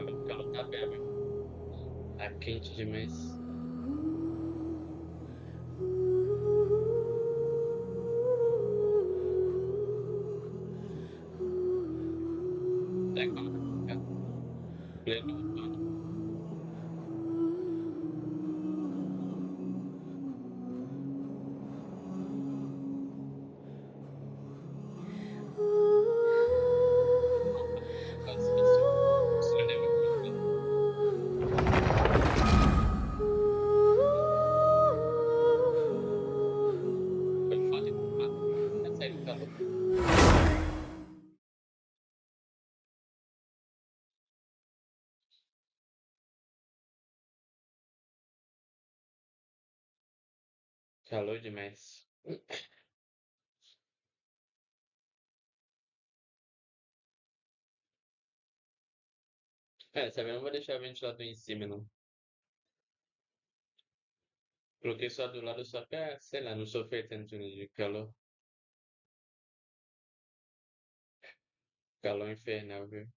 O calor tá bem, tá quente demais. Tá como tá pleno outono. Quase isso. Você lembra muito foi foda, tá saindo calor. Calor demais. É, sabe, eu não vou deixar o ventilador em cima, não. Coloquei só do lado só pra, sei lá, não sofrer tanto de calor. Calor infernal, viu?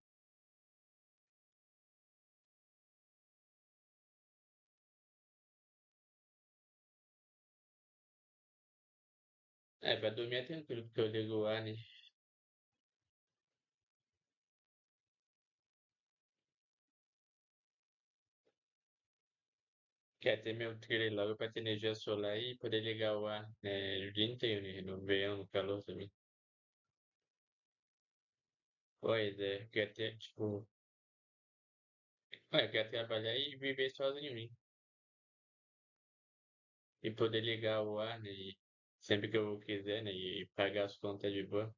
É, pra dormir é tranquilo, porque eu ligo o ar, né? Quer ter meu trailer logo pra ter energia solar e poder ligar o ar, né, o dia inteiro, né? No verão, no calor também. Pois é, quer ter, tipo, quer trabalhar e viver sozinho, né? E poder ligar o ar, né? E sempre que eu quiser, né? E pagar as contas de boa.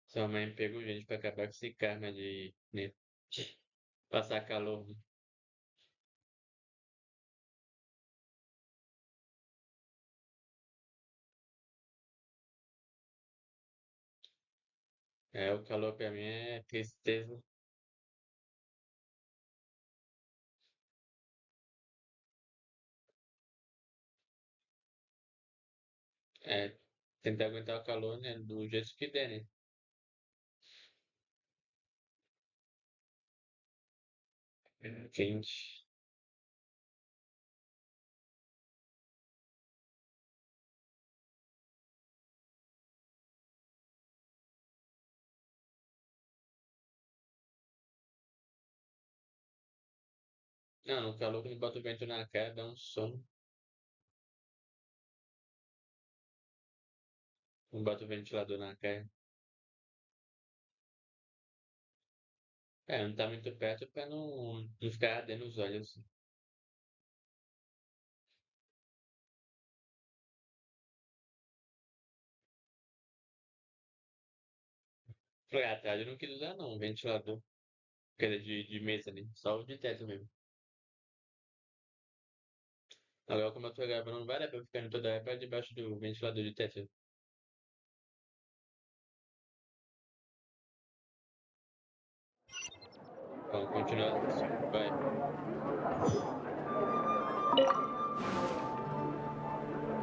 Sua mãe pegou gente pra acabar com esse karma de, né? Passar calor. É, o calor pra mim é tristeza. É, tentar aguentar o calor, né? Do jeito que der, né? É, quente. Não, no calor quando bota o vento na cara, dá um sono. Quando bota o ventilador na cara. É, não tá muito perto pra não ficar ardendo os olhos. Falei, à tarde eu não quis usar não, ventilador. Quer dizer, de mesa, né? Só o de teto mesmo. Agora como eu tô gravando, não vai dar pra eu ficar indo toda hora pra debaixo do ventilador de teto. Vamos continuar assim. Vai.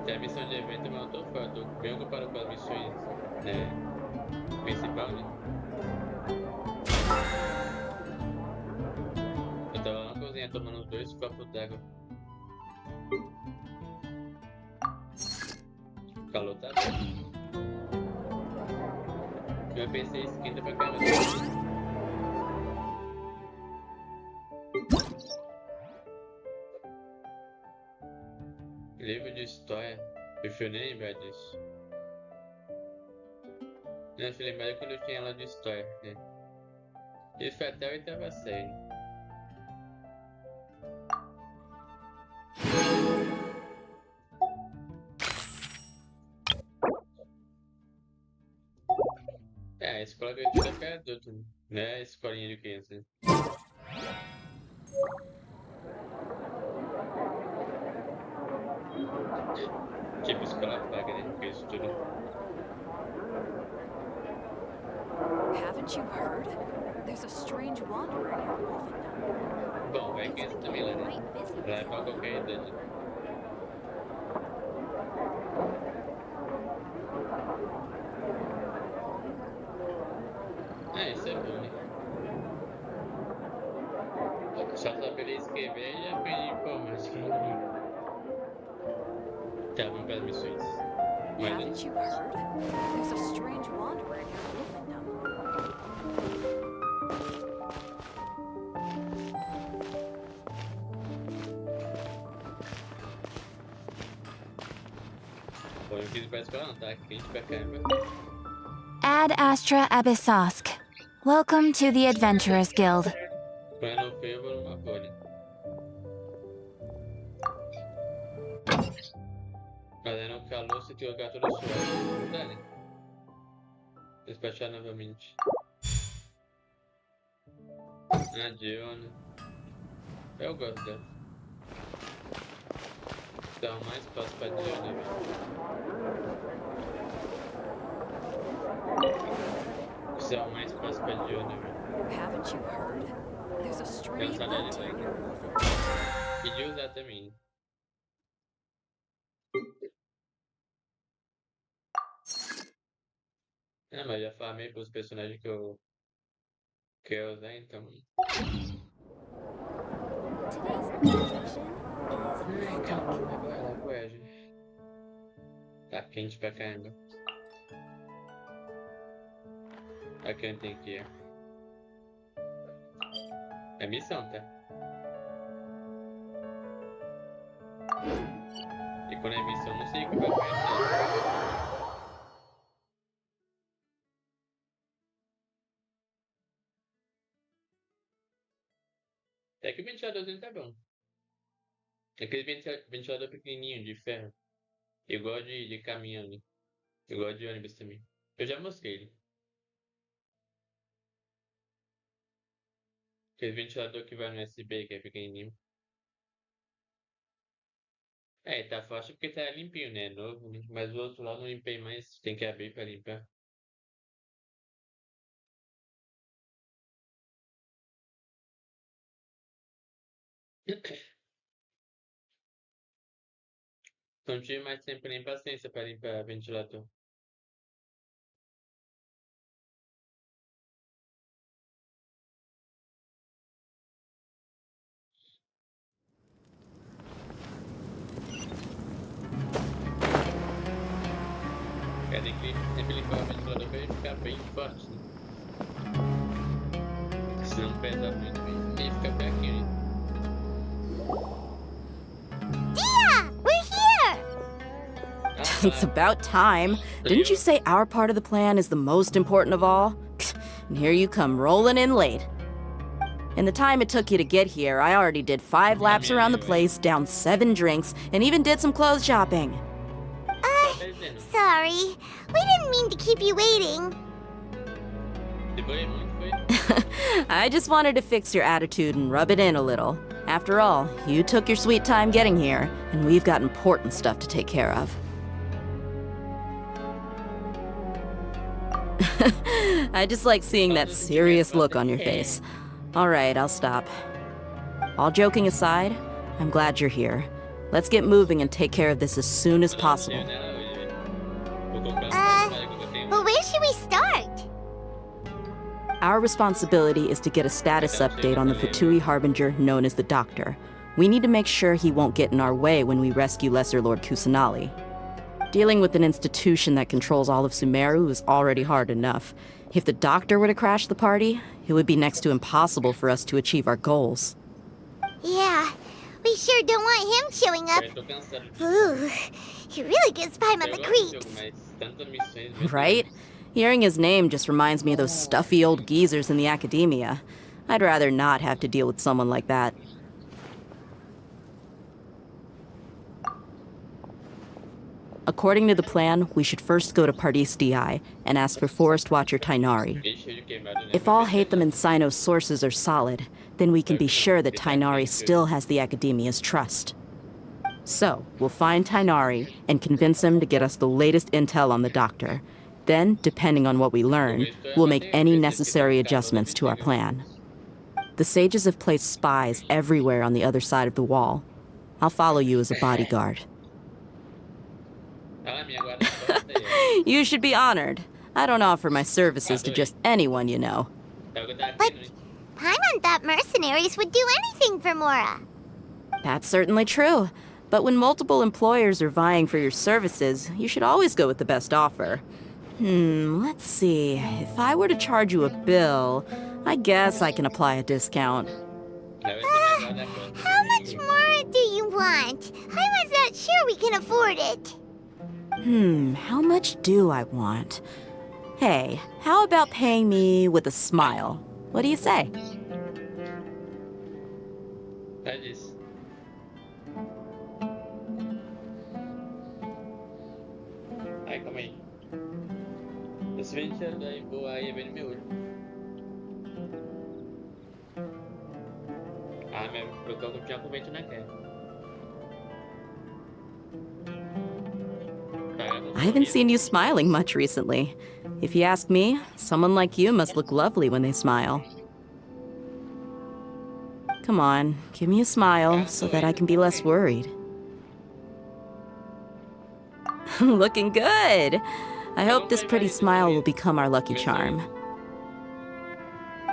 Se a missão de evento, mas eu tô fora. Tô bem ocupado com as missões, né? Principal, né? Eu tava lá na cozinha tomando uns 2 copos d'água. O calor tá bom. Meu PC esquenta pra caramba também. Livro de história. Prefiro nem lembrar disso. Não, se lembrar quando eu tinha aula de história, né? Isso foi até a oitava série. É, a escola gratuita é pra adulto, né? Não é escolinha de criança, né? Tipo escola paga, né? Que estuda. Haven't you heard? There's a strange wanderer near Wolfendom. Bom, vai It's criança been também getting lá, né? quite busy Lá é pra recently. qualquer idade. Isso é bom, né? Só saber escrever e já aprendi informática. Tá, vamos para as missões. Haven't you heard? There's a strange wanderer in your wolfendom. Bom, eu quis ir pra escola não, tá? Quente pra caramba. Ad Astra Abyssosk. Welcome to the Adventurers Guild. Quando eu não fui, eu vou numa folha. Mas no calor, se trocar todo suave, não dá, né? Despachar novamente. A Diona. Eu gosto dela. Dá mais espaço pra Diona, velho. Precisa mais espaço pra Diona, velho. Haven't you heard? There's a strange Pensar nela wanderer in também. your wolfendom. E de usar também. É, mas já farmei pros personagens que eu quero usar, então. Today's Ai, calma, agora ela gente. Tá quente pra caramba. Aqui onde tem que ir. É missão, tá? E quando é missão, não sei o que vai acontecer. Até que o ventiladorzinho tá bom. Aquele ventilador pequenininho de ferro. Igual de caminhão, né? Igual de ônibus também. Eu já mostrei ele. Aquele ventilador que vai no USB, que é pequenininho. É, tá fácil porque tá limpinho, né? Novo, né? Mas o outro lá não limpei mais. Tem que abrir pra limpar. Não tive mais tempo nem paciência pra limpar ventilador. É, tem que sempre limpar o ventilador pra ele ficar bem forte, né? Se não pesa muito, ele fica fraquinho, né? We're here! It's about time. Didn't you say our part of the plan is the most important of all? And here you come rolling in late. In the time it took you to get here, I already did 5 laps around the place, downed 7 drinks, and even did some clothes shopping. Sorry. We didn't mean to keep you waiting. I just wanted to fix your attitude and rub it in a little. After all, you took your sweet time getting here, and we've got important stuff to take care of. I just like seeing that serious look on your face. All right, I'll stop. All joking aside, I'm glad you're here. Let's get moving and take care of this as soon as possible. But where should we start? Our responsibility is to get a status update on the Fatui Harbinger known as the Doctor. We need to make sure he won't get in our way when we rescue Lesser Lord Kusanali. Dealing with an institution that controls all of Sumeru is already hard enough. If the Doctor were to crash the party, it would be next to impossible for us to achieve our goals. Yeah, we sure don't want him showing up. Ooh, he really gives Paimon the creeps. Right? Hearing his name just reminds me of those stuffy old geezers in the academia. I'd rather not have to deal with someone like that. According to the plan, we should first go to Pardis Di and ask for Forest Watcher Tainari. If all Hatham and Sino's sources are solid, then we can be sure that Tainari still has the Academia's trust. So, we'll find Tainari and convince him to get us the latest intel on the Doctor. Then, depending on what we learn, we'll make any necessary adjustments to our plan. The sages have placed spies everywhere on the other side of the wall. I'll follow you as a bodyguard. You should be honored. I don't offer my services to just anyone you know. É o que eu tava But querendo, hein? Paimon thought mercenaries would do anything for Mora. That's certainly true. But when multiple employers are vying for your services, you should always go with the best offer. Let's see. If I were to charge you a bill, I guess I can apply a discount. Vai ser melhor da conta How much que... more do you want? Paimon's not sure we can afford it. How much do I want? Hey, how about paying me with a smile? What do you say? Faz isso. Ai, calma aí. Esse ventilador aí, boa, aí é bem no meu olho. Ah, mas eu tinha com vento na cara. I haven't seen you smiling much recently. If you ask me, someone like you must look lovely when they smile. Come on, give me a smile so that I can be less worried. Looking good! I hope this pretty smile will become our lucky charm.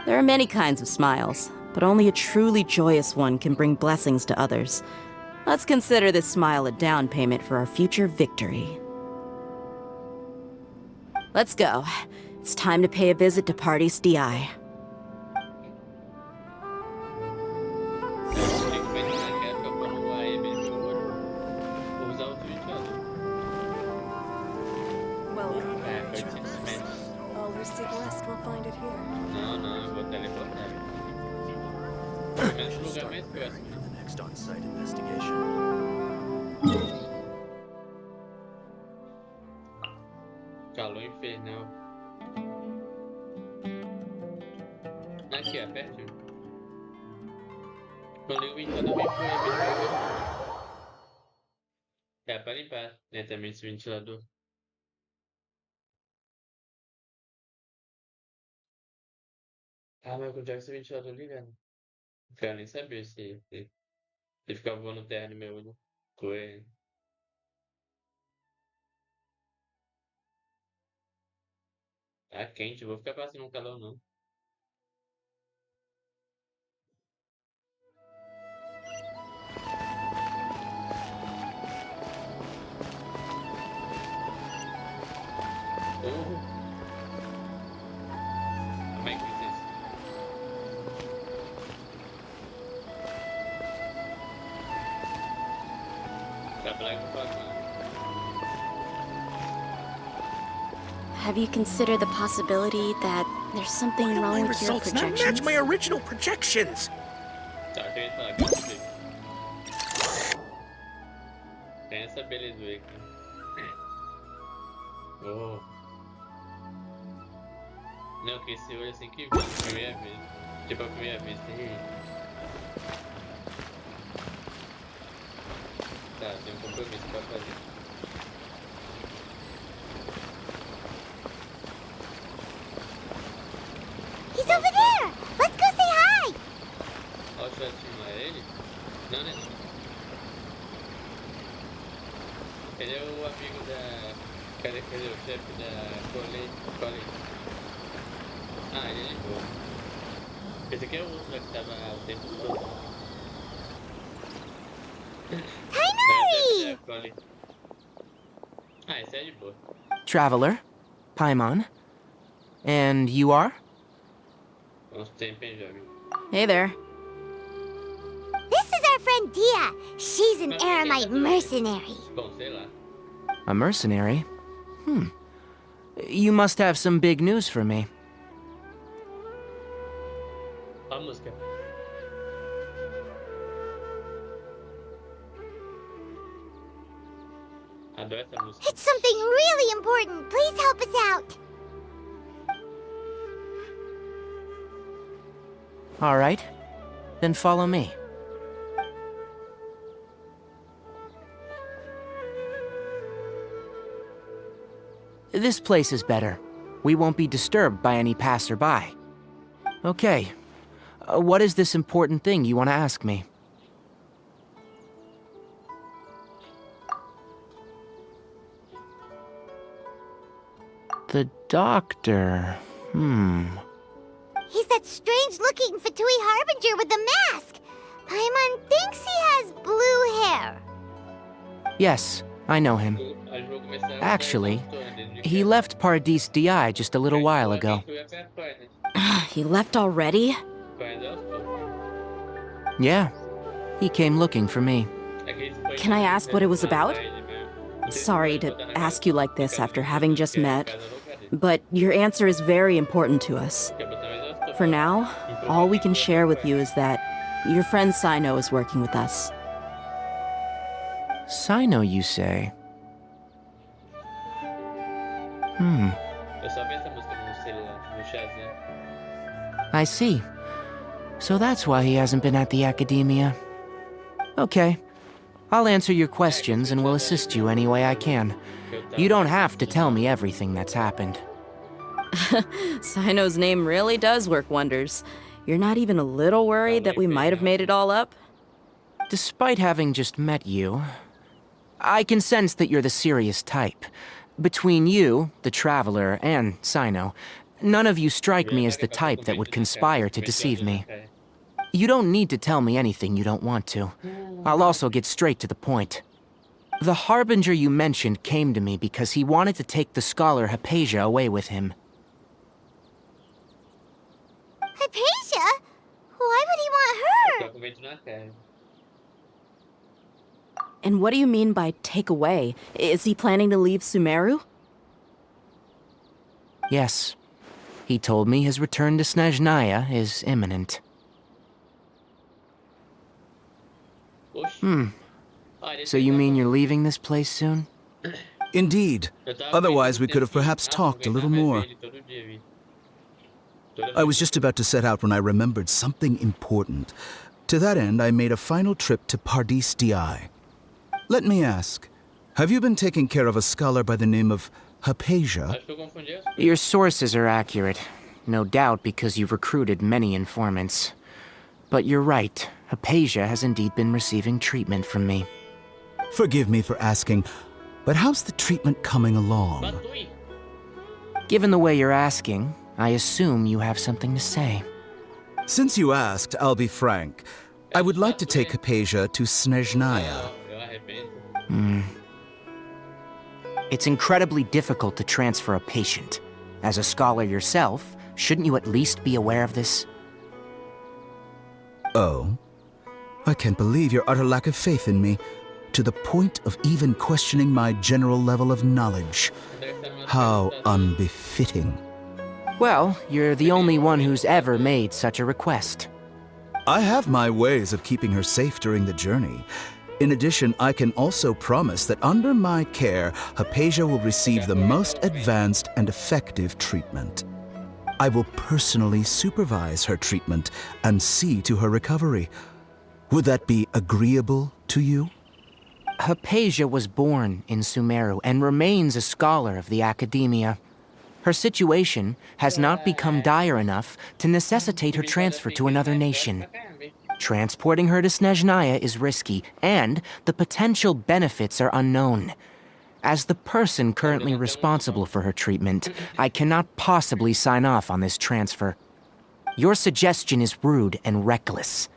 There are many kinds of smiles, but only a truly joyous one can bring blessings to others. Let's consider this smile a down payment for our future victory. Let's go. It's time to pay a visit to Party's DI. Welcome back, travelers. All who seek rest will find it here. Não, não, eu vou teleportar. Pelo menos no lugar mais próximo. For the next on-site investigation. Calor infernal. Aqui, ó, pertinho. Quando eu vim também foi ventilador. É pra limpar, né, também esse ventilador. Ah, mas quando é esse ventilador ligado? Não quero nem saber se ficar voando terra no meu olho. Foi. Tá quente, eu vou ficar passando um calor não. Como é que fiz isso? Tá pra lá que eu vou falar com ela. Have you considered the possibility that there's something Why do my wrong with your results not match projections? my original projections? Tá, eu ia falar, calma aí. Tem essa belezura aqui. Oh. Não, que esse olho assim que vi, primeira vez. Tipo a primeira vez, tem. Tá, tem um compromisso pra fazer. He's over there! Let's go say hi! Olha o chatinho lá, é ele? Não, né? Não. Ele é o amigo da. Cadê o chefe da Colei? Ah, ele é de boa. Esse aqui é o outro lá que tava o tempo todo. Tainari! Colei. Ah, esse é de boa. Traveler, Paimon. And you are? Uns tempos, hein, jovem. Hey there. This is our friend Dia. She's an Aramite mercenary. Bom, sei lá. A mercenary? You must have some big news for me. Olha a música. Adoro essa música. It's something really important. Please help us out. All right. Then follow me. This place is better. We won't be disturbed by any passerby. Okay. What is this important thing you want to ask me? The doctor. He's that strange-looking Fatui Harbinger with the mask. Paimon thinks he has blue hair. Yes, I know him. Actually, he left Paradis DI just a little while ago. He left already? Yeah, he came looking for me. Can I ask what it was about? Sorry to ask you like this after having just met, but your answer is very important to us. For now, all we can share with you is that your friend Sino is working with us. Sino, you say? I see. So that's why he hasn't been at the academia. Okay. I'll answer your questions and will assist you any way I can. You don't have to tell me everything that's happened. Sino's name really does work wonders. You're not even a little worried that we might have made it all up? Despite having just met you, I can sense that you're the serious type. Between you, the Traveler, and Sino, none of you strike me as the type that would conspire to deceive me. You don't need to tell me anything you don't want to. I'll also get straight to the point. The Harbinger you mentioned came to me because he wanted to take the scholar Hypatia away with him. Hypatia? Why would he want her? And what do you mean by take away? Is he planning to leave Sumeru? Yes. He told me his return to Snezhnaya is imminent. So you mean you're leaving this place soon? Indeed. Otherwise, we could have perhaps talked a little more. I was just about to set out when I remembered something important. To that end, I made a final trip to Paradis DI. Let me ask, have you been taking care of a scholar by the name of Hypatia? Your sources are accurate. No doubt because you've recruited many informants. But you're right, Hypatia has indeed been receiving treatment from me. Forgive me for asking, but how's the treatment coming along? Given the way you're asking, I assume you have something to say. Since you asked, I'll be frank. I would like to take Hypatia to Snezhnaya. It's incredibly difficult to transfer a patient. As a scholar yourself, shouldn't you at least be aware of this? Oh? I can't believe your utter lack of faith in me, to the point of even questioning my general level of knowledge. How unbefitting. Well, you're the only one who's ever made such a request. I have my ways of keeping her safe during the journey. In addition, I can also promise that under my care, Hypatia will receive the most advanced and effective treatment. I will personally supervise her treatment and see to her recovery. Would that be agreeable to you? Hypatia was born in Sumeru and remains a scholar of the academia. Her situation has not become dire enough to necessitate her transfer to another nation. Transporting her to Snezhnaya is risky, and the potential benefits are unknown. As the person currently responsible for her treatment, I cannot possibly sign off on this transfer. Your suggestion is rude and reckless.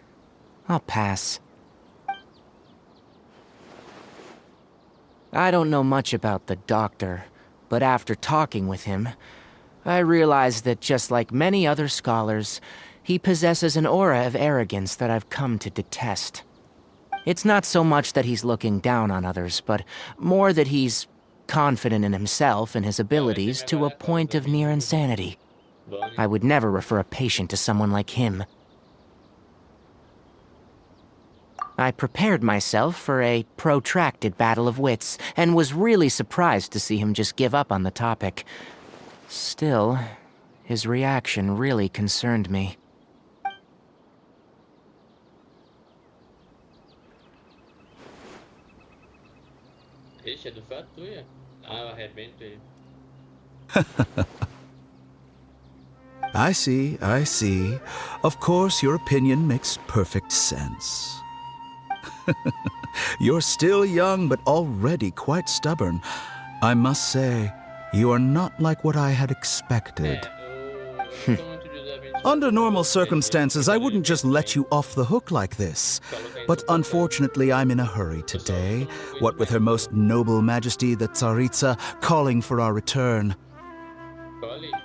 I'll pass. I don't know much about the doctor, but after talking with him, I realized that just like many other scholars, he possesses an aura of arrogance that I've come to detest. It's not so much that he's looking down on others, but more that he's confident in himself and his abilities to a point of near insanity. I would never refer a patient to someone like him. I prepared myself for a protracted battle of wits, and was really surprised to see him just give up on the topic. Still, his reaction really concerned me. I see, I see. Of course, your opinion makes perfect sense. You're still young, but already quite stubborn. I must say, You are not like what I had expected. Eu sou muito de usar ventilador. Under normal circumstances, I wouldn't just let you off the hook like this. But unfortunately, I'm in a hurry today, what with Her Most Noble Majesty the Tsaritsa calling for our return.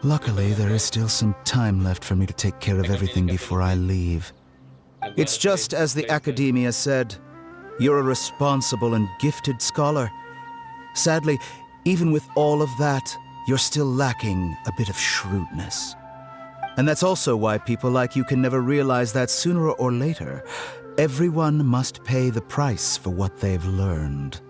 Luckily, there is still some time left for me to take care of everything before I leave. It's just as the Academia said, you're a responsible and gifted scholar. Sadly, even with all of that, you're still lacking a bit of shrewdness. And that's also why people like you can never realize that sooner or later, everyone must pay the price for what they've learned.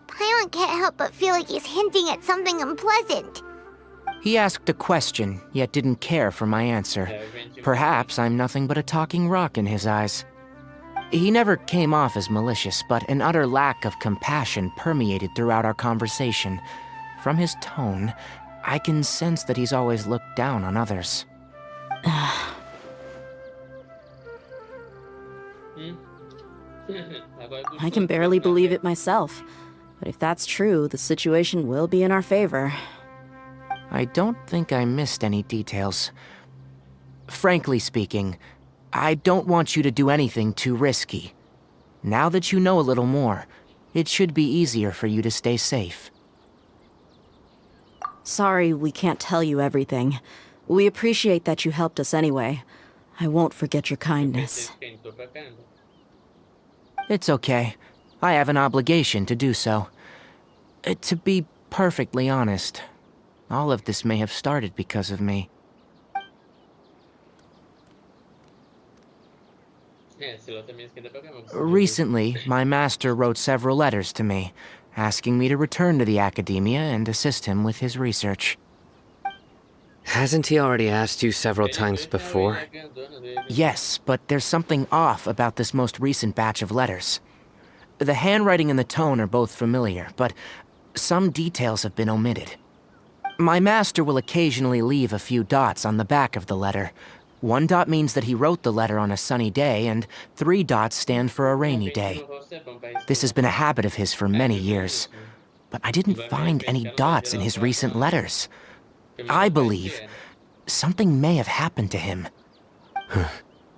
Paimon can't help but feel like he's hinting at something unpleasant. He asked a question, yet didn't care for my answer. Perhaps I'm nothing but a talking rock in his eyes. He never came off as malicious, but an utter lack of compassion permeated throughout our conversation. From his tone, I can sense that he's always looked down on others. I can barely believe it myself. But if that's true, the situation will be in our favor. I don't think I missed any details. Frankly speaking, I don't want you to do anything too risky. Now that you know a little more, it should be easier for you to stay safe. Sorry we can't tell you everything. We appreciate that you helped us anyway. I won't forget your kindness. It's okay. I have an obligation to do so. To be perfectly honest, all of this may have started because of me. Recently, my master wrote several letters to me, asking me to return to the Academia and assist him with his research. Hasn't he already asked you several times before? Yes, but there's something off about this most recent batch of letters. The handwriting and the tone are both familiar, but some details have been omitted. My master will occasionally leave a few dots on the back of the letter. 1 dot means that he wrote the letter on a sunny day, and 3 dots stand for a rainy day. This has been a habit of his for many years, but I didn't find any dots in his recent letters. I believe something may have happened to him.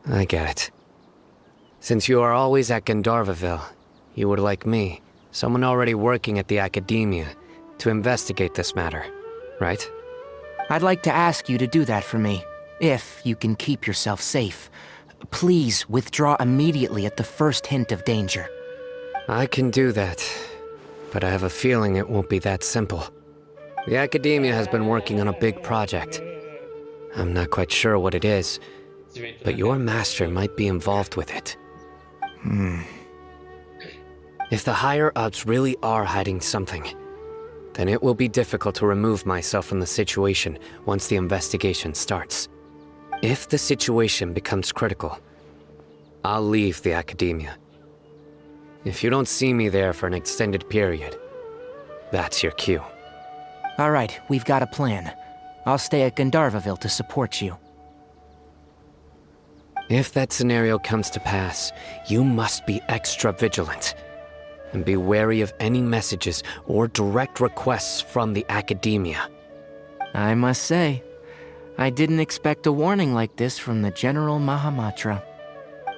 I get it. Since you are always at Gandharvaville, you would like me, someone already working at the Academia, to investigate this matter, right? I'd like to ask you to do that for me, if you can keep yourself safe. Please withdraw immediately at the first hint of danger. I can do that, but I have a feeling it won't be that simple. The Academia has been working on a big project. I'm not quite sure what it is, but your master might be involved with it. If the higher-ups really are hiding something, then it will be difficult to remove myself from the situation once the investigation starts. If the situation becomes critical, I'll leave the Academia. If you don't see me there for an extended period, that's your cue. All right, we've got a plan. I'll stay at Gandharvaville to support you. If that scenario comes to pass, you must be extra vigilant. And be wary of any messages or direct requests from the Academia. I must say, I didn't expect a warning like this from the General Mahamatra.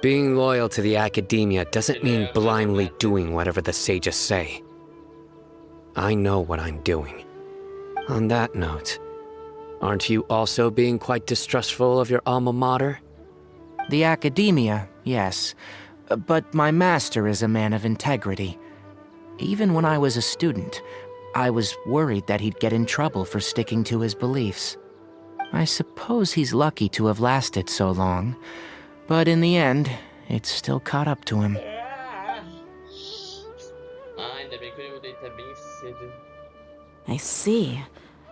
Being loyal to the Academia doesn't mean blindly doing whatever the sages say. I know what I'm doing. On that note, aren't you also being quite distrustful of your alma mater? The Academia, yes. But my master is a man of integrity. Even when I was a student, I was worried that he'd get in trouble for sticking to his beliefs. I suppose he's lucky to have lasted so long, but in the end, it still caught up to him. I see.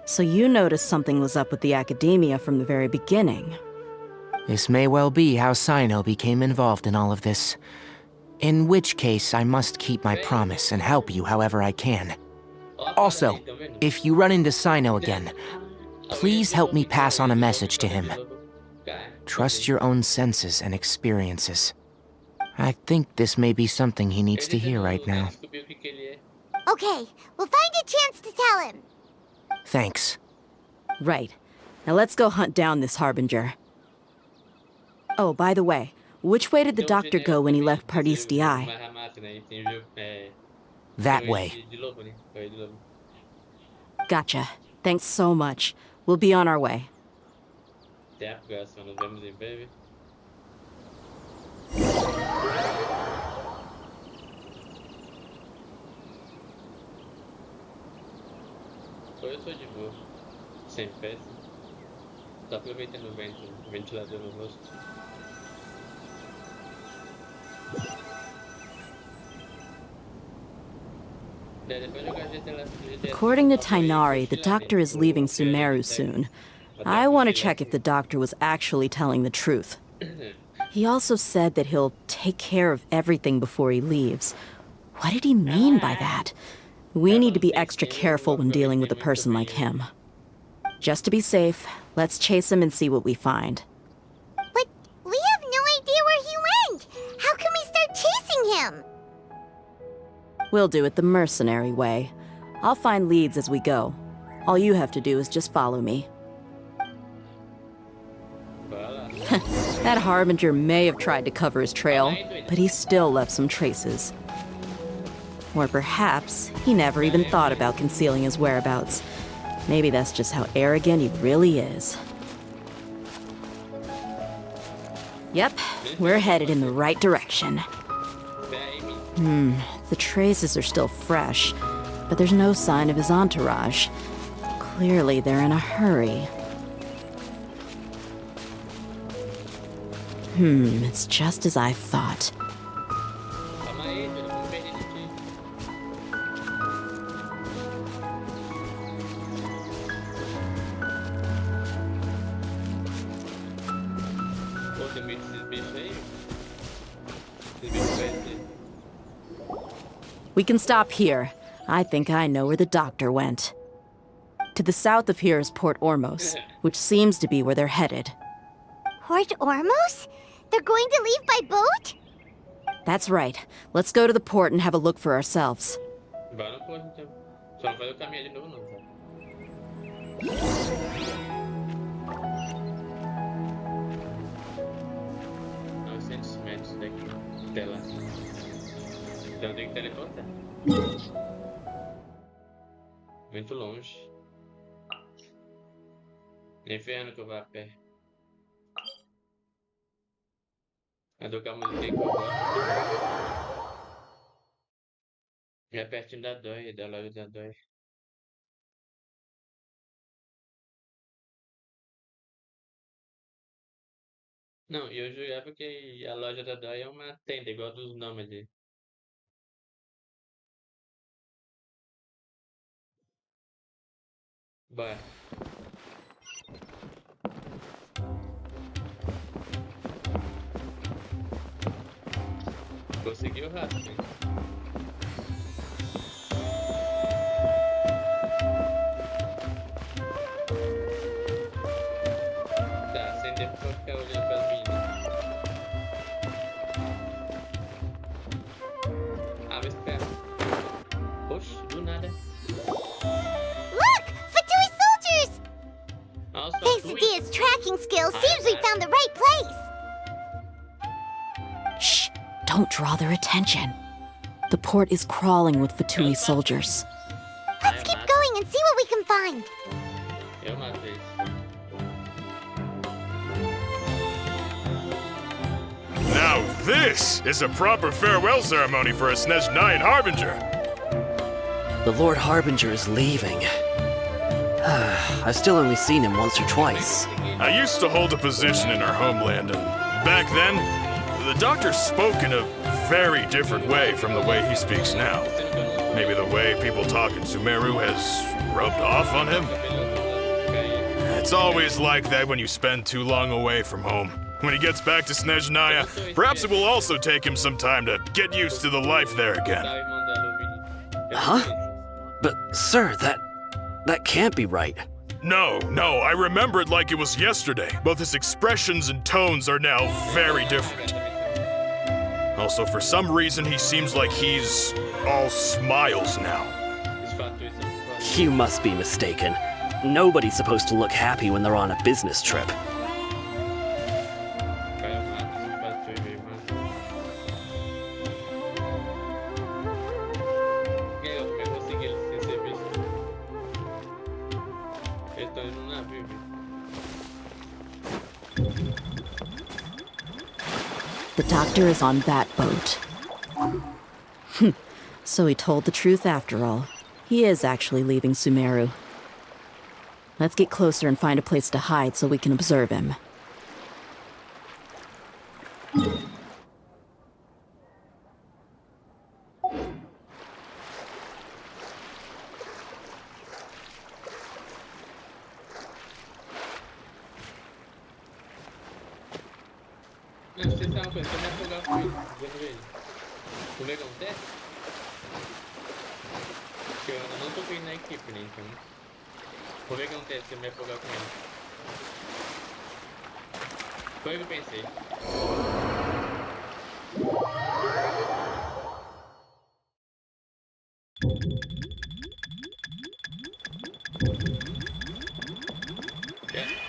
So you noticed something was up with the Academia from the very beginning. This may well be how Sino became involved in all of this. In which case, I must keep my promise and help you however I can. Also, if you run into Sino again, Please help me pass on a message to him. Trust your own senses and experiences. I think this may be something he needs to hear right now. Okay, we'll find a chance to tell him. Thanks. Right. Now let's go hunt down this Harbinger. Oh, by the way, which way did the doctor go when he left Paradis DI? That way. Gotcha. Thanks so much. We'll be on our way. Hoje eu tô de boa, sem pressa. Tô aproveitando o vento, o ventilador no rosto. According to Tainari, the doctor is leaving Sumeru soon. I want to check if the doctor was actually telling the truth. He also said that he'll take care of everything before he leaves. What did he mean by that? We need to be extra careful when dealing with a person like him. Just to be safe, let's chase him and see what we find. But we have no idea where he went! How can we start chasing him? We'll do it the mercenary way. I'll find leads as we go. All you have to do is just follow me. That Harbinger may have tried to cover his trail, but he still left some traces. Or perhaps he never even thought about concealing his whereabouts. Maybe that's just how arrogant he really is. Yep, we're headed in the right direction. The traces are still fresh, but there's no sign of his entourage. Clearly they're in a hurry. It's just as I thought. We can stop here. I think I know where the doctor went. To the south of here is Port Ormos, which seems to be where they're headed. Port Ormos? They're going to leave by boat? That's right. Let's go to the port and have a look for ourselves. Então tem que teleportar. Muito longe. Nem ferrando que eu vá a pé. A tocar música que eu gosto. É pertinho da Dói, da loja da Dói. Não, eu jurava que a loja da Dói é uma tenda igual a dos nômades. Bora. Consegui o rastro, hein? Tá, acendeu pra ficar olhando pras meninas. Ah, mas espera. Oxe, do nada. Thanks to Dia's tracking skills, seems we found the right place! Shh! Don't draw their attention. The port is crawling with Fatui soldiers. Let's keep going and see what we can find. Now this is a proper farewell ceremony for a Snezhnayan Harbinger. The Lord Harbinger is leaving. I've still only seen him once or twice. I used to hold a position in our homeland, and back then, the doctor spoke in a very different way from the way he speaks now. Maybe the way people talk in Sumeru has rubbed off on him? It's always like that when you spend too long away from home. When he gets back to Snezhnaya, perhaps it will also take him some time to get used to the life there again. Huh? But, sir, that can't be right. No, I remember it like it was yesterday. Both his expressions and tones are now very different. Also, for some reason, he seems like he's all smiles now. You must be mistaken. Nobody's supposed to look happy when they're on a business trip. The doctor is on that boat. So he told the truth after all. He is actually leaving Sumeru. Let's get closer and find a place to hide so we can observe him. Não, você sabe uma coisa, eu me afogar com ele, vendo ele. Vamos ver o que acontece? Porque eu não tô com ele na equipe, né, então... Vamos ver o que acontece se eu me afogar com ele. Foi o que eu pensei.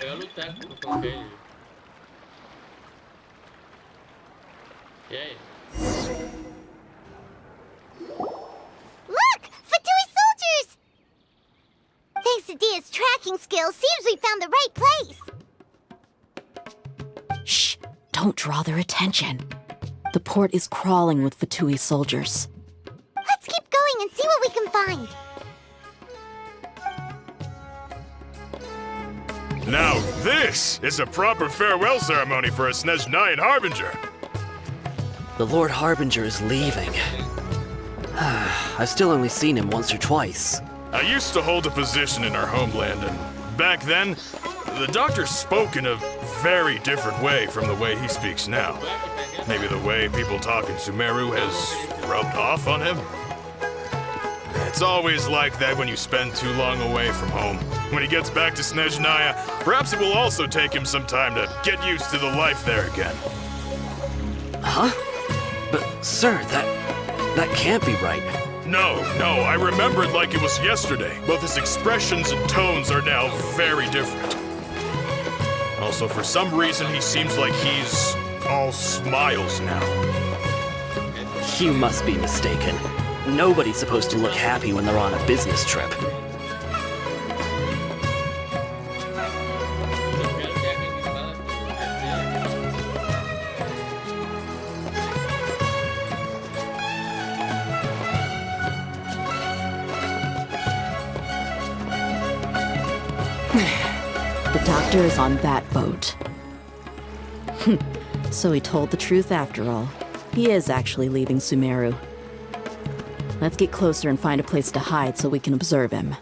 Eu ia lutar com ele. E aí? Look! Fatui soldiers! Thanks to Dia's tracking skills, seems we found the right place. Shh! Don't draw their attention. The port is crawling with Fatui soldiers. Let's keep going and see what we can find. Now this is a proper farewell ceremony for a Snezhnayan Harbinger. The Lord Harbinger is leaving. I've still only seen him once or twice. I used to hold a position in our homeland, and back then, the doctor spoke in a very different way from the way he speaks now. Maybe the way people talk in Sumeru has rubbed off on him? It's always like that when you spend too long away from home. When he gets back to Snezhnaya, perhaps it will also take him some time to get used to the life there again. Huh? But, sir, that can't be right. No, I remember it like it was yesterday. Both his expressions and tones are now very different. Also, for some reason, he seems like he's all smiles now. You must be mistaken. Nobody's supposed to look happy when they're on a business trip. The doctor is on that boat. So he told the truth after all. He is actually leaving Sumeru. Let's get closer and find a place to hide so we can observe him.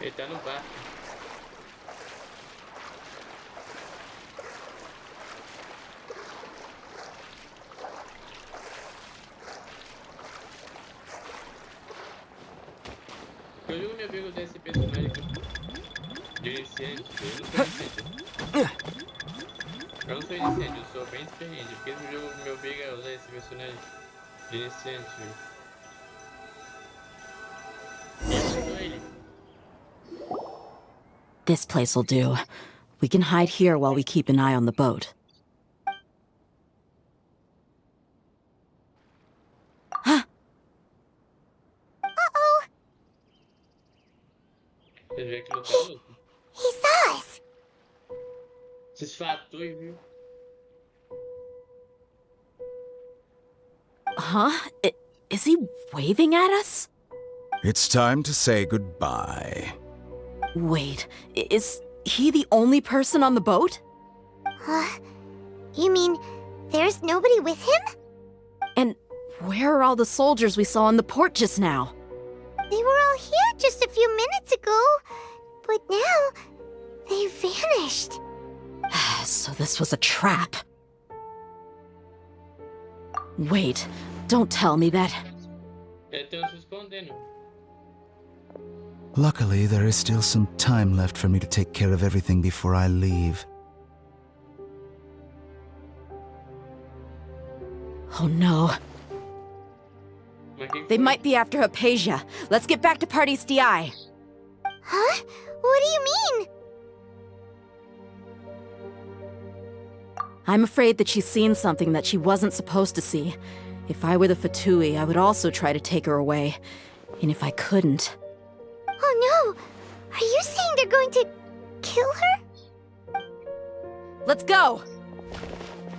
Ele tá no barco. Eu jogo meu amigo desse personagem de iniciante, eu não sou iniciante. Eu não sou iniciante, eu sou bem experiente, porque esse jogo me obriga a usar esse personagem de iniciante. E eu sou ele. This place will do. We can hide here while we keep an eye on the boat. Huh? Uh-oh. He saw us. Esses fatores, viu? Huh? Is he waving at us? It's time to say goodbye. Wait, is he the only person on the boat? You mean there's nobody with him? And where are all the soldiers we saw on the port just now? They were all here just a few minutes ago, but now they've vanished. So this was a trap. Wait, don't tell me that. Estão se escondendo. Luckily, there is still some time left for me to take care of everything before I leave. Oh no. They might be after Hypatia. Let's get back to Party's DI. Huh? What do you mean? I'm afraid that she's seen something that she wasn't supposed to see. If I were the Fatui, I would also try to take her away. And if I couldn't... Oh no! Are you saying they're going to kill her? Let's go!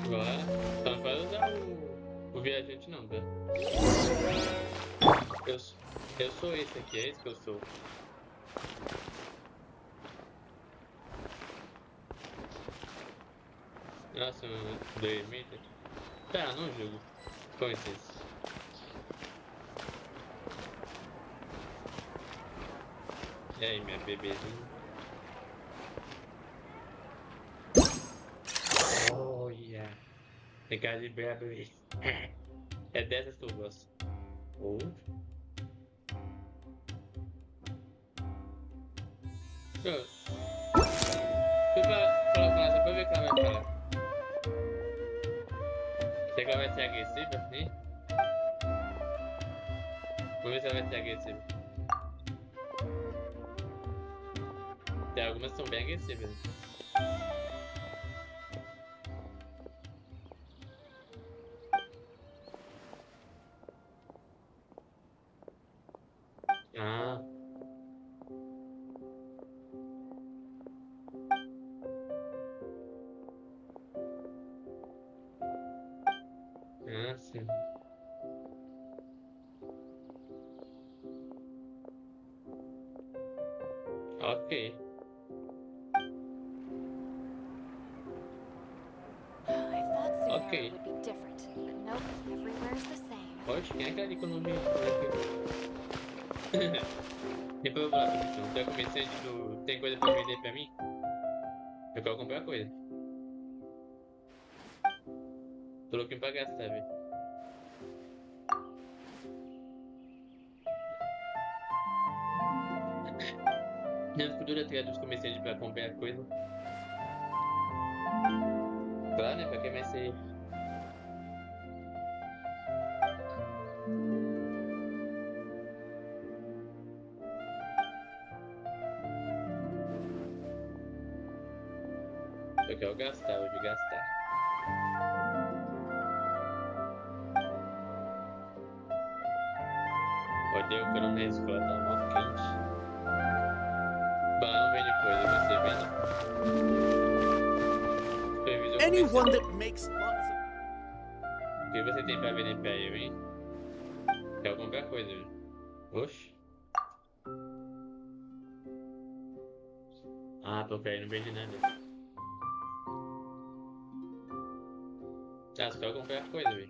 Agora, só não pode usar o viajante não, tá? Eu sou esse aqui, é esse que eu sou. Nossa, um 2 metros. Tá, não jogo. Com licença. E aí, minha bebezinha? Oh, yeah. Tem cara de brabo, bebê. É dessas que eu gosto. Oh. Fui falar com ela só pra ver o que ela vai falar. Será que ela vai ser agressiva, hein? Vamos ver se ela vai ser agressiva. Tem algumas que são bem agressivas. Ah. Ah, sim. Ok. I thought Sumeru Ok. would be different, but nope, everywhere's the same. Oxe, quem é aquela ali que eu não vi? Depois eu vou falar pra você. Tem comerciante do... Tem coisa pra vender pra mim? Eu quero comprar coisa. Tô louquinho pra gastar, velho. Minhas culturas atrás dos comerciantes pra comprar coisa. Claro, né? Pra quem vai ser. Eu quero gastar, hoje gastar. Odeio o verão na escola, tá mó quente. Bah, não vende coisa, você vende. Supervisor Anyone comercial. that makes lots of... O que você tem pra vender pra eu, hein? Quero comprar coisa, velho. Oxi. Ah, tô velho, não vende nada. Ah, só quero comprar coisa, velho.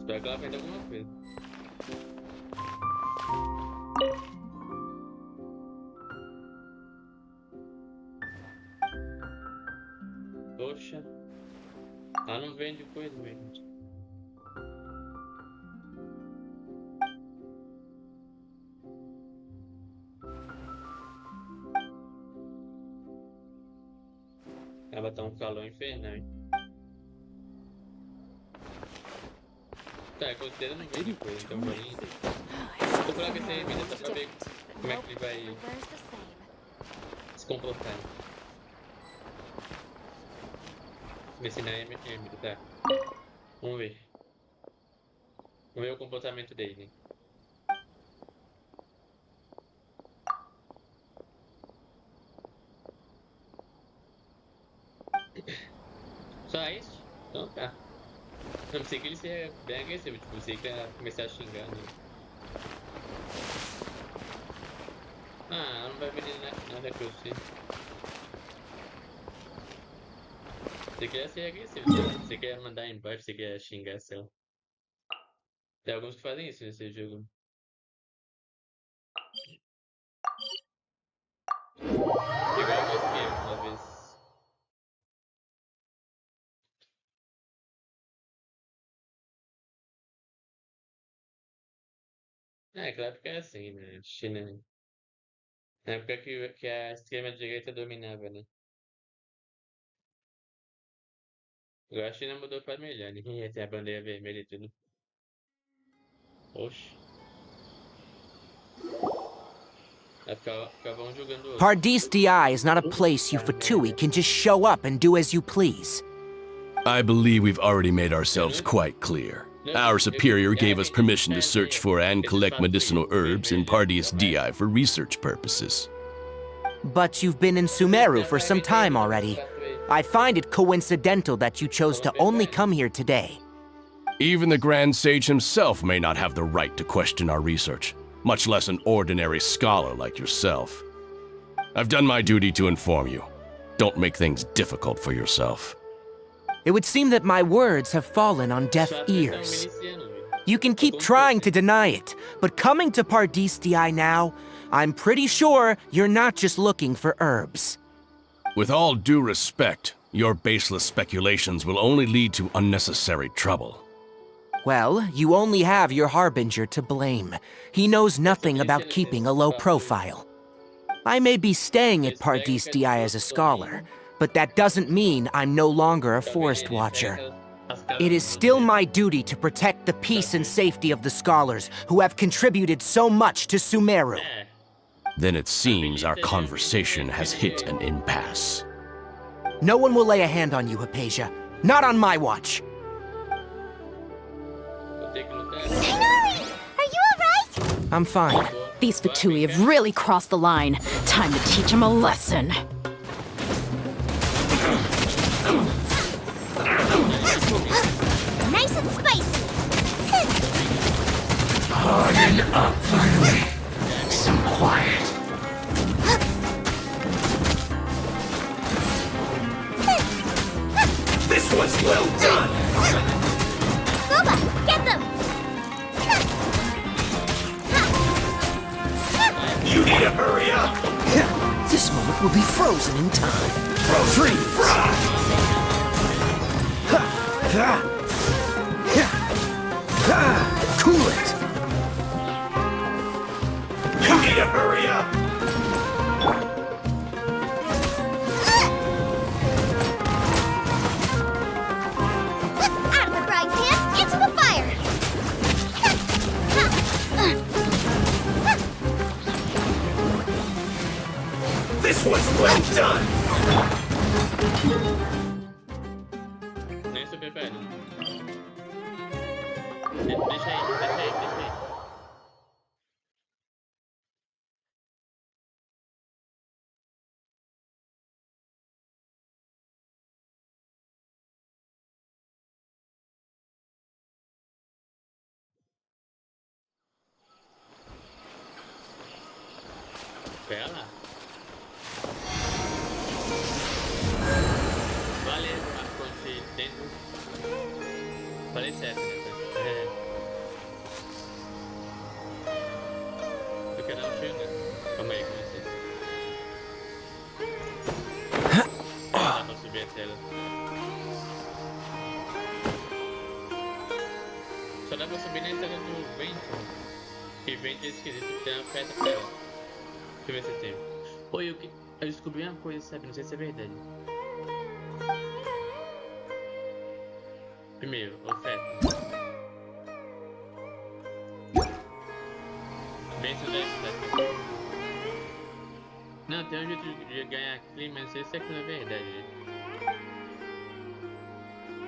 Espero que ela venda alguma coisa. Poxa. Ela não vende coisa, velho. Ela tá um calor infernal, hein? Tá, com certeza não vende coisa, então vou nem... Vou falar que esse aí vende só pra ver como é que ele vai Everywhere's the same. se comportar. Ver se não é MTM, tá? Vamos ver. Vamos ver o comportamento dele. Só isso? Então tá. Eu pensei que ele seria bem agressivo, tipo, pensei que ia começar a xingar, né? Ah, não vai venir nada que eu sei. Você quer ser agressivo, você quer mandar embaixo, você quer xingar, sei lá. Tem alguns que fazem isso nesse jogo. Igual eu mosquei uma vez. É, aquela época era assim, né? China. Na época que a extrema-direita dominava, né? Agora a China mudou pra melhor, né? Tem a bandeira vermelha e tudo. Oxe. Ficavam jogando o outro. Pardis DI is not a place you Fatui can just show up and do as you please. I believe we've already made ourselves quite clear. Our superior gave us permission to search for and collect medicinal herbs in Pardius DI for research purposes. But you've been in Sumeru for some time already. I find it coincidental that you chose to only come here today. Even the Grand Sage himself may not have the right to question our research, much less an ordinary scholar like yourself. I've done my duty to inform you. Don't make things difficult for yourself. It would seem that my words have fallen on deaf ears. You can keep trying to deny it, but coming to Pardis DI now, I'm pretty sure you're not just looking for herbs. With all due respect, your baseless speculations will only lead to unnecessary trouble. Well, you only have your Harbinger to blame. He knows nothing about keeping a low profile. I may be staying at Pardis DI as a scholar, but that doesn't mean I'm no longer a forest watcher. It is still my duty to protect the peace and safety of the scholars who have contributed so much to Sumeru. Then it seems our conversation has hit an impasse. No one will lay a hand on you, Hypatia. Not on my watch. Tighnari! Are you alright? I'm fine. These Fatui have really crossed the line. Time to teach them a lesson. Nice and spicy! Harden up, finally. Some quiet. This was well done! Boba, get them! You need to hurry up! This moment will be frozen in time. Free fry! Cool it! You need to hurry up! Out of the frying pan, into the fire! This was well done! Nem super velho. Deixa aí. Pera lá. Valeu, a fonte dentro. Falei certo, né? Eu quero dar um cheio, né? Calma aí, com licença. Dá pra subir a tela. Só dá pra subir na tela do vento. Que vento é esquisito, tem uma festa pra ela. Deixa eu ver se tem. Oi, eu descobri uma coisa, sabe? Não sei se é verdade. Primeiro, oferta. Bênção da cidade. Não, tem um jeito de ganhar clima, mas não sei se aquilo é verdade.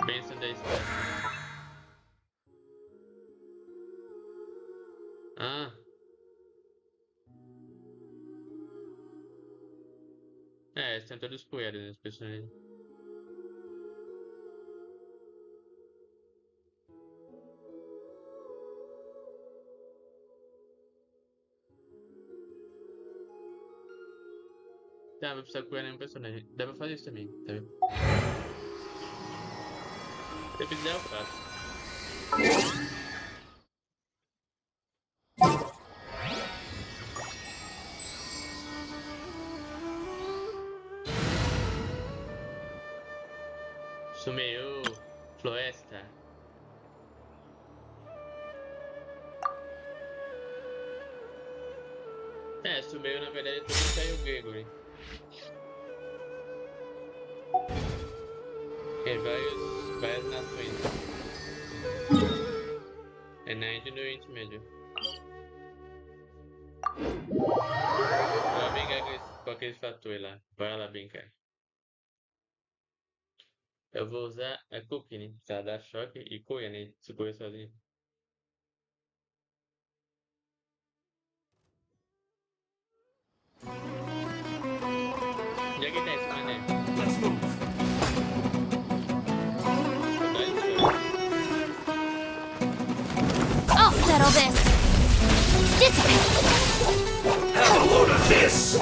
Bênção da cidade. Ah. É, eles estão todos poeiras, né, os personagens. Tá, vou precisar cuidar nenhum personagem. Dá pra fazer isso também, tá vendo? Se eu fizer, eu faço. Sumeou, floresta. Sumeou na verdade também saiu o Gregory. É várias nações. É na Índia e no Oriente Médio. Bora brincar com aqueles fatores lá. Bora lá brincar. Eu vou usar a Cookie, né? Pra dar choque e correr, né? Se correr sozinho. Já que tá esse mané. Let's move. I'll settle this. Dissipate. Have a load of this.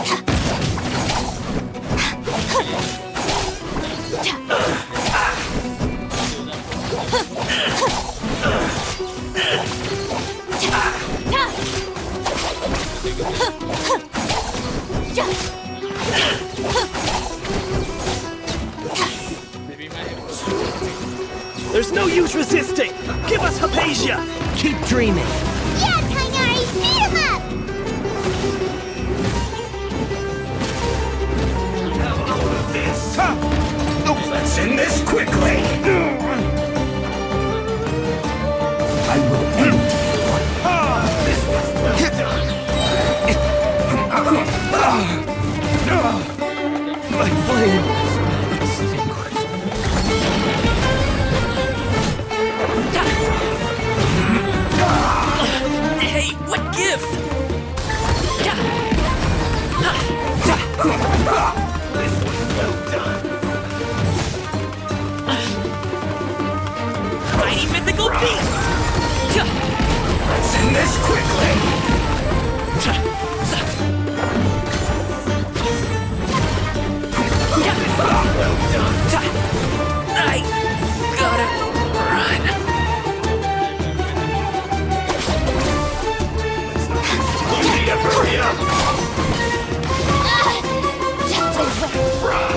There's no use resisting! Give us Hypatia! Keep dreaming. Yeah, Tainari, beat him up! Have a load of this. Let's end this quickly. I will end this was well done. My flame! Hey, what gives? This was well done. Mighty mythical beast! Let's end this quickly. Well done. I gotta run. You need to hurry up. Fry.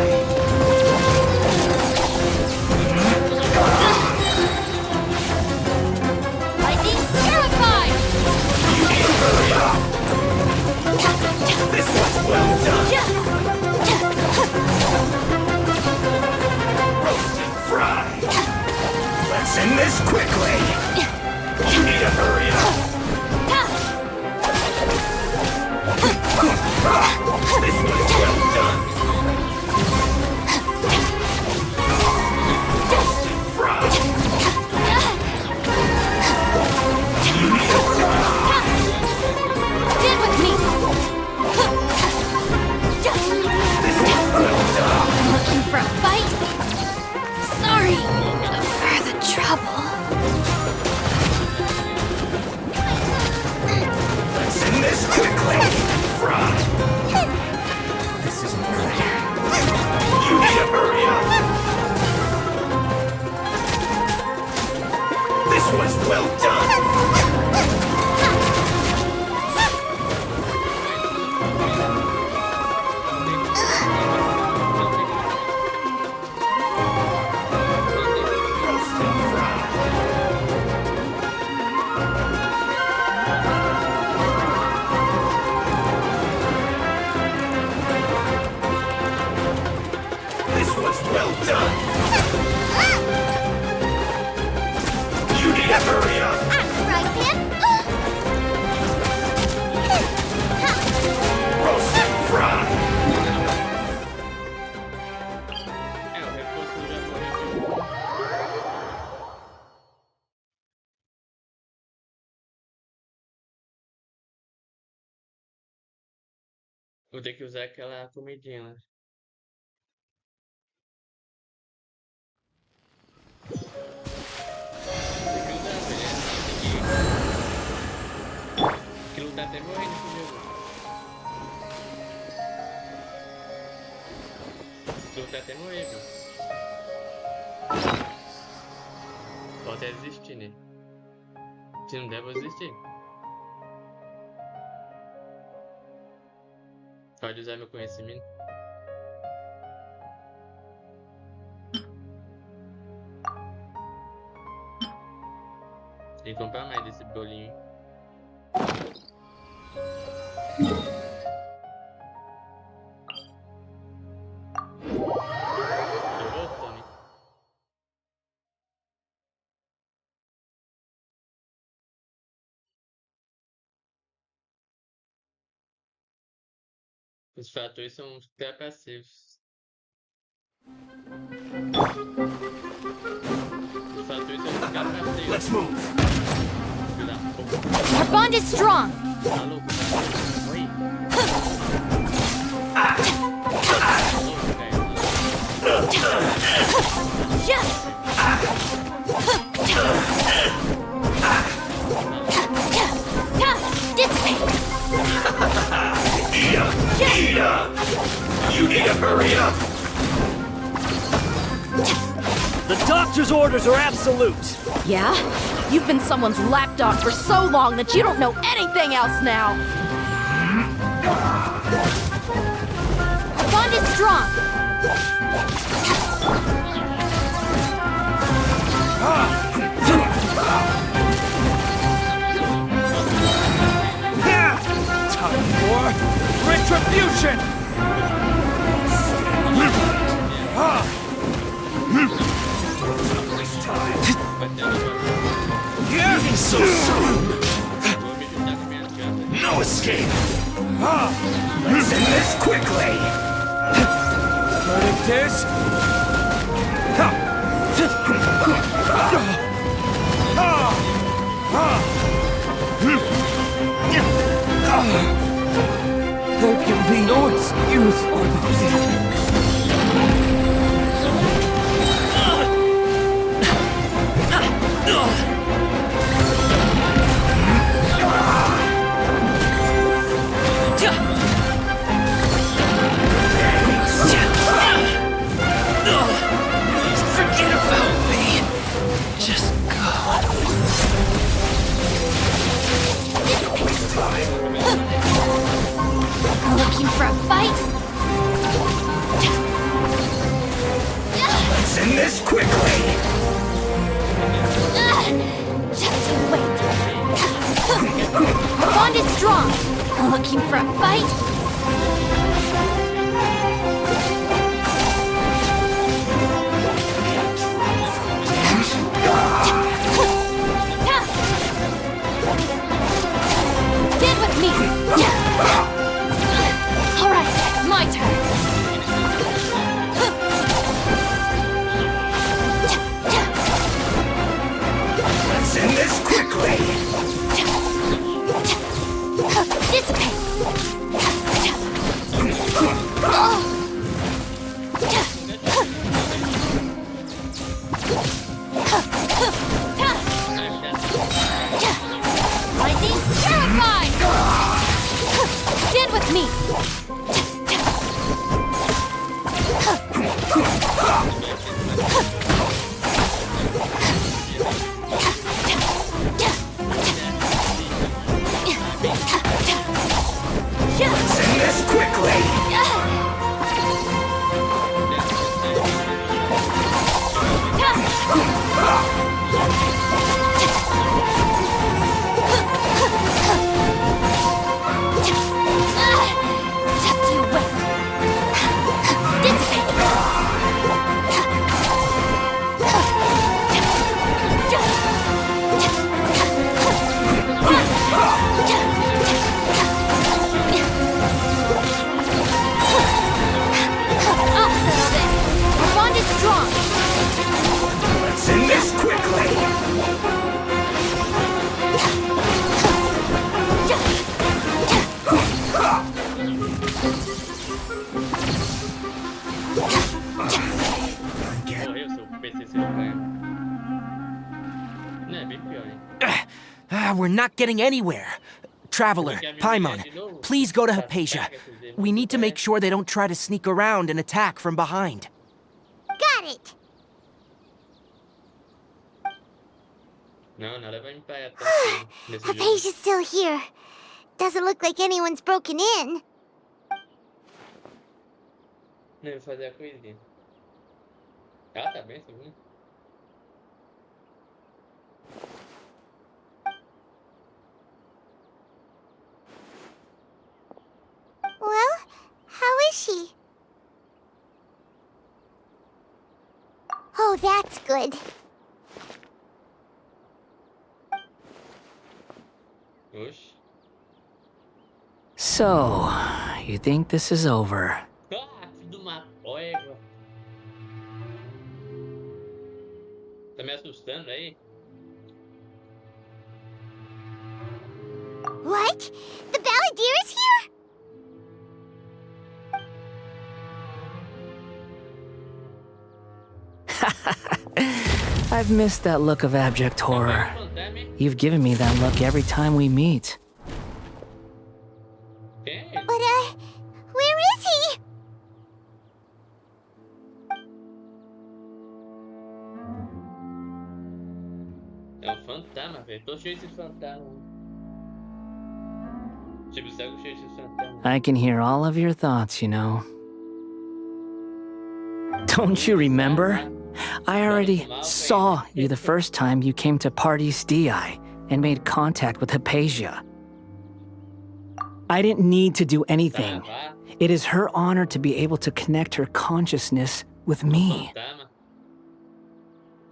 Lightning terrified! You need to hurry up. This was well done. Roast and fried. Let's end this quickly. You need to hurry up. This was well done. Roast and fried. You need to hurry up. Stand with me! This was well done. Looking for a fight? Sorry for the trouble. Let's end this quickly. Fry. This isn't good. You need to hurry up. This was well done. Roast and fried. This was well done. You need to hurry up. Right, him? Roast and fried. O reforço já morreu. Vou ter que usar aquela comidinha lá. Tem que usar, velho. Tem que lutar até morrer nesse jogo. lutar até morrer, viu? Pode até desistir, né? Se não der, eu vou desistir. Pode usar meu conhecimento. Tem que comprar mais desse bolinho. Tô voltando. Os fatores são até passivos. Os fatores são até passivos. Let's move. Our bond is strong. Tá louco, tá? Oi. Eat up! You need to hurry up! The doctor's orders are absolute! Yeah? You've been someone's lapdog for so long that you don't know anything else now! Our bond is strong. Time for retribution! Leaving so soon! No escape! Let's end this quickly! Verdict is... There can be no excuse for Forget about me. Just go. Looking for a fight? Let's end this quickly! Just you wait. Our bond is strong. Looking for a fight? Stand with me. All right, it's my turn. Let's end this quickly! Dissipate. Lightning terrified. Stand with me. Let's end this quickly! Just you wait. Dissipate. I'll settle this. Our bond is strong. Let's end this quickly! Morreu seu PC se não ganha. Não, é bem pior, hein? We're not getting anywhere. Traveler, Paimon, please go to Hypatia. We need to make sure they don't try to sneak around and attack from behind. got it! Não, nada vai me parar tão cedo nesse jogo. Hypatia's still here. Doesn't look like anyone's broken in. Não, eu vou fazer a coisinha. Ah, tá bem, seguro. Well, how is she? Oh, that's good. Oxe. So, you think this is over? Ah, filho de uma égua. Tá me assustando aí? What? The balladeer is here? I've missed that look of abject horror. You've given me that look every time we meet. But, where is he? É um fantasma, velho. Tô cheio de fantasma. Tipo, cego cheio de fantasma. I can hear all of your thoughts, you know. Don't you remember? I already saw you the first time you came to Party's DI and made contact with Hypatia. I didn't need to do anything. It is her honor to be able to connect her consciousness with me.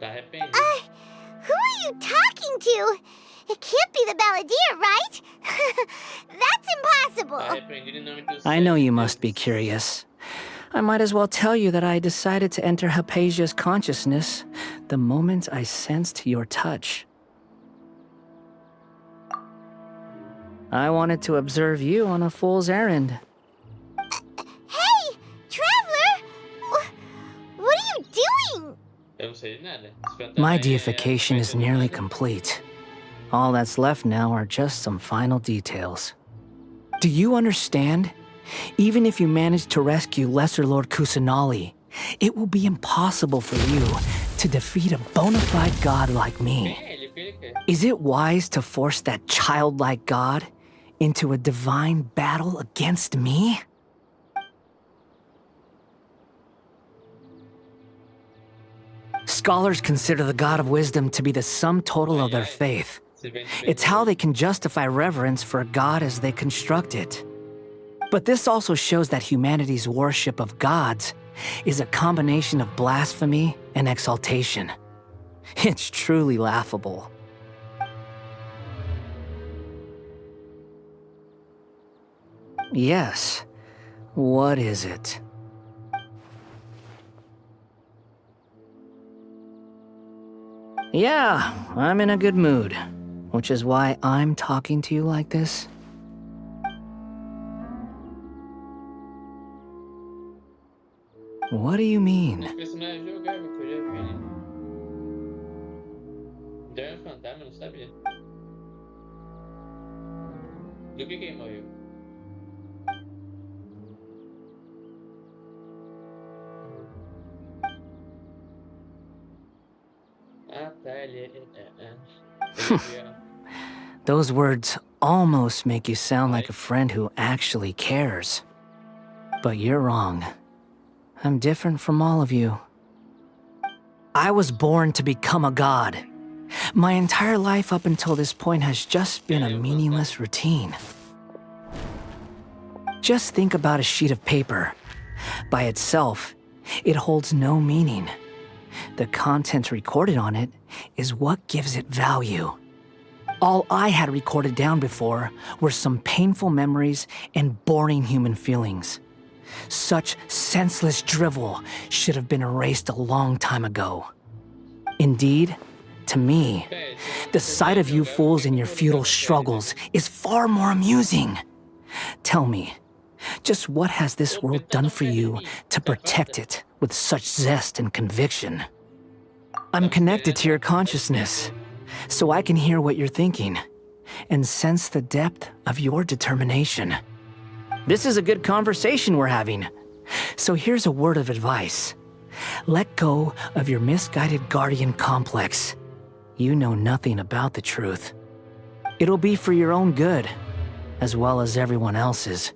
Who are you talking to? It can't be the balladeer, right? That's impossible. I know you must be curious. I might as well tell you that I decided to enter Hypatia's consciousness the moment I sensed your touch. I wanted to observe you on a fool's errand. Hey, Traveler! What are you doing? Eu não sei de nada. My deification is nearly complete. All that's left now are just some final details. Do you understand? Even if you manage to rescue Lesser Lord Kusanali, it will be impossible for you to defeat a bona fide god like me. Is it wise to force that childlike god into a divine battle against me? Scholars consider the god of wisdom to be the sum total of their faith. It's how they can justify reverence for a god as they construct it. But this also shows that humanity's worship of gods is a combination of blasphemy and exaltation. It's truly laughable. Yes. What is it? Yeah, I'm in a good mood, which is why I'm talking to you like this. What do you mean? Do que ele morreu? Ah, tá, ele Those words almost make you sound like a friend who actually cares. But you're wrong. I'm different from all of you. I was born to become a god. My entire life up until this point has just been a meaningless routine. Just think about a sheet of paper. By itself, it holds no meaning. The content recorded on it is what gives it value. All I had recorded down before were some painful memories and boring human feelings. Such senseless drivel should have been erased a long time ago. Indeed, to me, the sight of you fools in your futile struggles is far more amusing. Tell me, just what has this world done for you to protect it with such zest and conviction? I'm connected to your consciousness, so I can hear what you're thinking and sense the depth of your determination. This is a good conversation we're having. So here's a word of advice. Let go of your misguided guardian complex. You know nothing about the truth. It'll be for your own good, as well as everyone else's.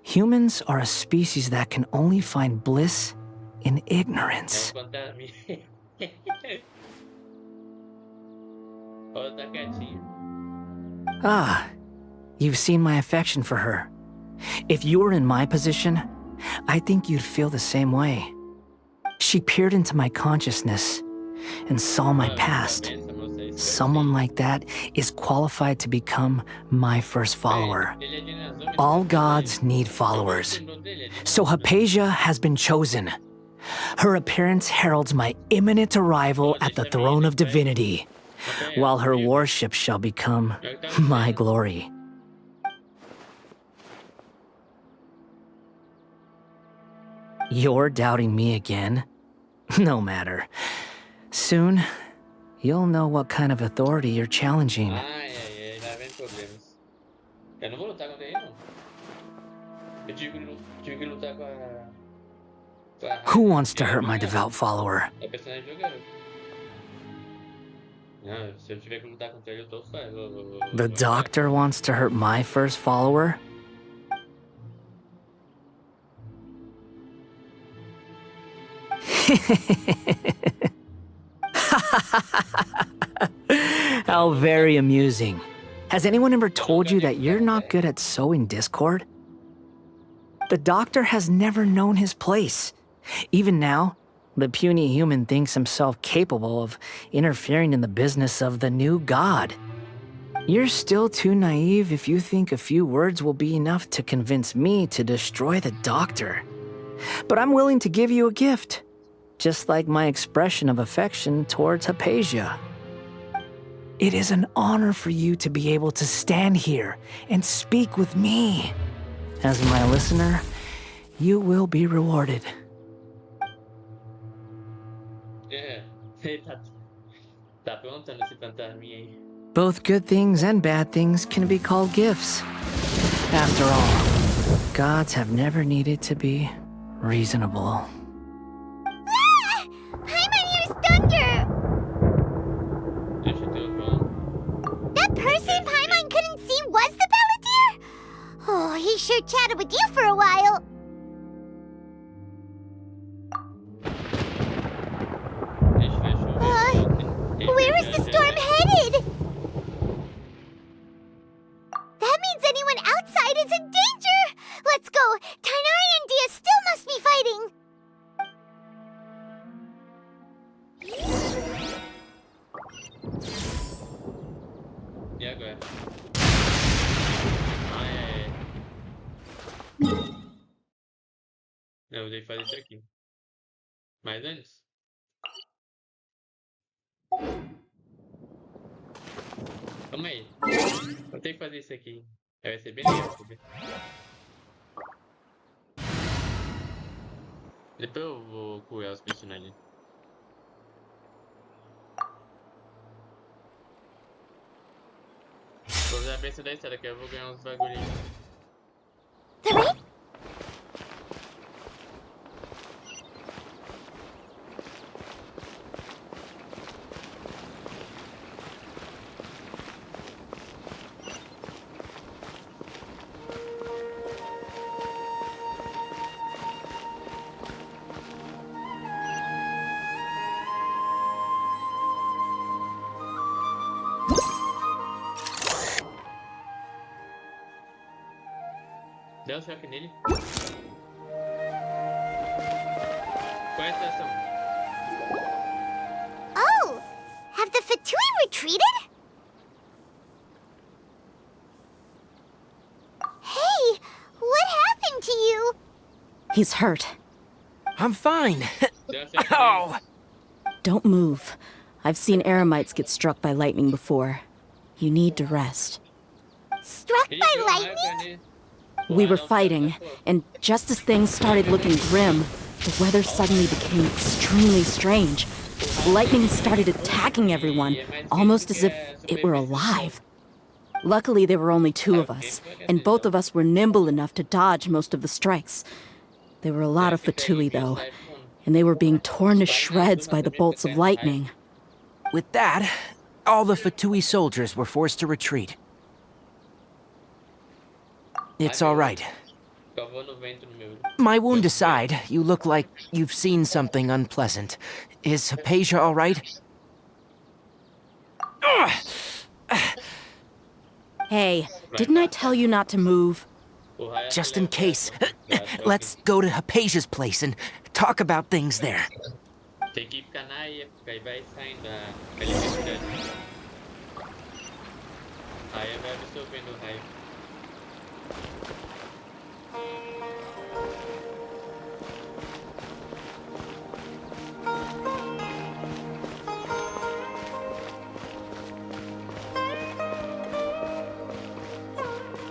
Humans are a species that can only find bliss in ignorance. Ah, you've seen my affection for her. If you were in my position, I think you'd feel the same way. She peered into my consciousness and saw my past. Someone like that is qualified to become my first follower. All gods need followers. So Hypatia has been chosen. Her appearance heralds my imminent arrival at the throne of divinity, while her worship shall become my glory. You're doubting me again? No matter. Soon, you'll know what kind of authority you're challenging. Who wants to hurt my devout follower? The doctor wants to hurt my first follower? How very amusing. Has anyone ever told you that you're not good at sowing discord? The doctor has never known his place. Even now, the puny human thinks himself capable of interfering in the business of the new god. You're still too naive if you think a few words will be enough to convince me to destroy the doctor. But I'm willing to give you a gift, just like my expression of affection towards Hypatia. It is an honor for you to be able to stand here and speak with me. As my listener, you will be rewarded. Both good things and bad things can be called gifts. After all, gods have never needed to be reasonable. Ah! Paimon hears thunder! That person Paimon couldn't see was the Palantir? Oh, he sure chatted with you for a while. Where is the storm headed? That means anyone outside is in danger! Let's go! Tighnari and Dia still must be fighting! E agora? Eu vou ter que fazer isso aqui. Mas antes. Calma aí. Vou ter que fazer isso aqui. Vai ser bem legal, sabe? Depois eu vou curar os personagens. Vou usar a bênção da estrada que eu vou ganhar uns bagulhinhos. Dá um choque nele. Qual é a situação? Oh! Have the Fatui retreated? Hey! What happened to you? He's hurt. I'm fine. Ow! Don't move. I've seen eremites get struck by lightning before. You need to rest. Struck by lightning? We were fighting, and just as things started looking grim, the weather suddenly became extremely strange. Lightning started attacking everyone, almost as if it were alive. Luckily, there were only two of us, and both of us were nimble enough to dodge most of the strikes. There were a lot of Fatui, though. and they were being torn to shreds by the bolts of lightning. With that, all the Fatui soldiers were forced to retreat. It's all right. My wound aside, you look like you've seen something unpleasant. Is Hypatia all right? Hey, didn't I tell you not to move? Just in case, let's go to Hypatia's place and talk about things there. Tem que ficar na época e vai saindo a eletricidade. Aí vai absorvendo o raio.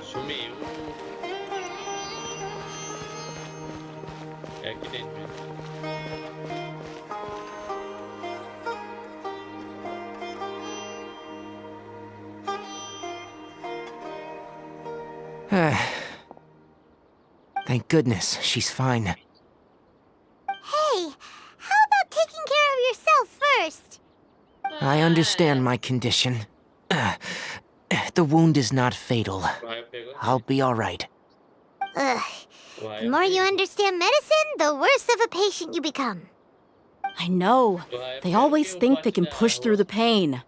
Sumiu. É aqui dentro mesmo. Thank goodness, she's fine. Hey, how about taking care of yourself first? I understand my condition. The wound is not fatal. I'll be all right. Ugh. The more you understand medicine, the worse of a patient you become. I know. They always think they can push through the pain.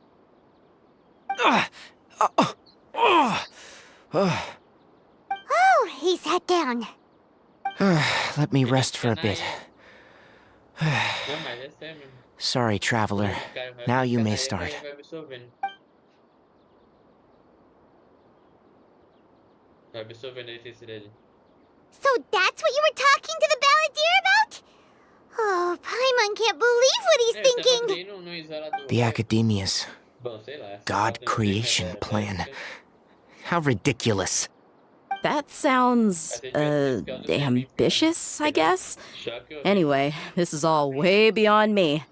Oh, he sat down. Let me rest for a bit. Não, mas é sério mesmo. Sorry, traveler. Now you may start. Vai absorvendo. Vai absorvendo a eletricidade. So that's what you were talking to the balladeer about? Oh, Paimon can't believe what he's thinking. The Academia's Bom, sei lá. God creation plan. How ridiculous. That sounds, ambitious, I guess? Anyway, this is all way beyond me.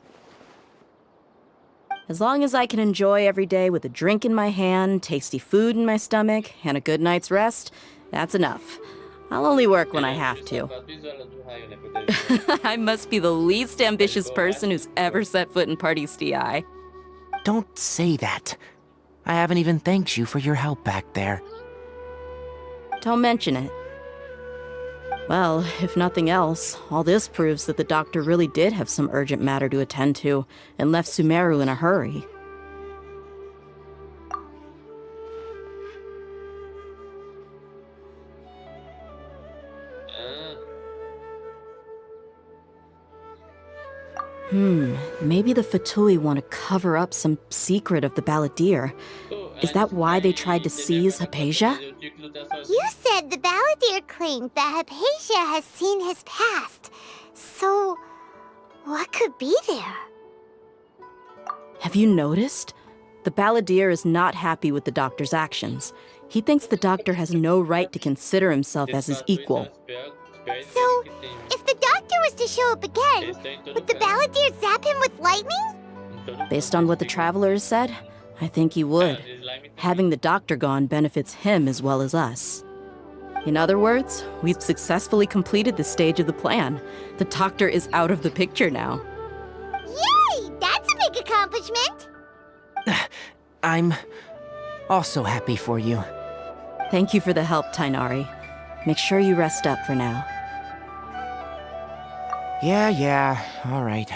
As long as I can enjoy every day with a drink in my hand, tasty food in my stomach, and a good night's rest, that's enough. I'll only work when I have to. I must be the least ambitious person who's ever set foot in Party's DI. Don't say that. I haven't even thanked you for your help back there. Don't mention it. Well, if nothing else, all this proves that the doctor really did have some urgent matter to attend to and left Sumeru in a hurry. Maybe the Fatui want to cover up some secret of the balladeer. Is that why they tried to seize Hypatia? You said the balladeer claimed that Hypatia has seen his past. So, what could be there? Have you noticed? The balladeer is not happy with the doctor's actions. He thinks the doctor has no right to consider himself as his equal. So, if the doctor was to show up again, would the balladeer zap him with lightning? Based on what the traveler has said, I think he would. Having the doctor gone benefits him as well as us. In other words, we've successfully completed this stage of the plan. The doctor is out of the picture now. Yay! That's a big accomplishment! I'm also happy for you. Thank you for the help, Tainari. Make sure you rest up for now. Yeah, all right.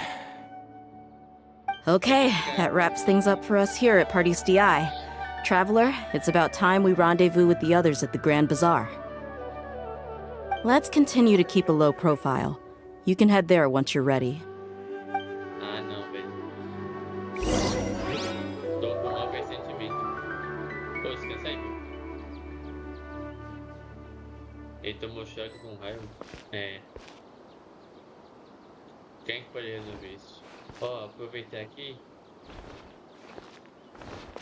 Okay, that wraps things up for us here at Party's DI. Traveler, it's about time we rendezvous with the others at the Grand Bazaar. Let's continue to keep a low profile. You can head there once you're ready. Ah, não, velho. Tô com mau pressentimento. Pô, descansa aí, viu? Ele tomou choque com raiva. É. Quem que pode resolver isso? Ó, aproveitar aqui.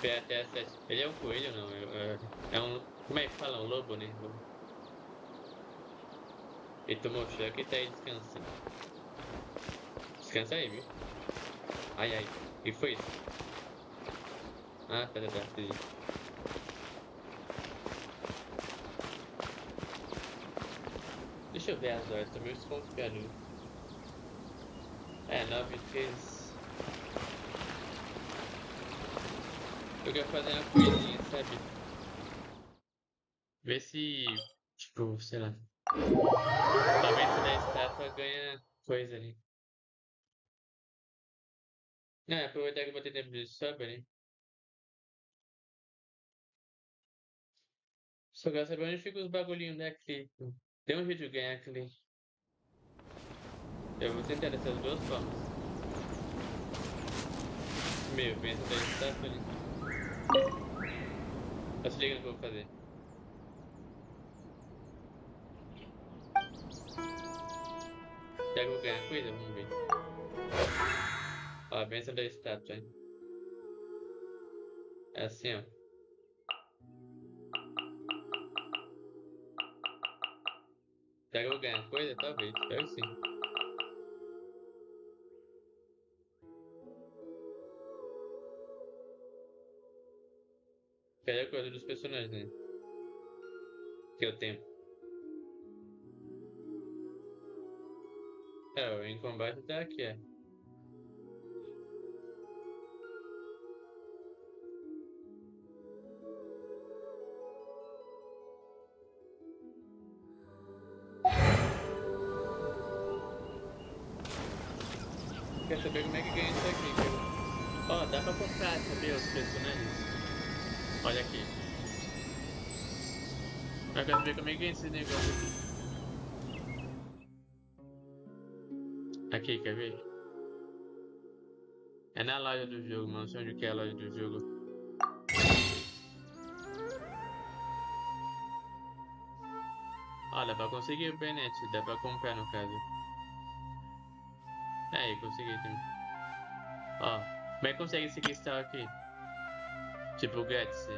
Pé até a 7. Ele é um coelho, não? É um. Como é que fala? Um lobo, né? Ele tomou choque e tá aí descansando. Descansa aí, viu? Ai, ai. O que foi isso? Ah, tá. Entendi. Deixa eu ver as horas, tô meio desconfiado. 9 vezes. Eu quero fazer uma coisinha, sabe? Ver se, tipo, sei lá. Talvez se da estátua ganha coisa ali. Não, aproveitar que eu vou ter tempo de sub ali. Só quero saber onde fica os bagulhinhos da Cli. Tem um jeito de ganhar Cli. Eu vou tentar dessas duas formas. Meu, pensa da estátua ali. Tá se ligando o que eu vou fazer. Será que eu vou ganhar coisa? Vamos ver. Ó, a benção da estátua, hein? É assim, ó. Será que eu vou ganhar coisa? Talvez, espero que sim. Cadê a coisa dos personagens, né? Que eu tenho. É, o em combate tá aqui, é. Quer saber como é que ganha isso aqui, viu? Ó, dá pra comprar, saber os personagens. Olha aqui. Eu quero saber como é que ganha esse negócio aqui. Aqui, quer ver? É na loja do jogo, mano. Não sei onde que é a loja do jogo. Ó, dá pra conseguir o Bennett. Dá pra comprar, no caso. Aí, consegui também. Ó, como é que consegue esse cristal aqui? Tipo o Guts.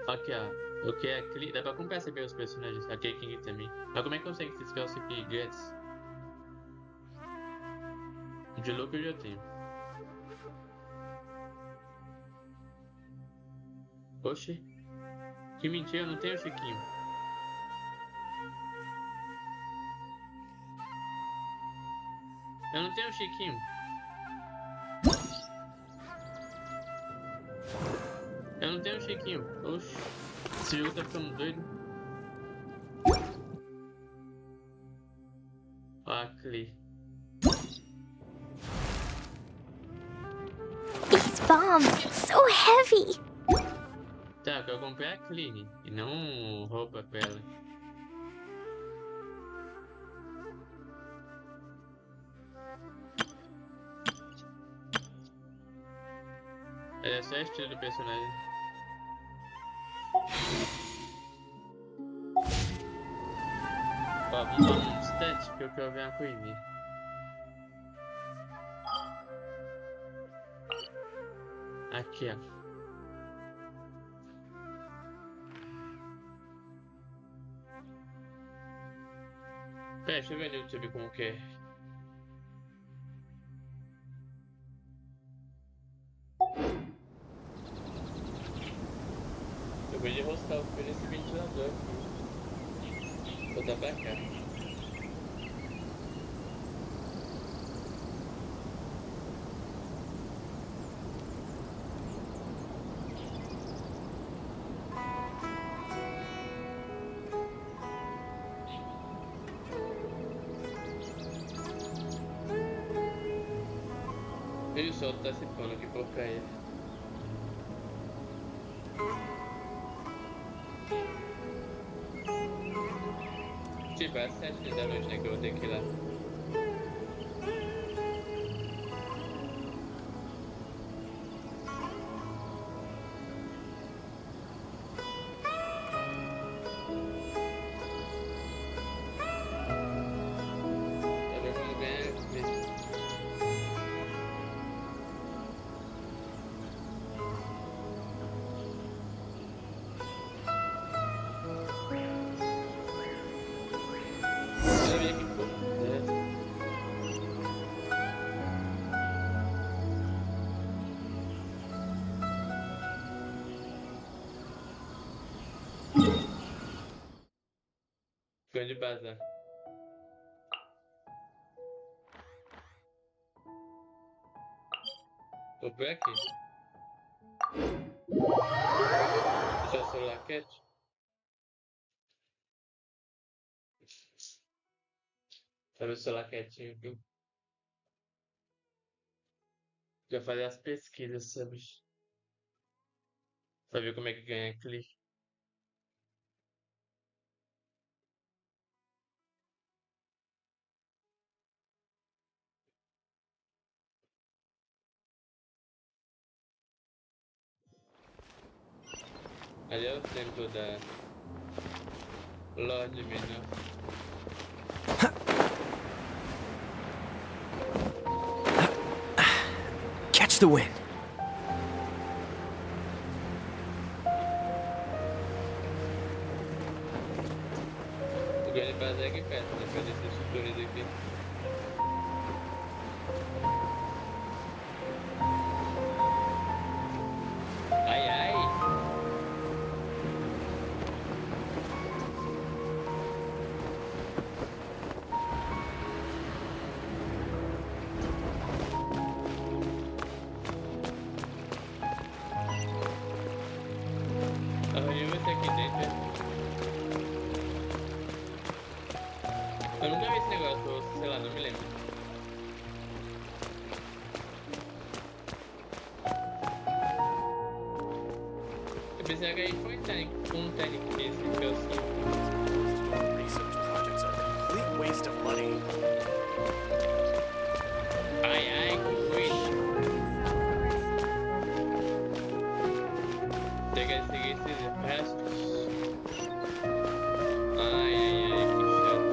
Aqui, ó. O que é Cli... Dá pra comprar saber os personagens. Aqui é King também. Mas como é que consegue esse negócio aqui? Guts. De louco eu já tenho. Oxi. Que mentira, eu não tenho Chiquinho. Eu não tenho Chiquinho. Eu não tenho Chiquinho. Oxi. Esse jogo tá ficando doido. Ó, a Cli. These bombs, so heavy. Tá, eu comprei a Clean e não roupa pra ela. É só estilo do personagem. Ó, vamos dar um instante que eu quero ver uma coisinha. Aqui, ó. Pera, deixa eu ver no YouTube como que é. Eu vou enroscar o fio nesse ventilador aqui. Vou botar pra cá. E o sol tá se pondo aqui por cair. Tipo, às 7 da noite, né, que eu vou ter que ir lá. Tá vendo como ganha? Eu vi aqui, pô. Grande bazar. Vou por aqui. Deixa o celular quieto. Deixa o celular quietinho, viu? Já fazer as pesquisas sobre. Pra ver como é que ganha clique. Ali é o templo da Lorde Menor. Catch the wind. O grande base é aqui perto, né? Pra descer os tutores aqui. Ai, ai! A reunião vai ser aqui dentro, né? Eu nunca vi esse negócio, ou sei lá, não me lembro. Eu pensei que aí foi um tanque que esse que eu sou. Research projects are a complete waste of money. Ai, ai, que foi isso? Tem que seguir esses restos. Ai, ai, ai, que chato.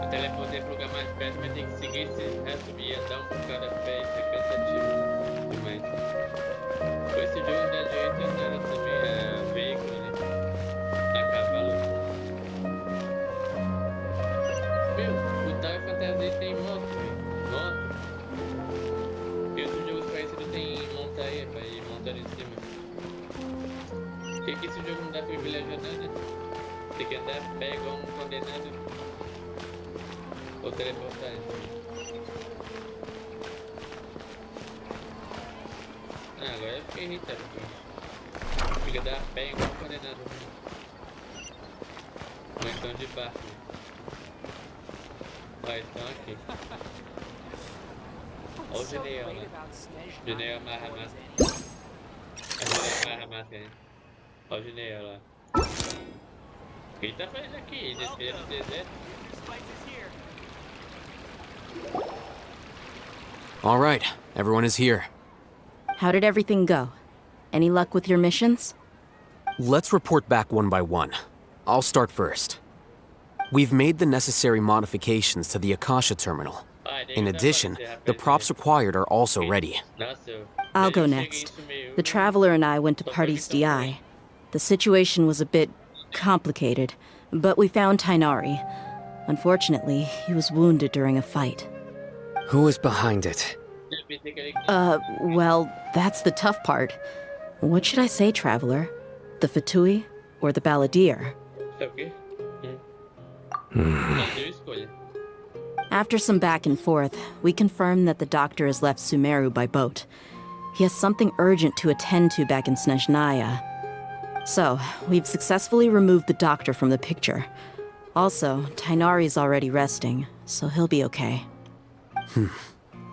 Eu teleportei pro lugar mais perto, mas tem que seguir esses restos e andar um por cada pé, isso é cansativo demais. Esse jogo não dá direito a nada também, a veículo, né? A cavalo. Meu, o Tower Fantasy tem moto, velho. Moto. E outros jogos parecidos tem montanha pra ir montando em cima. Por que esse jogo não dá privilégio a nada? Tem que andar a pé igual um condenado. Ou teleportar. Ah, agora eu fiquei irritado. Fica dar a pé igual um condenado. Ou então de barco. Vai, estão aqui. Olha o Gineão lá. Gineão amarra a máscara. A Gineão amarra a máscara, né? Olha o Gineão lá. O que ele tá fazendo aqui? Descendo no deserto? All right, everyone is here. How did everything go? Any luck with your missions? Let's report back one by one. I'll start first. We've made the necessary modifications to the Akasha terminal. In addition, the props required are also ready. I'll go next. The Traveler and I went to Party's DI. The situation was a bit complicated, but we found Tainari. Unfortunately, he was wounded during a fight. Who is behind it? Well, that's the tough part. What should I say, Traveler? The Fatui or the Balladeer? After some back and forth, we confirmed that the doctor has left Sumeru by boat. He has something urgent to attend to back in Snezhnaya. So, we've successfully removed the doctor from the picture. Also, Tainari's already resting, so he'll be okay.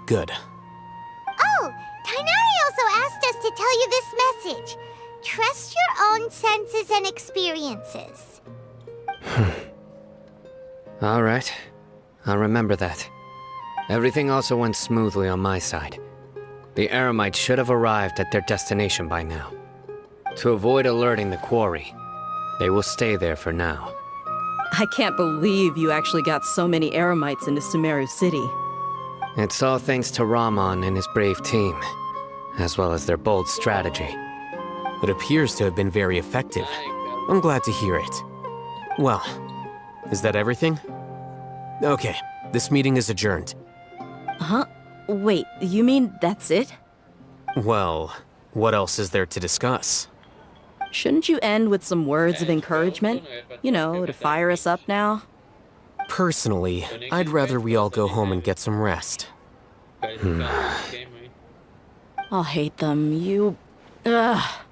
Good. Oh, Tainari also asked us to tell you this message. Trust your own senses and experiences. All right. I'll remember that. Everything also went smoothly on my side. The Eremites should have arrived at their destination by now. To avoid alerting the quarry, they will stay there for now. I can't believe you actually got so many Eremites into Sumeru City. It's all thanks to Rahman and his brave team, as well as their bold strategy. It appears to have been very effective. I'm glad to hear it. Well, is that everything? Okay, this meeting is adjourned. Huh? Wait, you mean that's it? Well, what else is there to discuss? Shouldn't you end with some words of encouragement? You know, to fire us up now? Personally, I'd rather we all go home and get some rest. I'll hate them. You... Ugh.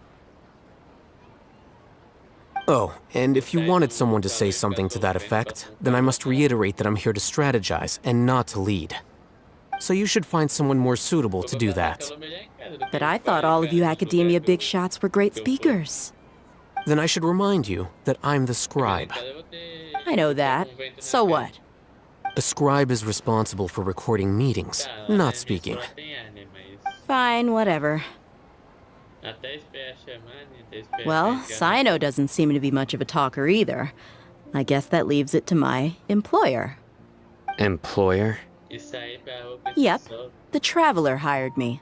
Oh, and if you wanted someone to say something to that effect, then I must reiterate that I'm here to strategize and not to lead. So you should find someone more suitable to do that. But I thought all of you academia big shots were great speakers. Then I should remind you that I'm the scribe. I know that. So what? A scribe is responsible for recording meetings, not speaking. Fine, whatever. Well, Sino doesn't seem to be much of a talker either. I guess that leaves it to my employer. Employer? Yep, the Traveler hired me.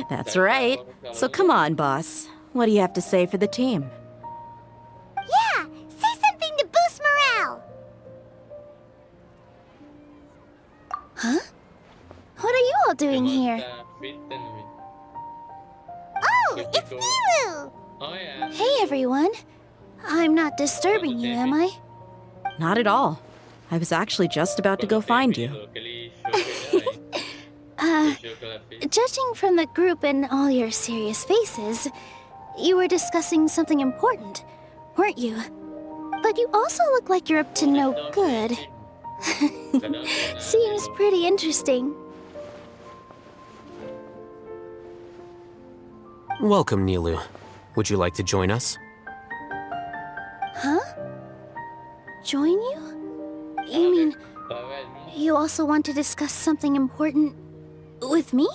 That's right. So come on, boss. What do you have to say for the team? Yeah, say something to boost morale. Huh? What are you all doing here? Oh, it's Nilu! Hey, everyone. I'm not disturbing you, am I? Not at all. I was actually just about to go find you. Judging from the group and all your serious faces, you were discussing something important, weren't you? But you also look like you're up to no good. Seems pretty interesting. Welcome, Nilu. Would you like to join us? Huh? Join you? You mean you also want to discuss something important with me?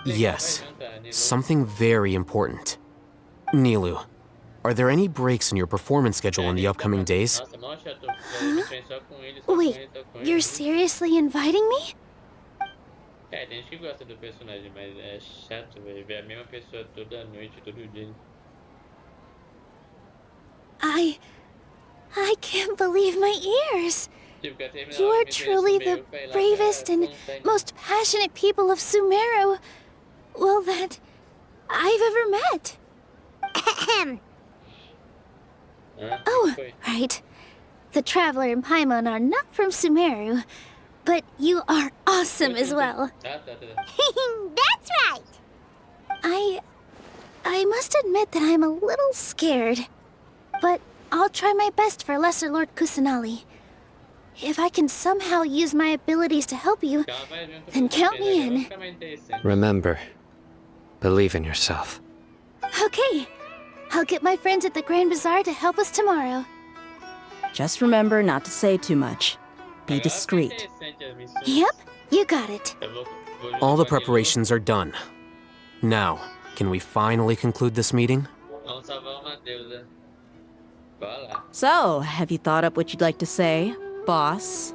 Yes, something very important. Nilu, are there any breaks in your performance schedule in the upcoming days? Huh? Wait, you're seriously inviting me? Tem gente que gosta do personagem, mas é chato, velho, ver a mesma pessoa toda noite, todo dia. I can't believe my ears. You are truly the bravest and most passionate people of Sumeru, well, that I've ever met. Oh, right. The Traveler and Paimon are not from Sumeru, but you are awesome as well. That's right. I must admit that I'm a little scared, but I'll try my best for Lesser Lord Kusanali. If I can somehow use my abilities to help you, then count me in. Remember, believe in yourself. Okay, I'll get my friends at the Grand Bazaar to help us tomorrow. Just remember not to say too much. Be discreet. Yep, you got it. All the preparations are done. Now, can we finally conclude this meeting? So, have you thought up what you'd like to say, boss?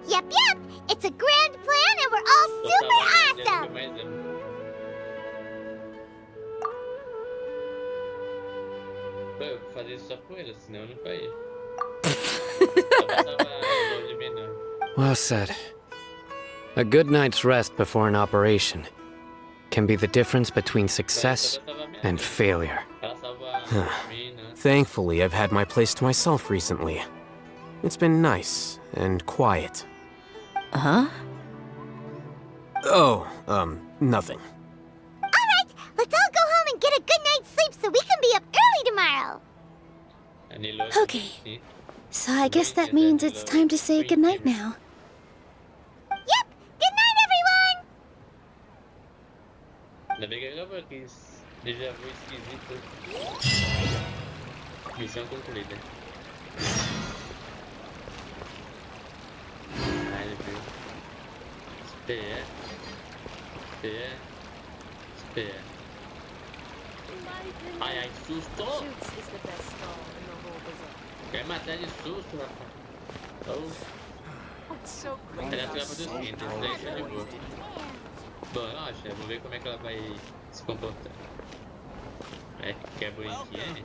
Yep, it's a grand plan and we're all super awesome. Pô, eu vou fazer isso só com ele, senão eu não faria. Well said. A good night's rest before an operation can be the difference between success and failure. Thankfully, I've had my place to myself recently. It's been nice and quiet. Huh? Oh, nothing. Alright, let's all go home and get a good night's sleep so we can be up early tomorrow. Okay, so I guess that means it's time to say goodnight now. Yep, good night, everyone! Ainda bem que acabou aqui. Déjà vu esquisito. Missão concluída. Ai, meu Deus. Espera. Ai, susto! Quer matar de susto, rapaz. Ela fica pra dos quintos, isso daí tá de boa. Bom, nossa, vou ver como é que ela vai se comportar. É, que é bonitinha, né?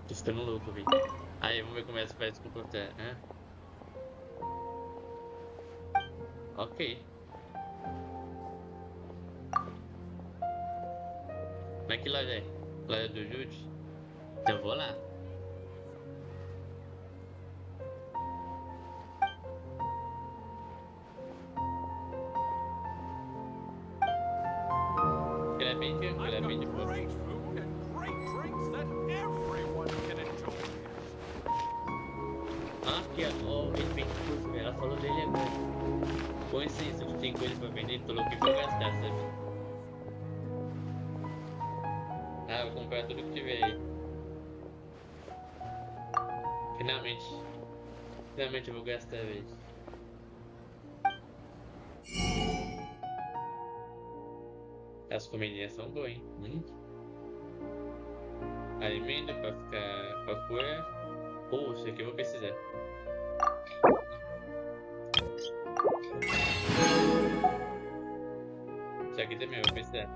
Tô ficando louco, velho. Aí, vamos ver como ela vai se comportar, né? Ok. Mas que loja é? Loja do Jude? Então eu vou lá. Ele é bem tranquilo, ele é bem de boa. Ah, aqui ó, ele vem de curso, ela falou dele agora. Com licença, tu tem coisa pra vender, tu falou que vou gastar, sabe? Ah, vou comprar tudo que tiver aí. Finalmente. Finalmente eu vou gastar, velho. As comidinhas são boas, hein? Alimento pra ficar com a cura. Pô, isso aqui eu vou precisar. Isso aqui também eu vou precisar.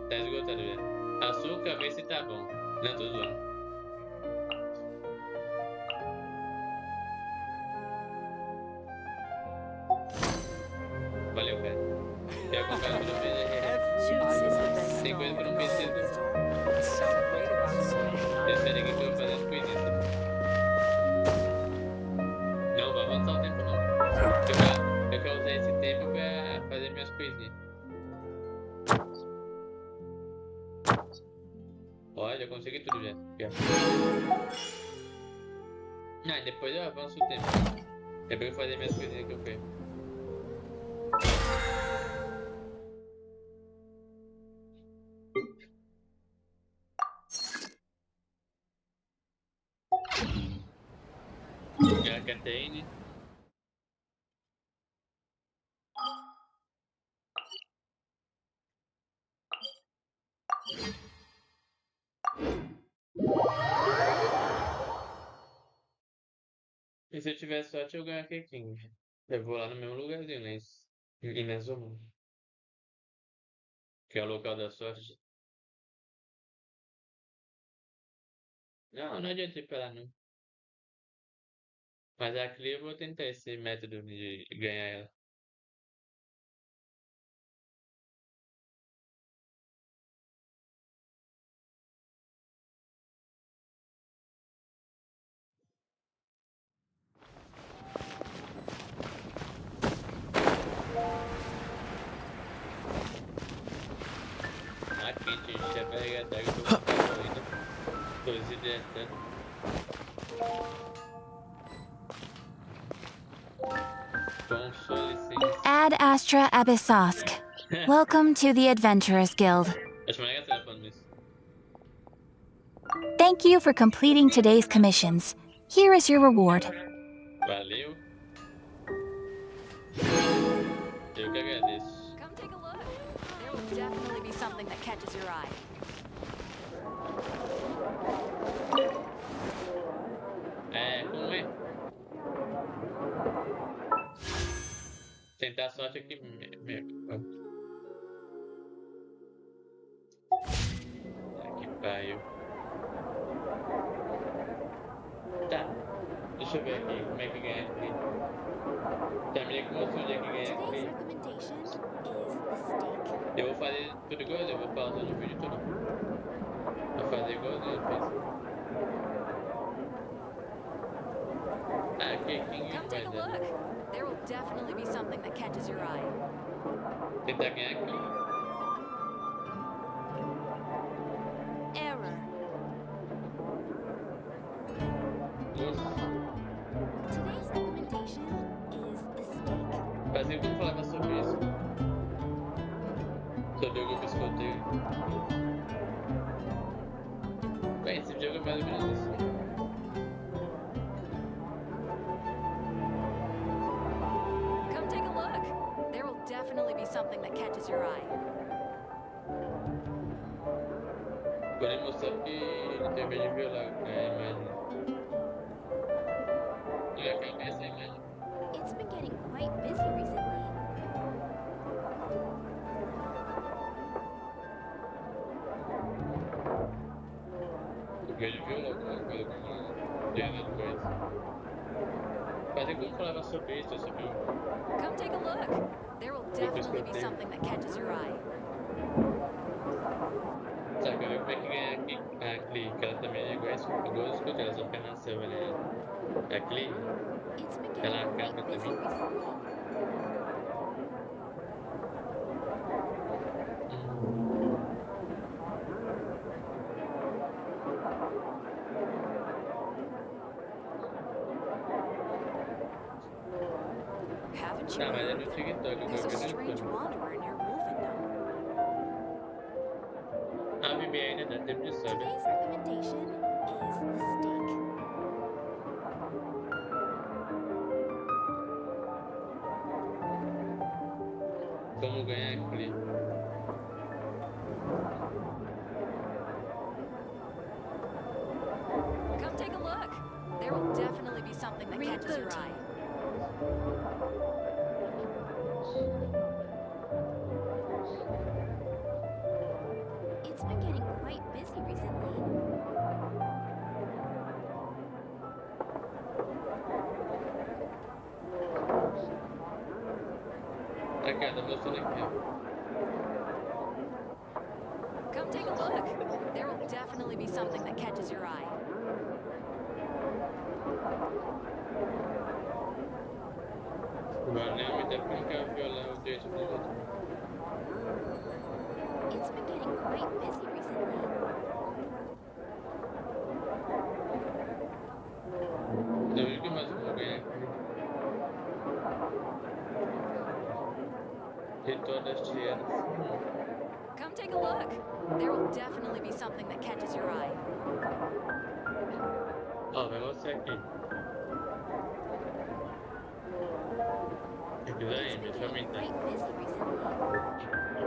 Tá esgotado já. Açúcar, vê se tá bom. Não, tô zoando. Valeu, cara. Quer comprar tudo mesmo? Tem coisa que eu não preciso. Espera aqui que eu vou fazer as coisinhas. Não, vai avançar o tempo não. Eu quero usar esse tempo pra fazer minhas coisinhas. Olha, eu consegui tudo já. Ah, depois eu avanço o tempo. Depois eu vou fazer minhas coisinhas que eu quero. Já cantei, né? E se eu tiver sorte, eu ganho aqui King. Eu vou lá no mesmo lugarzinho, né? Em Nezomon. Que é o local da sorte. Não, não adianta ir pra lá, não. Mas aqui eu vou tentar esse método de ganhar ela. Aqui, gente, já carregar a eu tô com calor ainda. Tô desidratando. Com licença. Ad Astra Abyssosk. Welcome to the Adventurers Guild. Acho mais engraçado falando isso. Thank you for completing today's commissions. Here is your reward. Valeu. Eu que agradeço. Come take a look. There will definitely be something that catches your eye. É, como é? Tentar a sorte aqui mesmo. Que pariu. Tá. Deixa eu ver aqui como é que ganha aqui. Terminei com o moço onde é que ganha aqui. Eu vou fazer tudo igual, eu vou pausando o vídeo tudo. Vou fazer igualzinho eu fiz. Ah, aqui quem Come take a vai dar? look. There will definitely be something that catches your eye. Tentar ganhar aqui. Error. Today's recommendation is the steak. Brasil, como falava sobre isso? Sobre o grupo escoteiro. Bem, esse jogo é mais ou menos isso. Come take a look. There will definitely be something that catches your eye. Porém, mostrar que ele tem medo de violar a imagem. E a cabeça, a imagem. It's been getting quite busy recently. O medo de violar alguma coisa como Diana depois. Quase que eu falava sobre isso, sobre Come take a look. There will definitely be something that catches your eye. Sabe, eu ver como é que ganha a Clee, que ela também é igual a escuta, ela só fica na selva, né? A Clee, It's been getting ela quite acaba busy também. recently. Haven't you Tá, mas é no heard? TikTok, eu There's a quero ver no strange YouTube. wanderer near Wolfendom. Ah, bebê, ainda dá tempo de saber. Today's recommendation is the steak. Como ganhar a Clee. Come take a look. There will definitely be something that catches your eye. It's been getting quite busy recently. Aqui, ó, tá mostrando aqui, ó. Come take a look. There will definitely be something that catches your eye. Agora, né, muito tempo que eu não quero violar o direito dos outros. It's been getting quite busy recently. Não vejo que mais eu vou ganhar aqui. Retorno das tiaras. Come take a look. There will definitely be something that catches your eye. Ó, vai mostrar aqui. Aqui da It's Amy, been deixa eu getting aumentar. quite busy recently.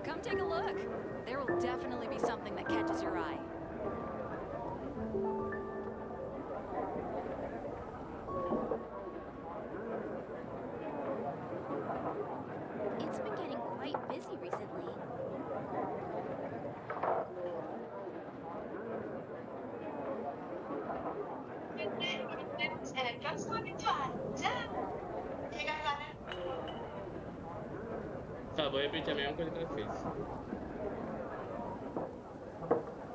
Come take a look. There will definitely be something that catches your eye. It's been getting quite busy recently. Tá, vou repetir a mesma coisa que ela fez.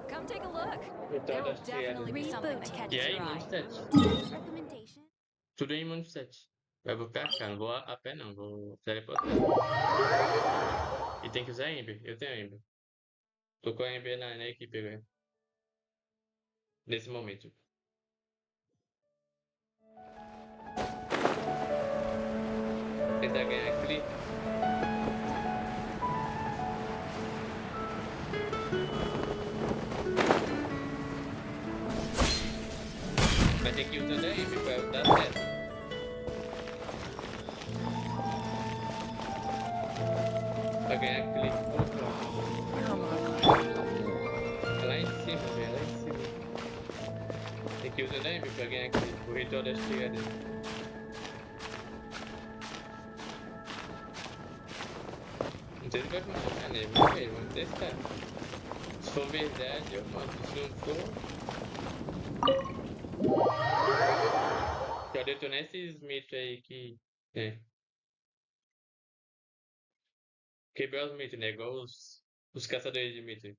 Come take a look. Retorno There will das tiaras. definitely be something that E catches aí, your eye. Imuno 7. Today's recommendation. Tudo em Imuno 7. Eu vou pra cá, não vou a pé não, vou teleportar. E tem que usar Ember, eu tenho Ember. Tô com a Ember na equipe agora. Nesse momento. Tentar ganhar clique. Vai ter que ir usando a Ember pra dar certo. Pra ganhar clique. É lá em cima, velho, é lá em cima. Tem que usar a Ember pra ganhar clique. O ritual das tiradas. Não sei se vai funcionar, né? Vamos ver, vamos testar. Se for verdade, eu mando. Se não for. Já detonei esses mitos aí que. É. Quebrar os mitos, né? Igual os caçadores de mitos.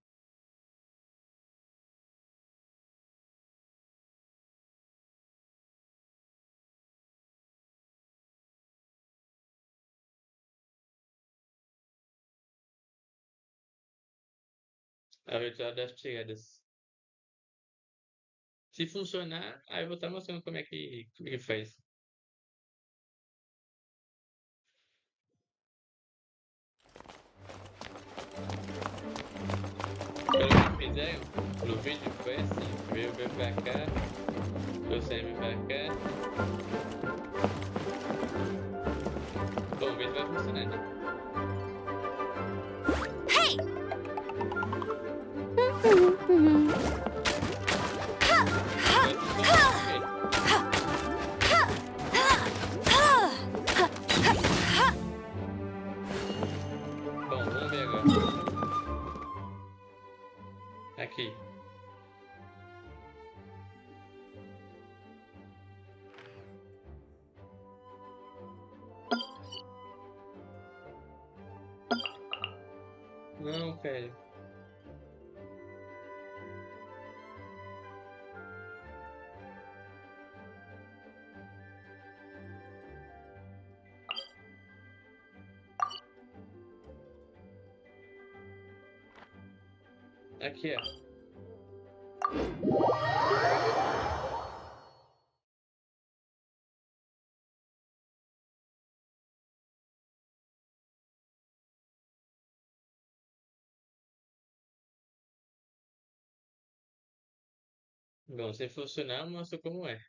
A ritual das tiradas. Se funcionar, aí eu vou estar mostrando como é que faz. Pelo que fizeram no vídeo foi assim, veio pra cá, trouxe pra cá. Vamos ver se vai funcionar, né? Hey! Vai funcionar, ok. Aqui. Não, cara. Aqui, ó. Bom, se funcionar, mostra como é.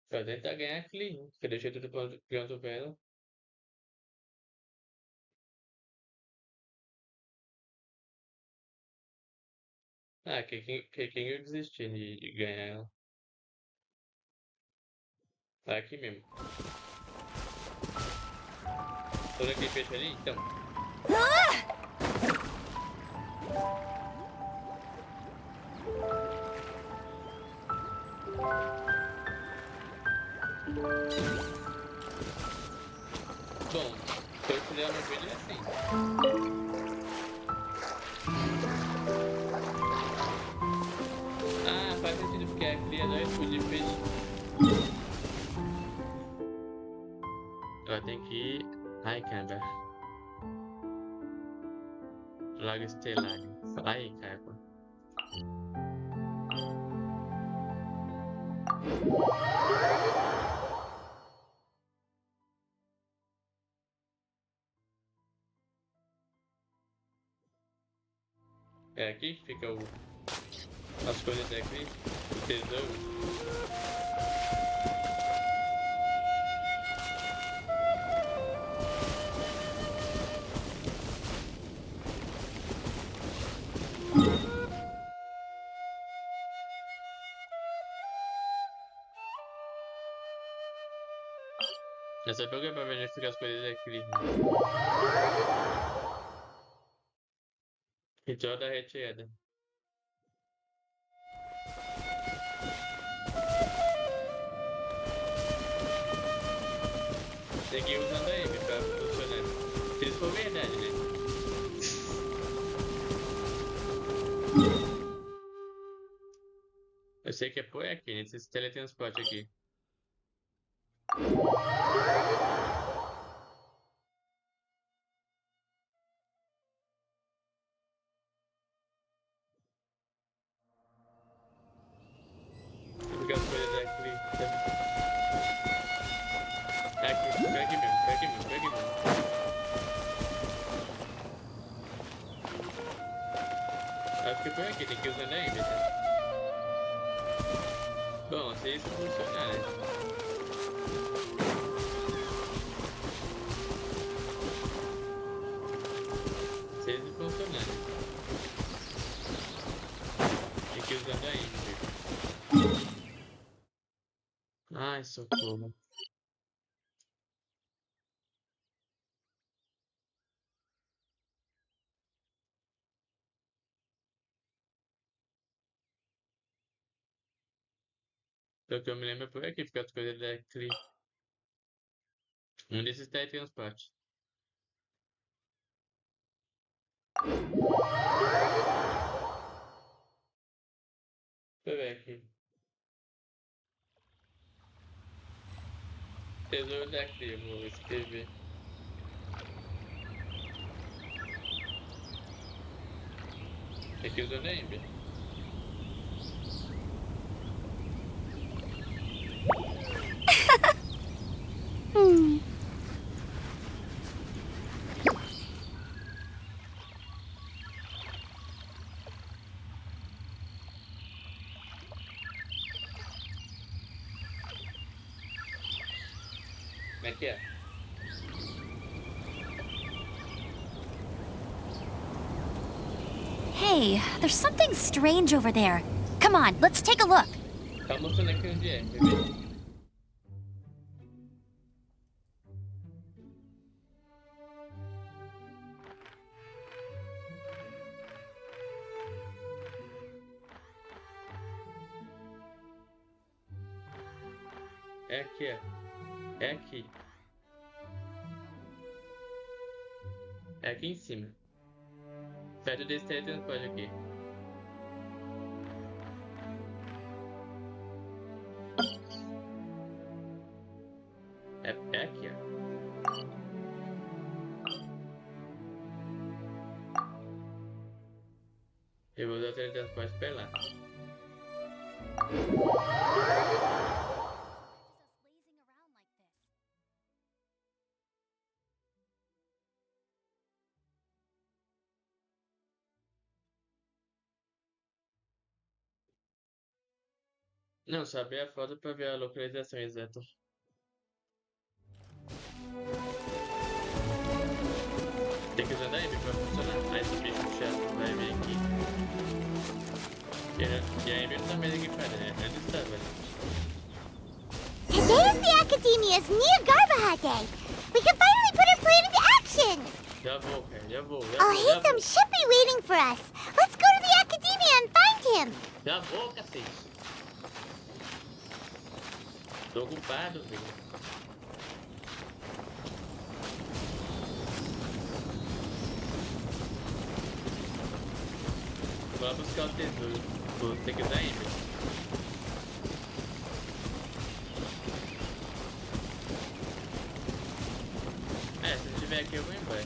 Pra tentar ganhar aquele, que eu deixei tudo pronto pra ela. Ah, quem eu desisti de ganhar ela. Tá aqui mesmo. Todo aquele peixe ali, então. Bom, se eu fizer no vídeo é assim. Ah, faz sentido porque a criadora de peixe. Ela tem que ir. Ai, caramba. Lago Estelar. Ai, caramba. É aqui que fica as coisas daqui, o tesouro. Essa época é pra verificar as coisas daqui. Ritual da retirada. Tem que ir usando aí pra funcionar. Se isso for verdade, né? Eu sei que é por aqui, nesse teletransporte aqui. Porque as coisas daqui. É aqui, foi aqui mesmo, foi aqui mesmo, foi aqui mesmo. Acho que foi aqui, tem que ir usando aí, beleza? Bom, se isso funcionar, né? Se isso funcionar, né? Tem que ir usando aí, filho. Ai, socorro. Pelo que eu me lembro é por aqui, porque as coisas daqui. Um desses teletransportes. Deixa eu ver aqui. Tesouro daqui, vou escrever. Tem que usar nem, velho. Como é que é? Hey, there's something strange over there. Come on, let's take a look. Tá mostrando aqui onde é, quer ver? É aqui, ó. É aqui. É aqui em cima. Perto desse teletransporte aqui. É aqui, ó. Eu vou usar o teletransporte pra ir lá. Não, só abrir a foto pra ver a localização exata. Tem que usar da M pra funcionar. Aí esse bicho chato vai vir aqui. E a M não tá mais equipada, né? Antes estava, né? Today is the Academia's Near Garbahar Day. We can finally put our plan into action. Já vou, cara. Já vou. Haytham should be waiting for us. Let's go to the Academia and find him. Já vou, cacete. Tô ocupado, velho. Vou lá buscar o tesouro. Vou ter que dar M. Se não tiver aqui eu vou embora.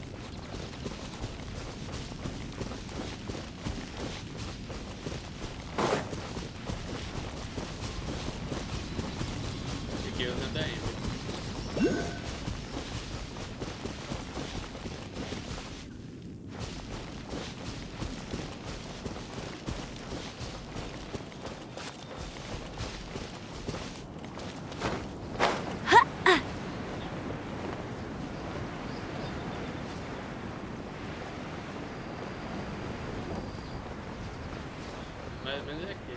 Aqui eu usando a M. Mais ou menos aqui.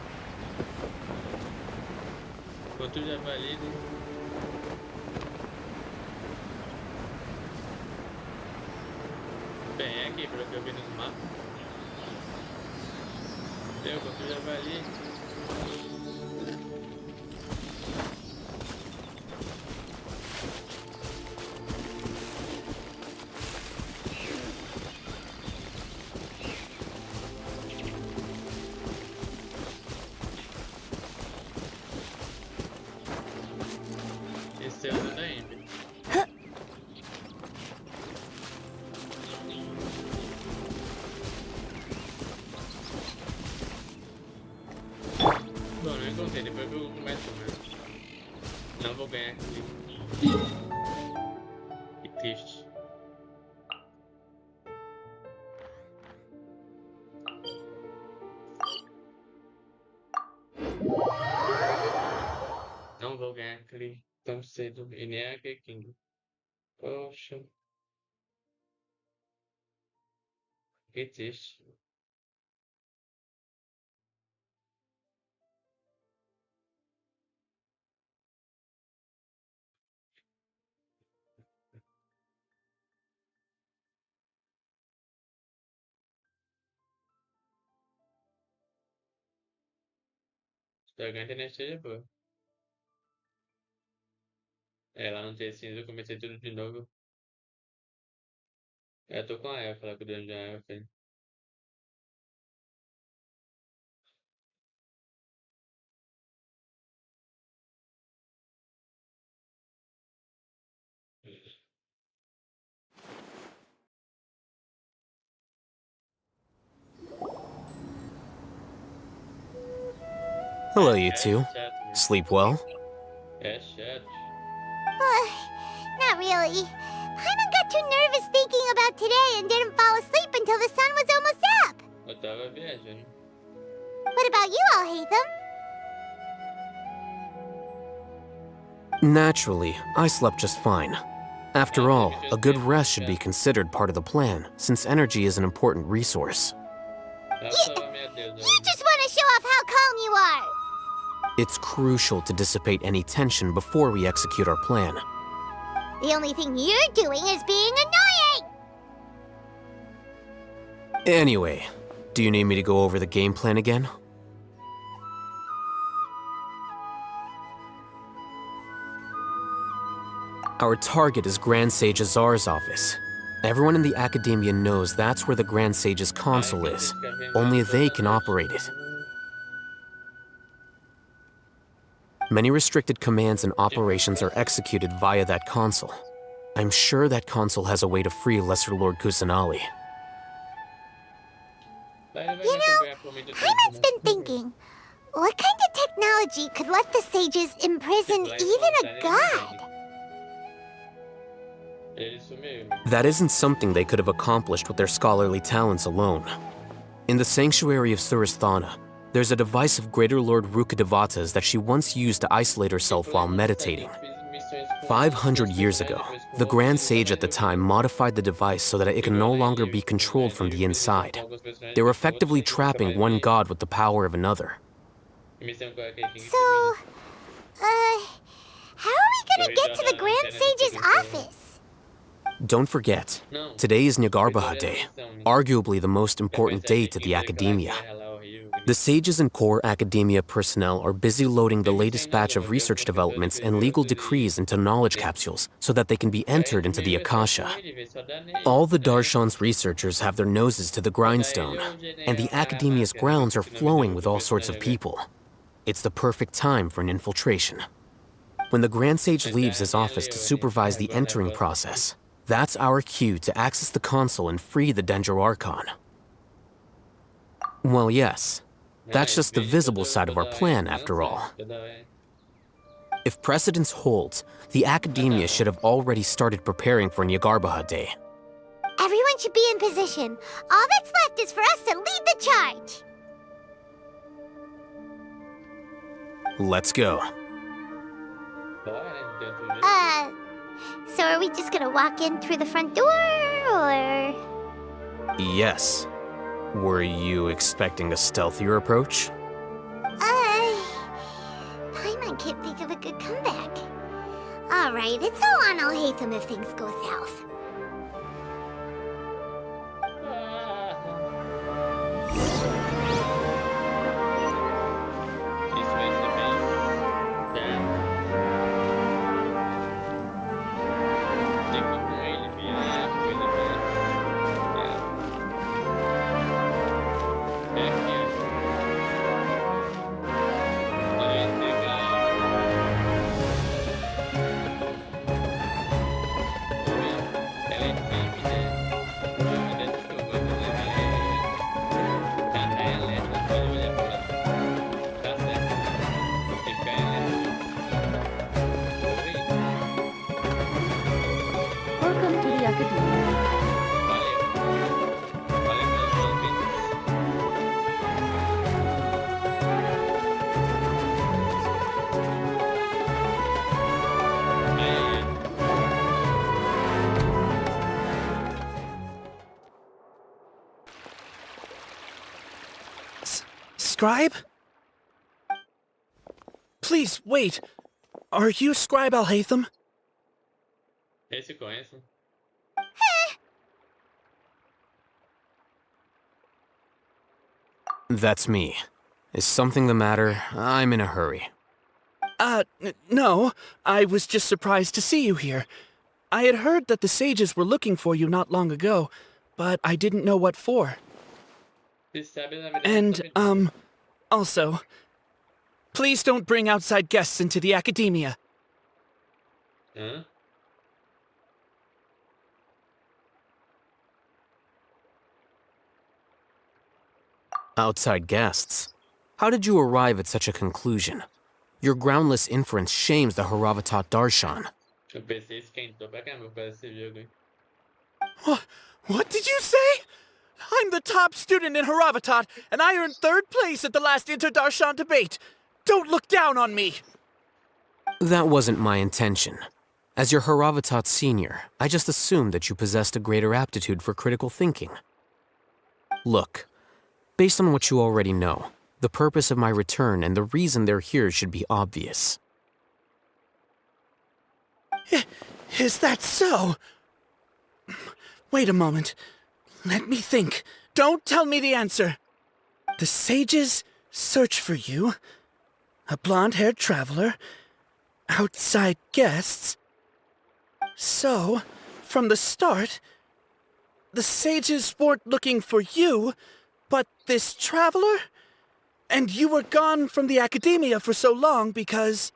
Enquanto já valido. Bem, é aqui, pelo que eu vi nos mapas. Deu, enquanto já valido. Esse é o da Ember. Bom, não encontrei, depois eu começo mesmo. Não vou ganhar aqui. Que triste. Não vou ganhar aquele tão cedo e nem aquele King. Poxa. Que triste. Espero que a internet esteja boa. Lá não tem cinza, eu comecei tudo de novo. Eu tô com a Elfa lá cuidando da Elfa. Hello, you two. Sleep well? É chato. Not really. Paimon got too nervous thinking about today and didn't fall asleep until the sun was almost up. Eu tava viajando. What about you all, Haytham? Naturally, I slept just fine. After all, a good rest should be considered part of the plan, since energy is an important resource. You just want to show off how calm you are. It's crucial to dissipate any tension before we execute our plan. The only thing you're doing is being annoying! Anyway, do you need me to go over the game plan again? Our target is Grand Sage Azar's office. Everyone in the Academia knows that's where the Grand Sage's console is. Only they can operate it. Many restricted commands and operations are executed via that console. I'm sure that console has a way to free Lesser Lord Kusanali. You know, Paimon's been thinking, what kind of technology could let the sages imprison even a god? That isn't something they could have accomplished with their scholarly talents alone. In the Sanctuary of Surasthana, there's a device of Greater Lord Rukkhadevata's that she once used to isolate herself while meditating. 500 years ago, the Grand Sage at the time modified the device so that it can no longer be controlled from the inside. They were effectively trapping one god with the power of another. So, how are we gonna get to the Grand Sage's office? Don't forget, today is Nyagarbha Day, arguably the most important day to the Academia. The sages and core Academia personnel are busy loading the latest batch of research developments and legal decrees into knowledge capsules so that they can be entered into the Akasha. All the Darshan's researchers have their noses to the grindstone, and the Academia's grounds are flowing with all sorts of people. It's the perfect time for an infiltration. When the Grand Sage leaves his office to supervise the entering process, that's our cue to access the console and free the Dendro Archon. Well, yes. That's just the visible side of our plan, after all. If precedence holds, the Academia should have already started preparing for Nyagarbha Day. Everyone should be in position. All that's left is for us to lead the charge. Let's go. So are we just gonna walk in through the front door, or...? Yes. Were you expecting a stealthier approach? Paimon can't think of a good comeback. Alright, it's all on Alhaitham if things go south. Scribe? Please, wait. Are you Scribe Alhaitham? Esse conhece? That's me. Is something the matter? I'm in a hurry. No. I was just surprised to see you here. I had heard that the sages were looking for you not long ago, but I didn't know what for. And, also, please don't bring outside guests into the Academia. Huh? Outside guests? How did you arrive at such a conclusion? Your groundless inference shames the Haravatat Darshan. O PC esquentou pra caramba por esse jogo, hein? What did you say? I'm the top student in Haravatat, and I earned 3rd place at the last Inter-Darshan debate. Don't look down on me! That wasn't my intention. As your Haravatat senior, I just assumed that you possessed a greater aptitude for critical thinking. Look, based on what you already know, The purpose of my return and the reason they're here should be obvious. Is that so? Wait a moment. Let me think. Don't tell me the answer. The sages search for you. A blonde-haired traveler. Outside guests. So, from the start, the sages weren't looking for you, but this traveler? And you were gone from the academia for so long because...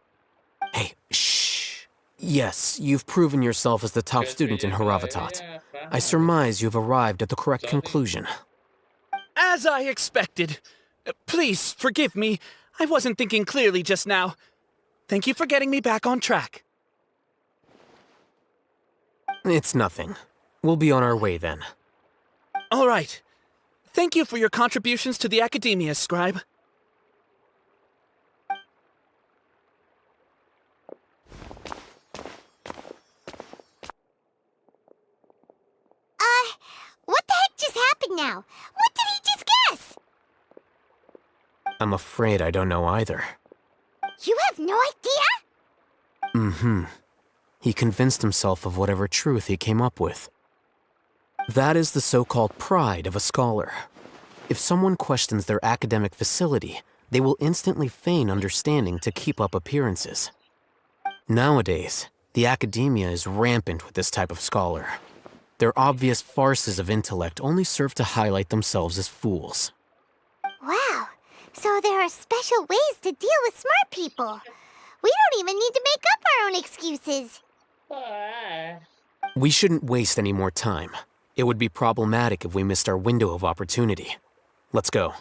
Hey, shh. Yes, you've proven yourself as the top student in Haravatat. I surmise you've arrived at the correct conclusion. As I expected. Please, forgive me. I wasn't thinking clearly just now. Thank you for getting me back on track. It's nothing. We'll be on our way then. All right. Thank you for your contributions to the academia, Scribe. What the heck just happened now? What did he just guess? I'm afraid I don't know either. You have no idea? Mm-hmm. He convinced himself of whatever truth he came up with. That is the so-called pride of a scholar. If someone questions their academic facility, they will instantly feign understanding to keep up appearances. Nowadays, the academia is rampant with this type of scholar. Their obvious farces of intellect only serve to highlight themselves as fools. Wow, so there are special ways to deal with smart people. We don't even need to make up our own excuses. We shouldn't waste any more time. It would be problematic if we missed our window of opportunity. Let's go.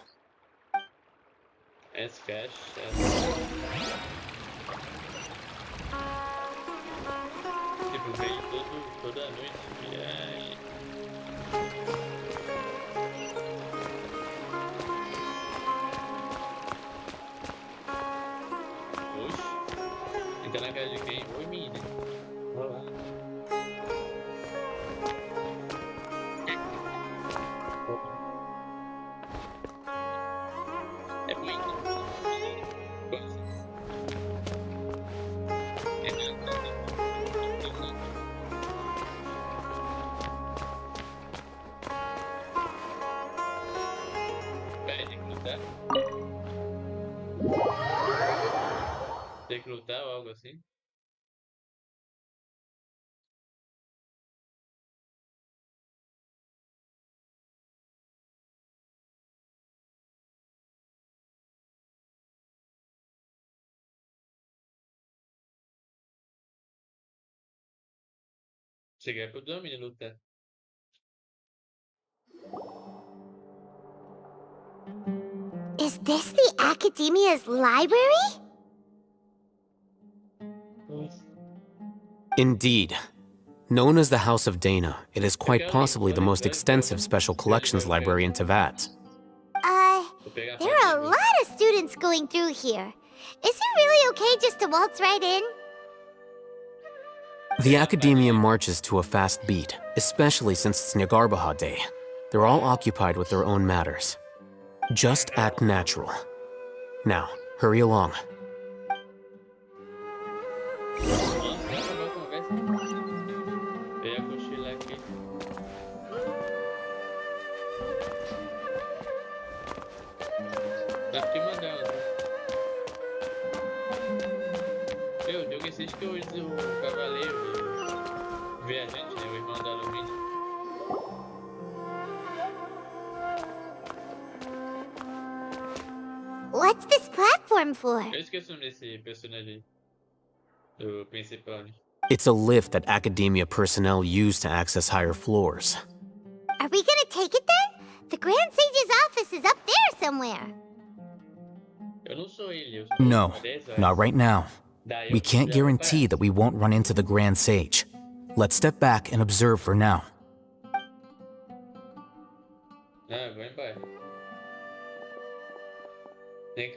Então na casa de quem? Oi, menina. Olá. É muito. Tem que lutar ou algo assim? Cheguei pro domínio lutar. Is this the Academia's library? Indeed. Known as the House of Dana, it is quite possibly the most extensive special collections library in Teyvat. There are a lot of students going through here. Is it really okay just to waltz right in? The Academia marches to a fast beat, especially since it's Nagarbaha Day. They're all occupied with their own matters. Just act natural. Now, hurry along. Que o cavaleiro viajante, né, o irmão da Lumina. What's this platform for? Eu esqueci o nome desse personagem do principal, né? It's a lift that Academia personnel use to access higher floors. Are we gonna take it then? The Grand Sage's office is up there somewhere. Eu não sou ele, No, not right now. We can't guarantee that we won't run into the Grand Sage. Let's step back and observe for now. Vou embora. You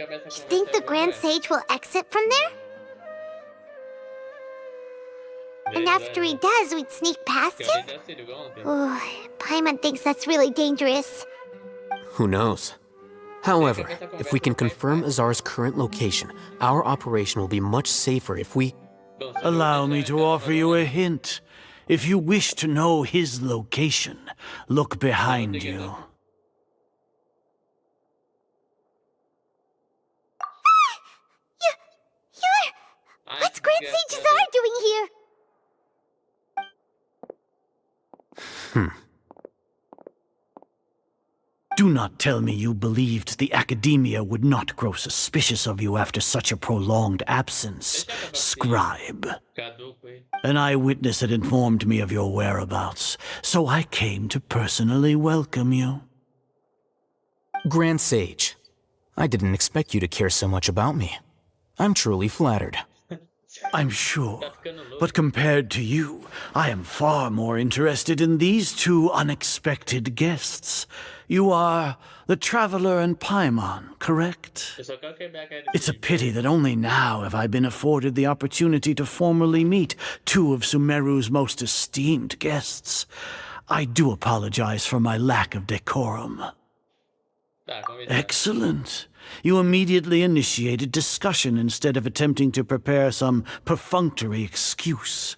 think the Grand Sage will exit from there? And after he does, we'd sneak past him? Oh, Paimon thinks that's really dangerous. Who knows? However, if we can confirm Azar's current location, our operation will be much safer if we... Allow me to offer you a hint. If you wish to know his location, look behind you. What's Grand Sage Azar doing here? Do not tell me you believed the Academia would not grow suspicious of you after such a prolonged absence, scribe. An eyewitness had informed me of your whereabouts, so I came to personally welcome you. Grand Sage, I didn't expect you to care so much about me. I'm truly flattered. I'm sure, but compared to you, I am far more interested in these two unexpected guests. You are the Traveler and Paimon, correct? It's a pity that only now have I been afforded the opportunity to formally meet two of Sumeru's most esteemed guests. I do apologize for my lack of decorum. Excellent. You immediately initiated discussion instead of attempting to prepare some perfunctory excuse.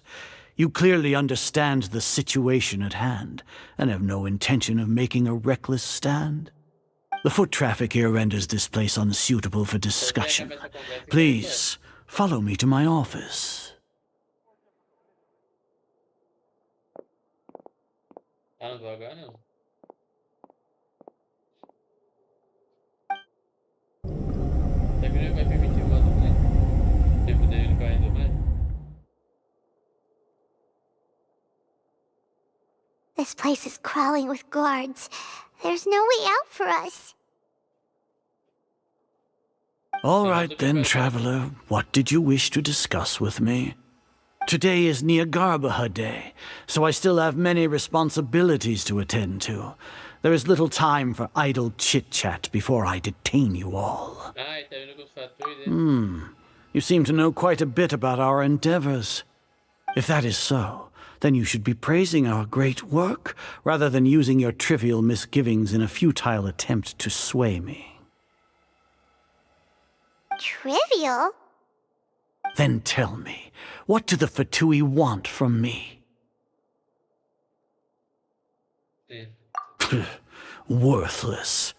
You clearly understand the situation at hand, and have no intention of making a reckless stand. The foot traffic here renders this place unsuitable for discussion. Please, follow me to my office. This place is crawling with guards. There's no way out for us. All right then, Traveler. What did you wish to discuss with me? Today is Niagarbaha Day, so I still have many responsibilities to attend to. There is little time for idle chit-chat before I detain you all. You seem to know quite a bit about our endeavors. If that is so, then you should be praising our great work, rather than using your trivial misgivings in a futile attempt to sway me. Trivial? Then tell me, what do the Fatui want from me? Worthless.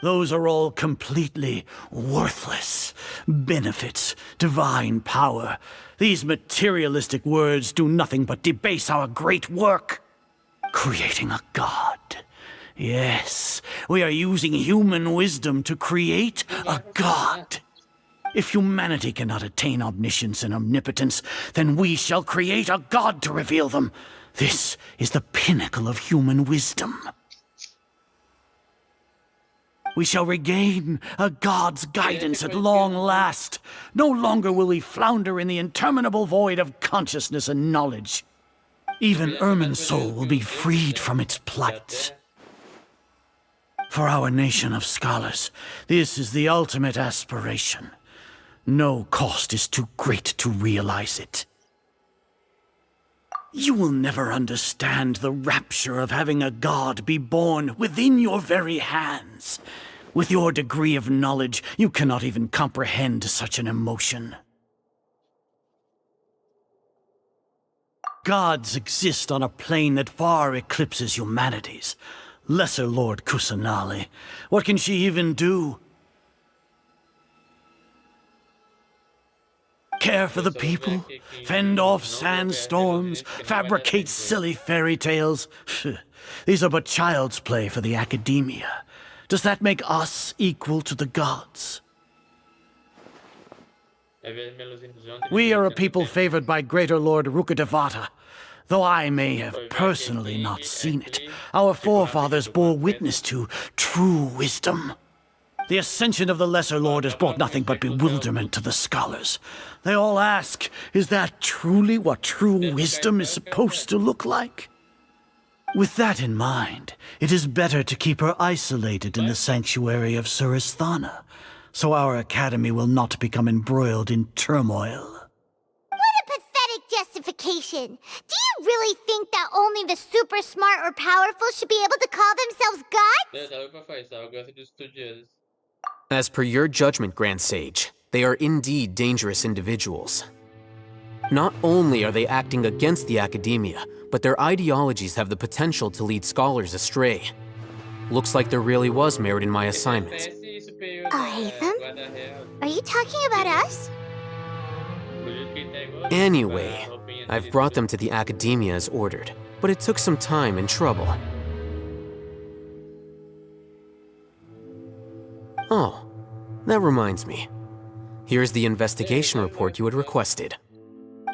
Those are all completely worthless. Benefits, divine power. These materialistic words do nothing but debase our great work. Creating a god. Yes, we are using human wisdom to create a god. If humanity cannot attain omniscience and omnipotence, then we shall create a god to reveal them. This is the pinnacle of human wisdom. We shall regain a god's guidance at long last. No longer will we flounder in the interminable void of consciousness and knowledge. Even Irminsul will be freed from its plight. For our nation of scholars, this is the ultimate aspiration. No cost is too great to realize it. You will never understand the rapture of having a god be born within your very hands. With your degree of knowledge, you cannot even comprehend such an emotion. Gods exist on a plane that far eclipses humanity's. Lesser Lord Kusanali, what can she even do? Care for the people, fend off sandstorms, fabricate silly fairy tales. These are but child's play for the Academia. Does that make us equal to the gods? We are a people favored by Greater Lord Rukkhadevata. Though I may have personally not seen it, our forefathers bore witness to true wisdom. The ascension of the Lesser Lord has brought nothing but bewilderment to the scholars. They all ask, is that truly what true wisdom is supposed to look like? With that in mind, it is better to keep her isolated in the sanctuary of Suristhana, so our academy will not become embroiled in turmoil. What a pathetic justification! Do you really think that only the super smart or powerful should be able to call themselves gods? As per your judgment, Grand Sage, they are indeed dangerous individuals. Not only are they acting against the academia, but their ideologies have the potential to lead scholars astray. Looks like there really was merit in my assignment. Haytham? Are you talking about us? Anyway, I've brought them to the academia as ordered, but it took some time and trouble. Oh, that reminds me. Here's the investigation report you had requested.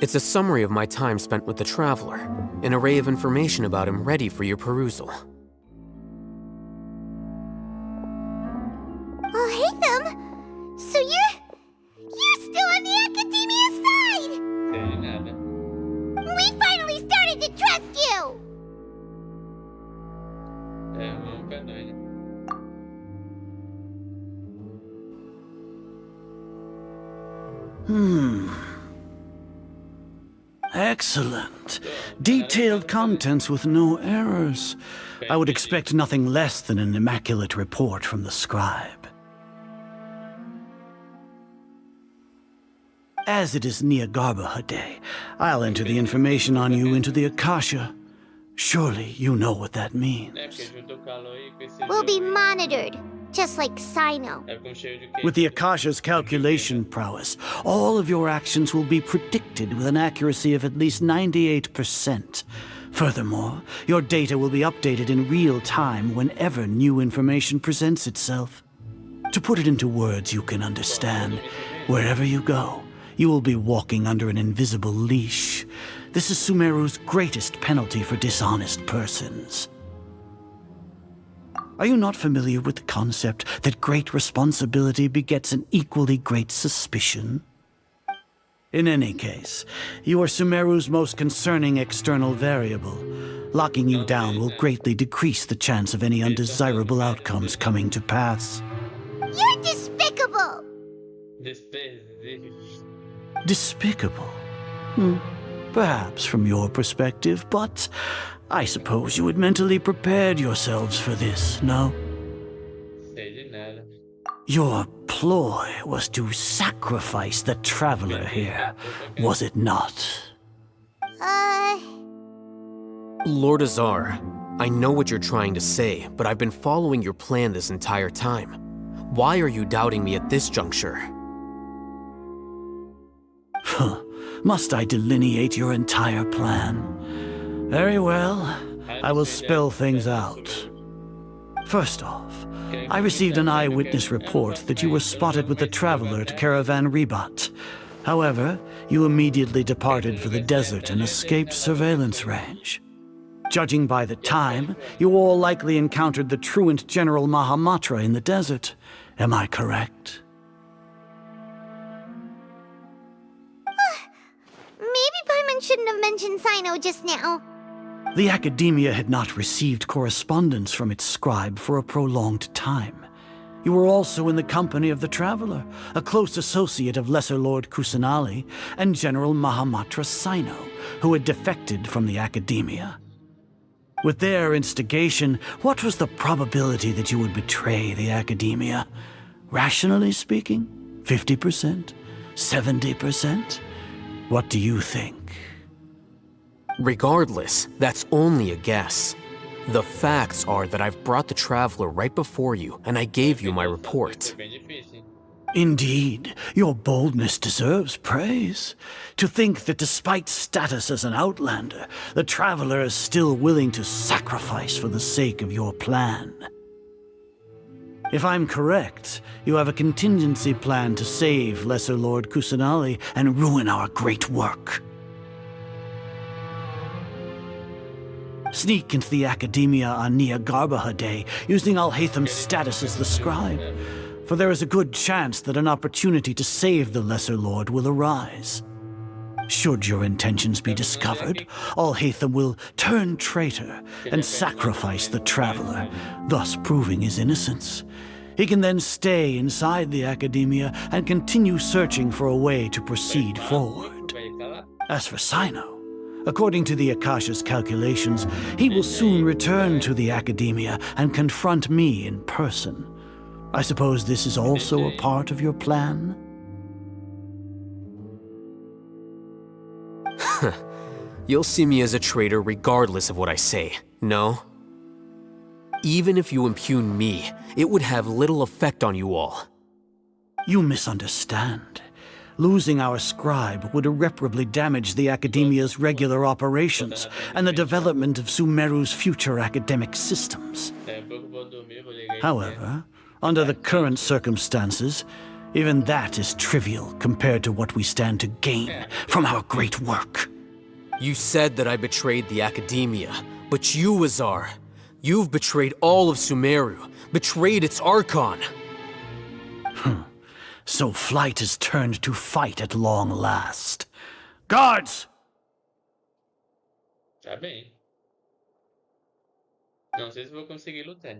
It's a summary of my time spent with the Traveler, an array of information about him ready for your perusal. Oh, Haytham! So you're still on the Academia side! We finally started to trust you! Excellent. Detailed contents with no errors. I would expect nothing less than an immaculate report from the scribe. As it is Niagarbaha Day, I'll enter the information on you into the Akasha. Surely you know what that means. We'll be monitored, just like Sino. With the Akasha's calculation prowess, all of your actions will be predicted with an accuracy of at least 98%. Furthermore, your data will be updated in real time whenever new information presents itself. To put it into words you can understand, wherever you go, you will be walking under an invisible leash. This is Sumeru's greatest penalty for dishonest persons. Are you not familiar with the concept that great responsibility begets an equally great suspicion? In any case, you are Sumeru's most concerning external variable. Locking you down will greatly decrease the chance of any undesirable outcomes coming to pass. You're despicable! Despicable? Perhaps from your perspective, but I suppose you had mentally prepared yourselves for this, no? Your ploy was to sacrifice the Traveler here, was it not? Lord Azar, I know what you're trying to say, but I've been following your plan this entire time. Why are you doubting me at this juncture? Must I delineate your entire plan? Very well, I will spell things out. First off, I received an eyewitness report that you were spotted with the Traveler at Caravan Ribat. However, you immediately departed for the desert and escaped surveillance range. Judging by the time, you all likely encountered the truant General Mahamatra in the desert. Am I correct? Maybe Paimon shouldn't have mentioned Sino just now. The Academia had not received correspondence from its scribe for a prolonged time. You were also in the company of the Traveler, a close associate of Lesser Lord Kusanali and General Mahamatra Sino, who had defected from the Academia. With their instigation, what was the probability that you would betray the Academia? Rationally speaking, 50%? 70%? What do you think? Regardless, that's only a guess. The facts are that I've brought the Traveler right before you, and I gave you my report. Indeed, your boldness deserves praise. To think that despite status as an outlander, the Traveler is still willing to sacrifice for the sake of your plan. If I'm correct, you have a contingency plan to save Lesser Lord Kusanali and ruin our great work. Sneak into the Academia on Niagarbaha Day, using Alhaitham's status as the scribe, for there is a good chance that an opportunity to save the Lesser Lord will arise. Should your intentions be discovered, Alhaitham will turn traitor and sacrifice the Traveler, thus proving his innocence. He can then stay inside the Academia and continue searching for a way to proceed forward. As for Sino, according to the Akasha's calculations, he will soon return to the Academia and confront me in person. I suppose this is also a part of your plan? You'll see me as a traitor regardless of what I say, no? Even if you impugn me, it would have little effect on you all. You misunderstand. Losing our scribe would irreparably damage the Academia's regular operations and the development of Sumeru's future academic systems. However, under the current circumstances, even that is trivial compared to what we stand to gain from our great work. You said that I betrayed the Academia, but you, Azar, you've betrayed all of Sumeru, betrayed its Archon. So flight has turned to fight at long last. Guards! Tá bem. Não sei se vou conseguir lutar.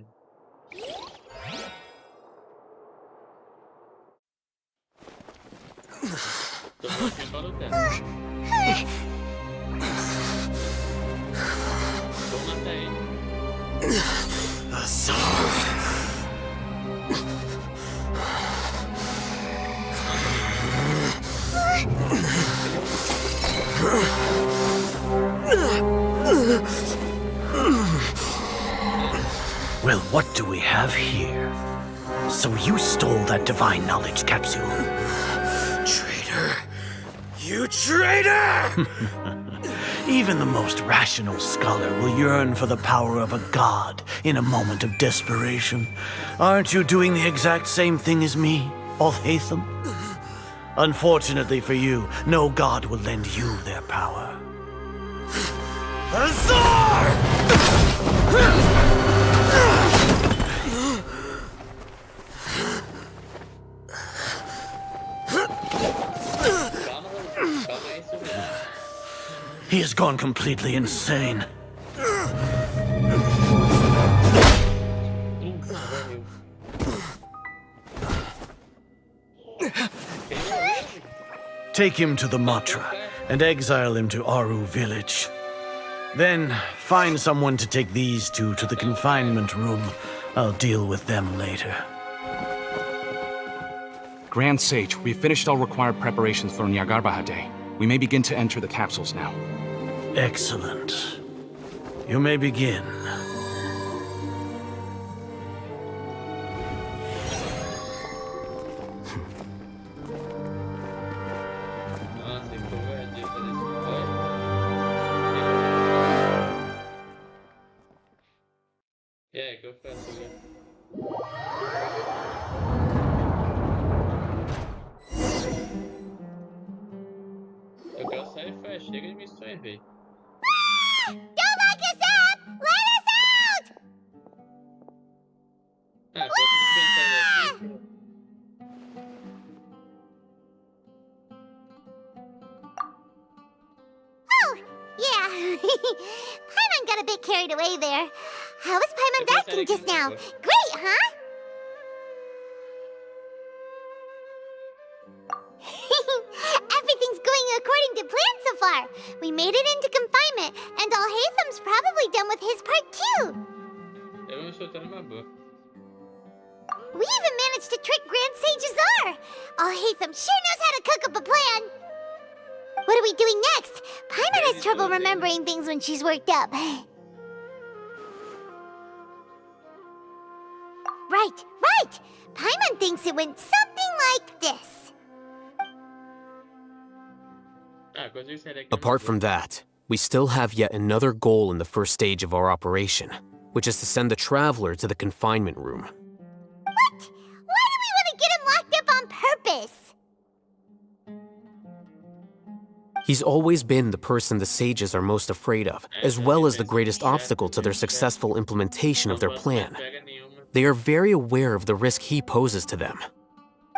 Tô prontinho pra lutar. Vou matar ele. Azar. Well, what do we have here? So you stole that divine knowledge capsule. Traitor! You traitor! Even the most rational scholar will yearn for the power of a god in a moment of desperation. Aren't you doing the exact same thing as me, Alhaitham? Unfortunately for you, no god will lend you their power. Azar! He has gone completely insane. Take him to the Matra and exile him to Aru village. Then find someone to take these two to the confinement room. I'll deal with them later. Grand Sage, we've finished all required preparations for Nyagarbha Day. We may begin to enter the capsules now. Excellent. You may begin. Que eu faço agora? Eu quero sair fora, chega de missões, velho. Don't lock us up! Let us out! Ah, posso muito bem sair daqui. Oh, yeah. Paimon got a bit carried away there. How was Paimon acting just now? Great, huh? Everything's going according to plan so far. We made it into confinement, and Alhaitham's probably done with his part too. Eu vou soltar uma boa. We even managed to trick Grand Sage Azar. Alhaitham sure knows how to cook up a plan. What are we doing next? Paimon has trouble remembering things when she's worked up. Right! Paimon thinks it went something like this. Apart from that, we still have yet another goal in the first stage of our operation, which is to send the Traveler to the confinement room. What? Why do we want to get him locked up on purpose? He's always been the person the sages are most afraid of, as well as the greatest obstacle to their successful implementation of their plan. They are very aware of the risk he poses to them.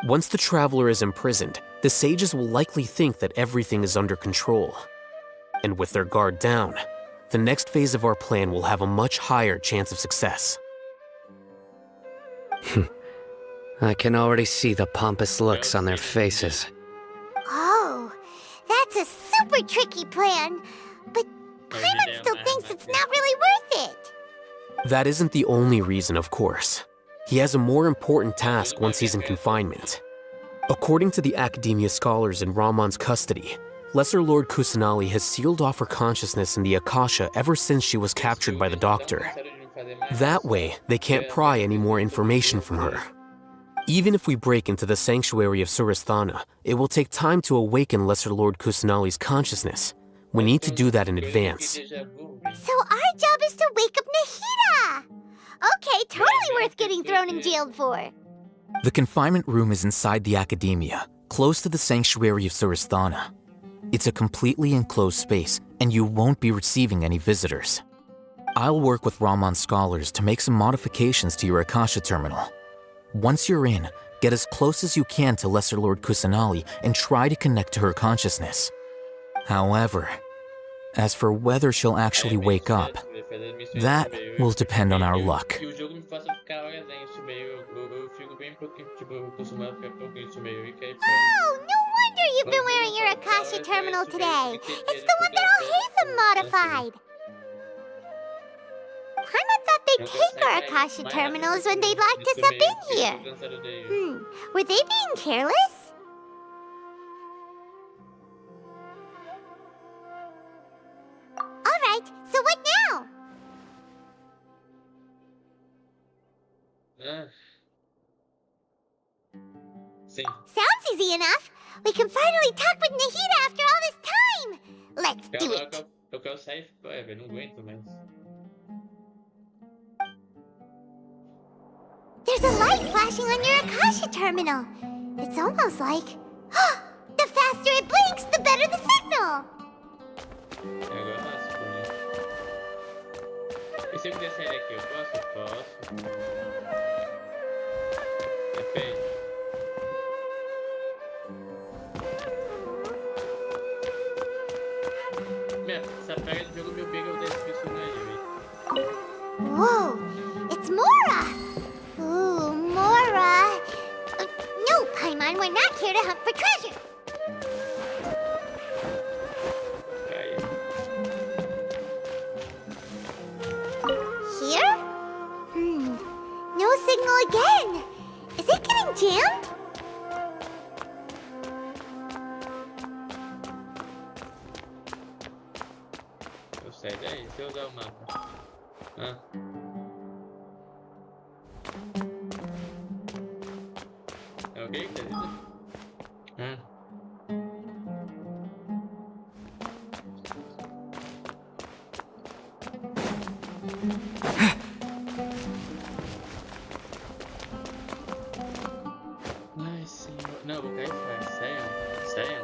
Once the Traveler is imprisoned, the sages will likely think that everything is under control. And with their guard down, the next phase of our plan will have a much higher chance of success. I can already see the pompous looks on their faces. Oh, that's a super tricky plan. But Paimon still thinks it's not really worth it. That isn't the only reason, of course. He has a more important task once he's in confinement. According to the Academia scholars in Ramon's custody, Lesser Lord Kusanali has sealed off her consciousness in the Akasha ever since she was captured by the Doctor. That way, they can't pry any more information from her. Even if we break into the sanctuary of Surasthana, it will take time to awaken Lesser Lord Kusanali's consciousness. We need to do that in advance. So our job is to wake up Nahida! Okay, totally worth getting thrown and jailed for. The confinement room is inside the Academia, close to the sanctuary of Surasthana. It's a completely enclosed space, and you won't be receiving any visitors. I'll work with Ramon's scholars to make some modifications to your Akasha terminal. Once you're in, get as close as you can to Lesser Lord Kusanali and try to connect to her consciousness. However, as for whether she'll actually wake up, that will depend on our luck. Que o jogo me faça ficar horas em Sumeio, eu fico bem pouquinho, tipo, eu costumo ficar pouquinho em Sumeio e cair fora. Oh, no wonder you've been wearing your Akasha terminal today. It's the one that Al-Haytham modified. Paimon thought they'd take our Akasha terminals when they locked us up in here. Were they being careless? Alright, so what now? Sim. Sounds easy enough. We can finally talk with Nahida after all this time. Let's do it. Eu quero sair fora, velho, não aguento mais. There's a light flashing on your Akasha terminal. It's almost like... the faster it blinks, the better the signal. Agora nasce, e se eu quiser sair daqui, eu posso? Posso. Depende. Essa praga do jogo me obriga a usar esse personagem, velho. Whoa, it's Mora! Ooh, Mora! No, Paimon, we're not here to hunt for treasure. Here? No signal again. Is it getting jammed? Eu saio daí, se eu usar o mapa. É alguém que tá dizendo? Ai, senhor. Não, eu vou cair fora. Sério? Sério?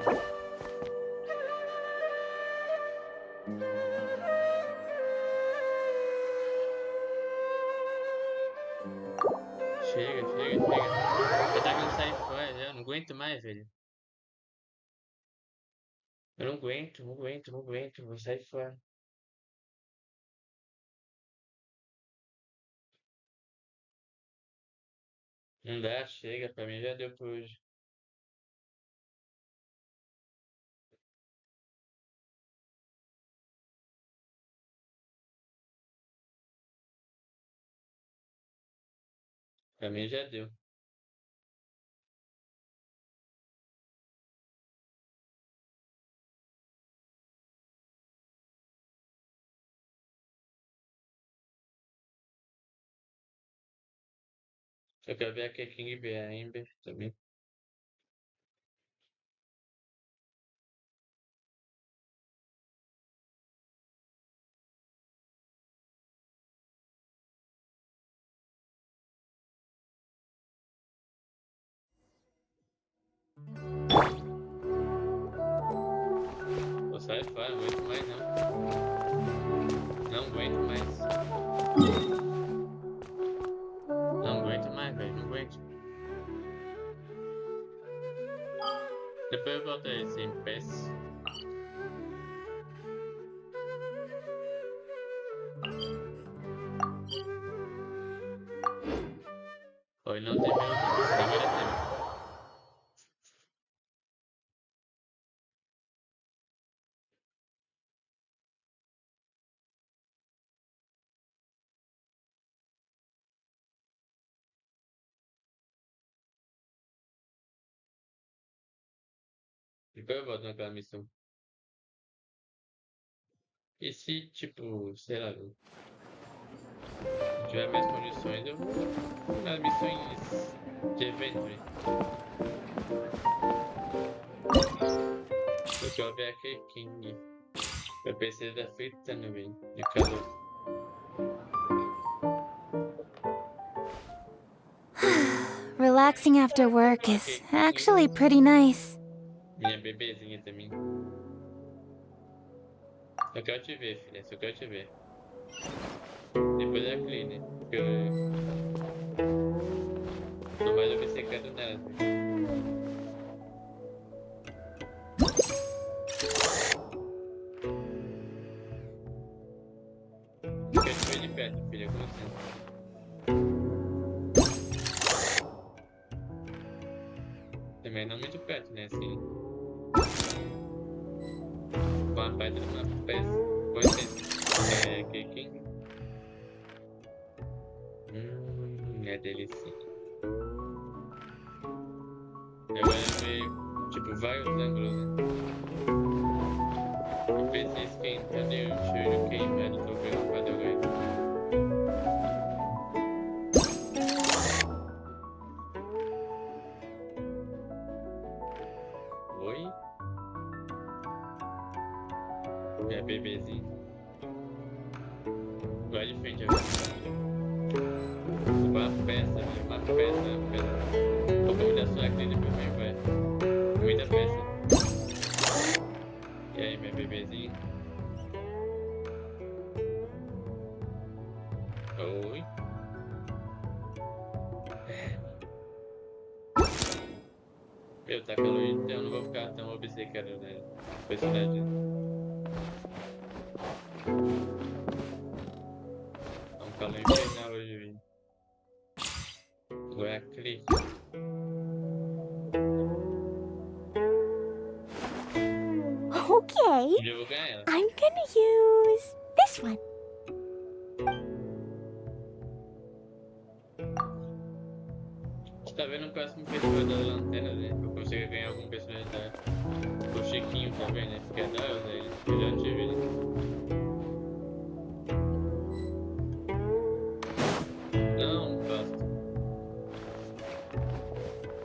Chega. Eu tava querendo sair fora, eu não aguento mais, velho. Eu não aguento, vou sair fora. Não dá, chega, pra mim já deu por hoje. Pra mim já deu. Eu quero ver aqui a King B, a Ember também. Vou sair fora, não aguento mais não. Não aguento mais. Não aguento mais, velho, não aguento. Depois eu volto aí, sim, peço. Oi, não tem meu Deus, agora tem. Depois eu volto naquela missão. E se, tipo, sei lá, eu tiver mais condições, eu vou nas missões de adventure. Eu quero ver aquele King. Eu pensei da fritando, velho, de calor. Relaxing after work is actually pretty nice. Minha bebezinha também. Só quero te ver, filha, só quero te ver. Depois é a Clay, né? Porque eu tô mais obcecado nela, né? Eu quero te ver de perto, filha, com licença. Também não muito perto, né? Assim. Com a pedra na peça. Pois é, que King. É delícia. Eu quero ver, tipo, vários ângulos, né? O PC esquentando e o cheiro queimado, tô preocupado agora. Oi? Minha bebezinha. Vai de frente agora. Uma peça, velho. Uma peça. Vou convidar sua Clay depois vem, vai. Muita peça. E aí, minha bebezinha? Oi? Meu, tá calor, então eu não vou ficar tão obcecado, né? Personagem. Tá um calor infernal hoje, velho. Agora é a Clay. Okay, Eu vou ganhar ela. I'm gonna use this one. Você tá vendo o próximo personagem da lanterna, né? Eu consigo ganhar algum personagem do Chiquinho também, né? Porque é da hora ele. Eu já tive ele. Não, basta.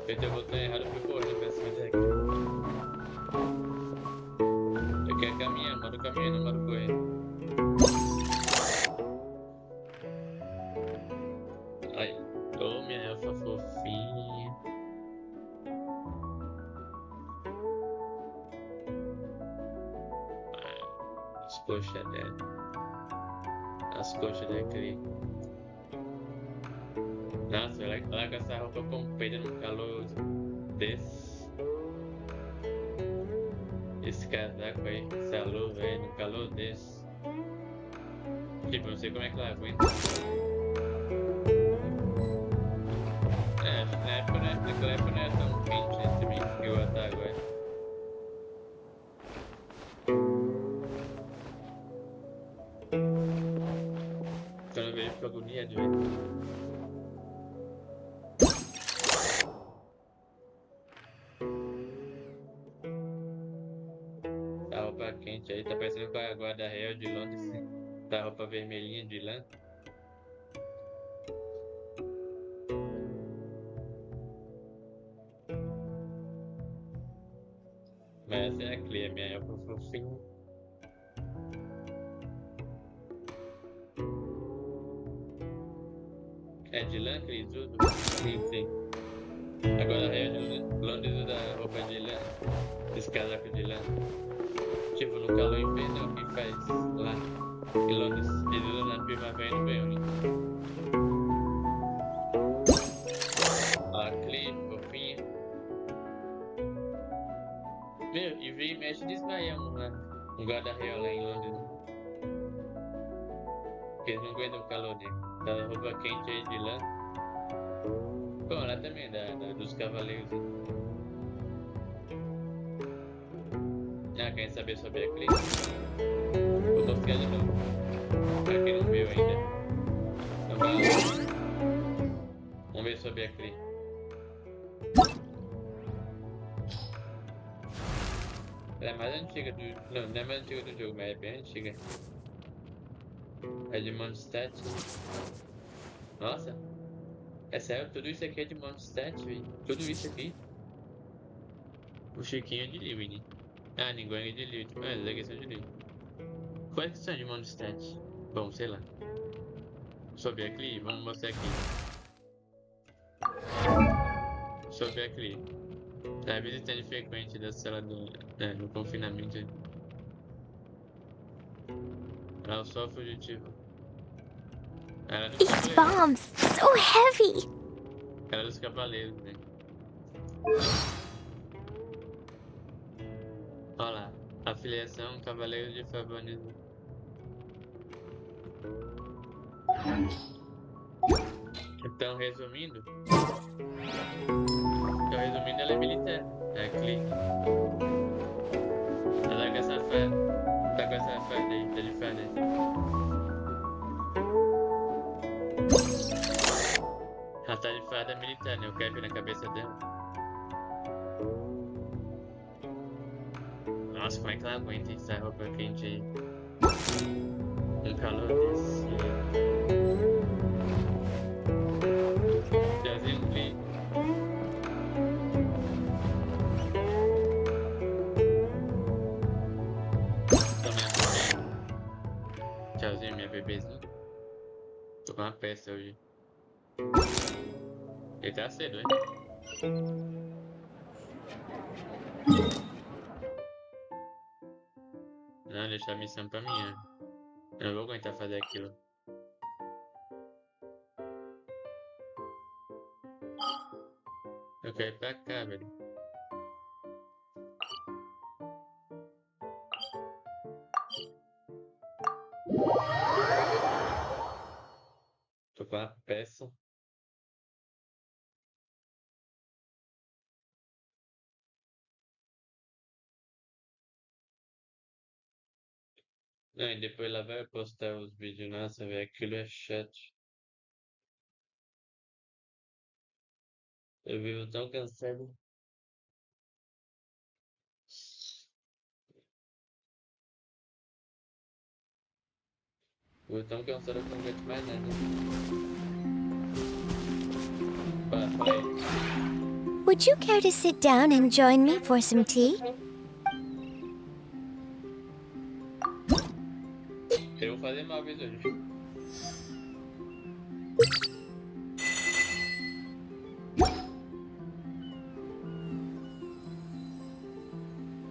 Apertei o botão errado, fui correndo pra cima daqui. Eu quero caminhar, mano caminhando, mano correndo. Ai, ô minha elfa fofinha. As coxas dela. As coxas daquele. Nossa, ela com essa roupa comprida no calor desse. Esse casaco aí, essa luva aí, no calor desse. Tipo, não sei como é que ela aguenta. É, acho que naquela época não era tão quente, né, também, igual tá agora. Quando eu vejo, fico agoniado, velho. Tá roupa quente aí, tá parecendo com a guarda real de Londres. Tá roupa vermelhinha de lã. Mas essa é a Clay, minha elfa fofinha. É de lã, Clay, tudo? Sim, sim. Agora a real de Londres usa roupa de lã. Esse casaco de lã. Tipo, no calor infernal que faz lá em Londres. Eles usam na primavera e no verão, né? A Clay, fofinha. Meu, e vem e mexe desmaiando lá. Um guarda-real lá em Londres. Porque eles não aguentam o calor, né? Tá roupa quente aí de lã. Bom, lá também, dos cavaleiros. Né? Ah, quer saber sobre a Clay? Vou mostrar de novo. Pra quem não viu ainda. Então vai lá. Vamos ver sobre a Clay. Ela é mais antiga do... Não, não é mais antiga do jogo, mas é bem antiga. É de Mondstadt. Nossa. É sério, tudo isso aqui é de Mondstadt, velho. Tudo isso aqui. O Chiquinho é de Living. Ah, ninguém é de Living. Ah, eles aqui são de Living. Quais que são de Mondstadt? Bom, sei lá. Sobre aqui, vamos mostrar aqui. Sobre aqui. Tá visitante frequente da cela no confinamento. Ela só fugitivo. Ela é do These bombs, so heavy. Ela é dos cavaleiros, né? Olha lá. Afiliação Cavaleiro de Favonismo. Então, resumindo, ela é militar. É a Clique. Ela é com essa fada. Tá com essa fada aí, tá de fada aí. Ela tá de fada militar, né? O cap na cabeça dela. Nossa, como é que ela aguenta essa roupa quente aí? Um calor desse. Tchauzinho, Clique. Tchauzinho, minha bebezinha. Tô com uma peça hoje. Ele tá cedo, hein? Não, deixa a missão pra mim. Eu não vou aguentar fazer aquilo. Eu quero ir pra cá, velho. Tô com uma peça. Não, e depois ela vai postar os vídeos. Nossa, velho, aquilo é chato. Eu vivo tão cansado. Vivo tão cansado que não aguento mais nada. Fala aí. Would you care to sit down and join me for some tea? Eu vou fazer móveis hoje.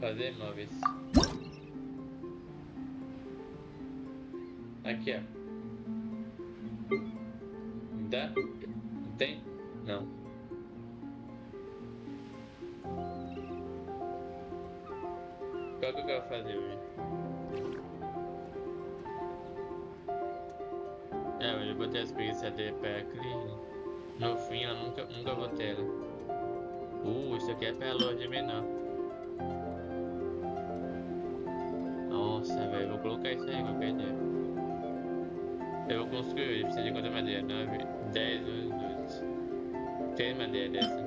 Fazer móveis. Aqui, ó. Dá? Não tem? Não. Qual que eu quero fazer hoje? Hoje eu botei as preguiçadeiras pra aqui. No fim, eu nunca botei ela. Isso aqui é pra loja menor. Nossa, velho, vou colocar isso aí, qualquer ideia. Eu vou construir hoje, precisa de quanta madeira? 9, 10, 12, 12. 3 madeiras dessa.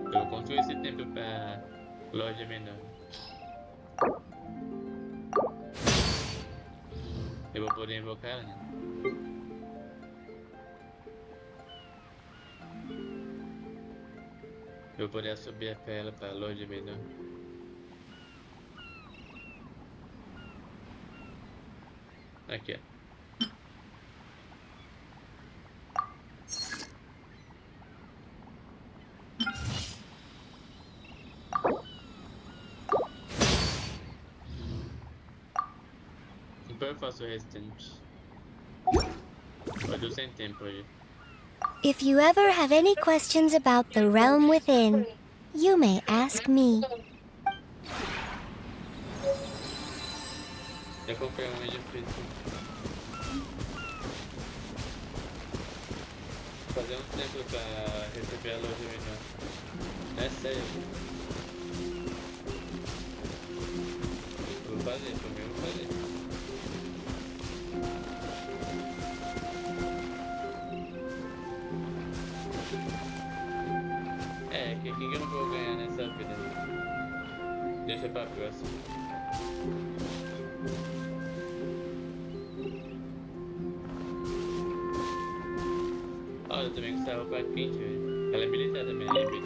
Eu vou construir esse templo pra loja menor. Eu vou poder invocar ela, né? Eu vou poder subir a ela pra loja menor. Aqui, ó. Depois eu faço o restante. Hoje eu sem tempo hoje. If you ever have any questions about the realm within, you may ask me. Eu comprei um edifício. Fazer um templo pra receber a loja menor. É sério. Eu vou fazer, por mim eu vou fazer. É que da vida. Deixa pra próxima. Olha, eu também com essa roupa quente, velho. Ela é militar também, lembrei.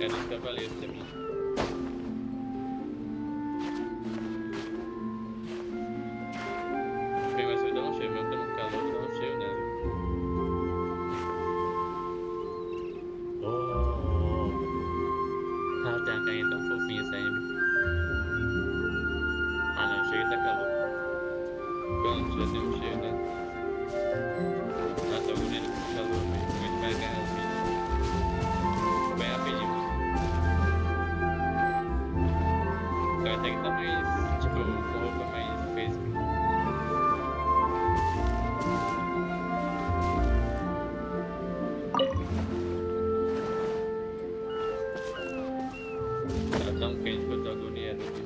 É dos cavaleiros também. Bem, mas eu dar um cheiro, mesmo que eu não calor, eu vou dar um cheiro nela. Ah, tem uma carinha tão fofinha essa Amy. Ah não, chega tá calor. Pronto, já tem um cheiro, né? Nossa, eu vou nele com calor, velho. Muito mais ganhar as vidas. Bem rapidinho. Agora até que tá mais, tipo, com roupa mais fresca. Tá tão quente que eu tô agoniado aqui.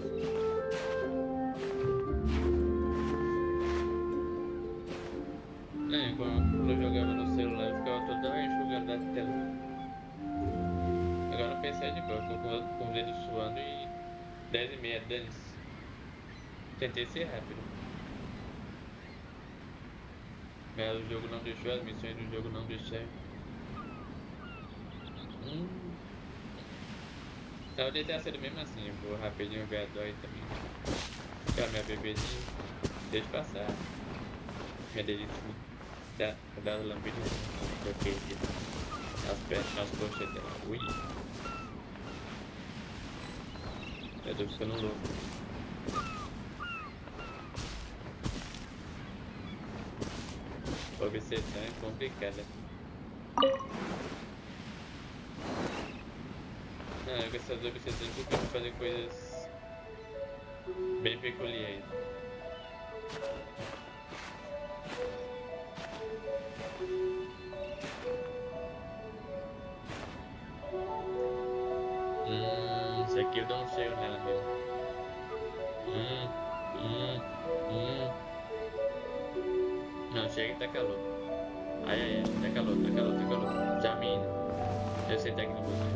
Quando eu jogava no celular, eu ficava toda hora enxugando a tela. Agora no PC é de boa, com o dedo suando e 10h30, dane-se. Tentei ser rápido. Mas o jogo não deixou, as missões do jogo não deixaram. Eu devia ter sido mesmo assim, eu vou rapidinho ver a dói também. Aquela minha bebezinha, deixa passar. Minha delicinha. Dá as lambidinhas, eu perdi. As pernas, nas coxas dela. Ui! Eu tô ficando louco. Obsessão é complicada. Não, com essas obsessões eu tenho que fazer coisas bem peculiares. Isso aqui eu dou um cheiro nela mesmo. Não, chega que tá calor. Ai, tá calor, tá calor, tá calor. Já menina. Eu sei técnico você.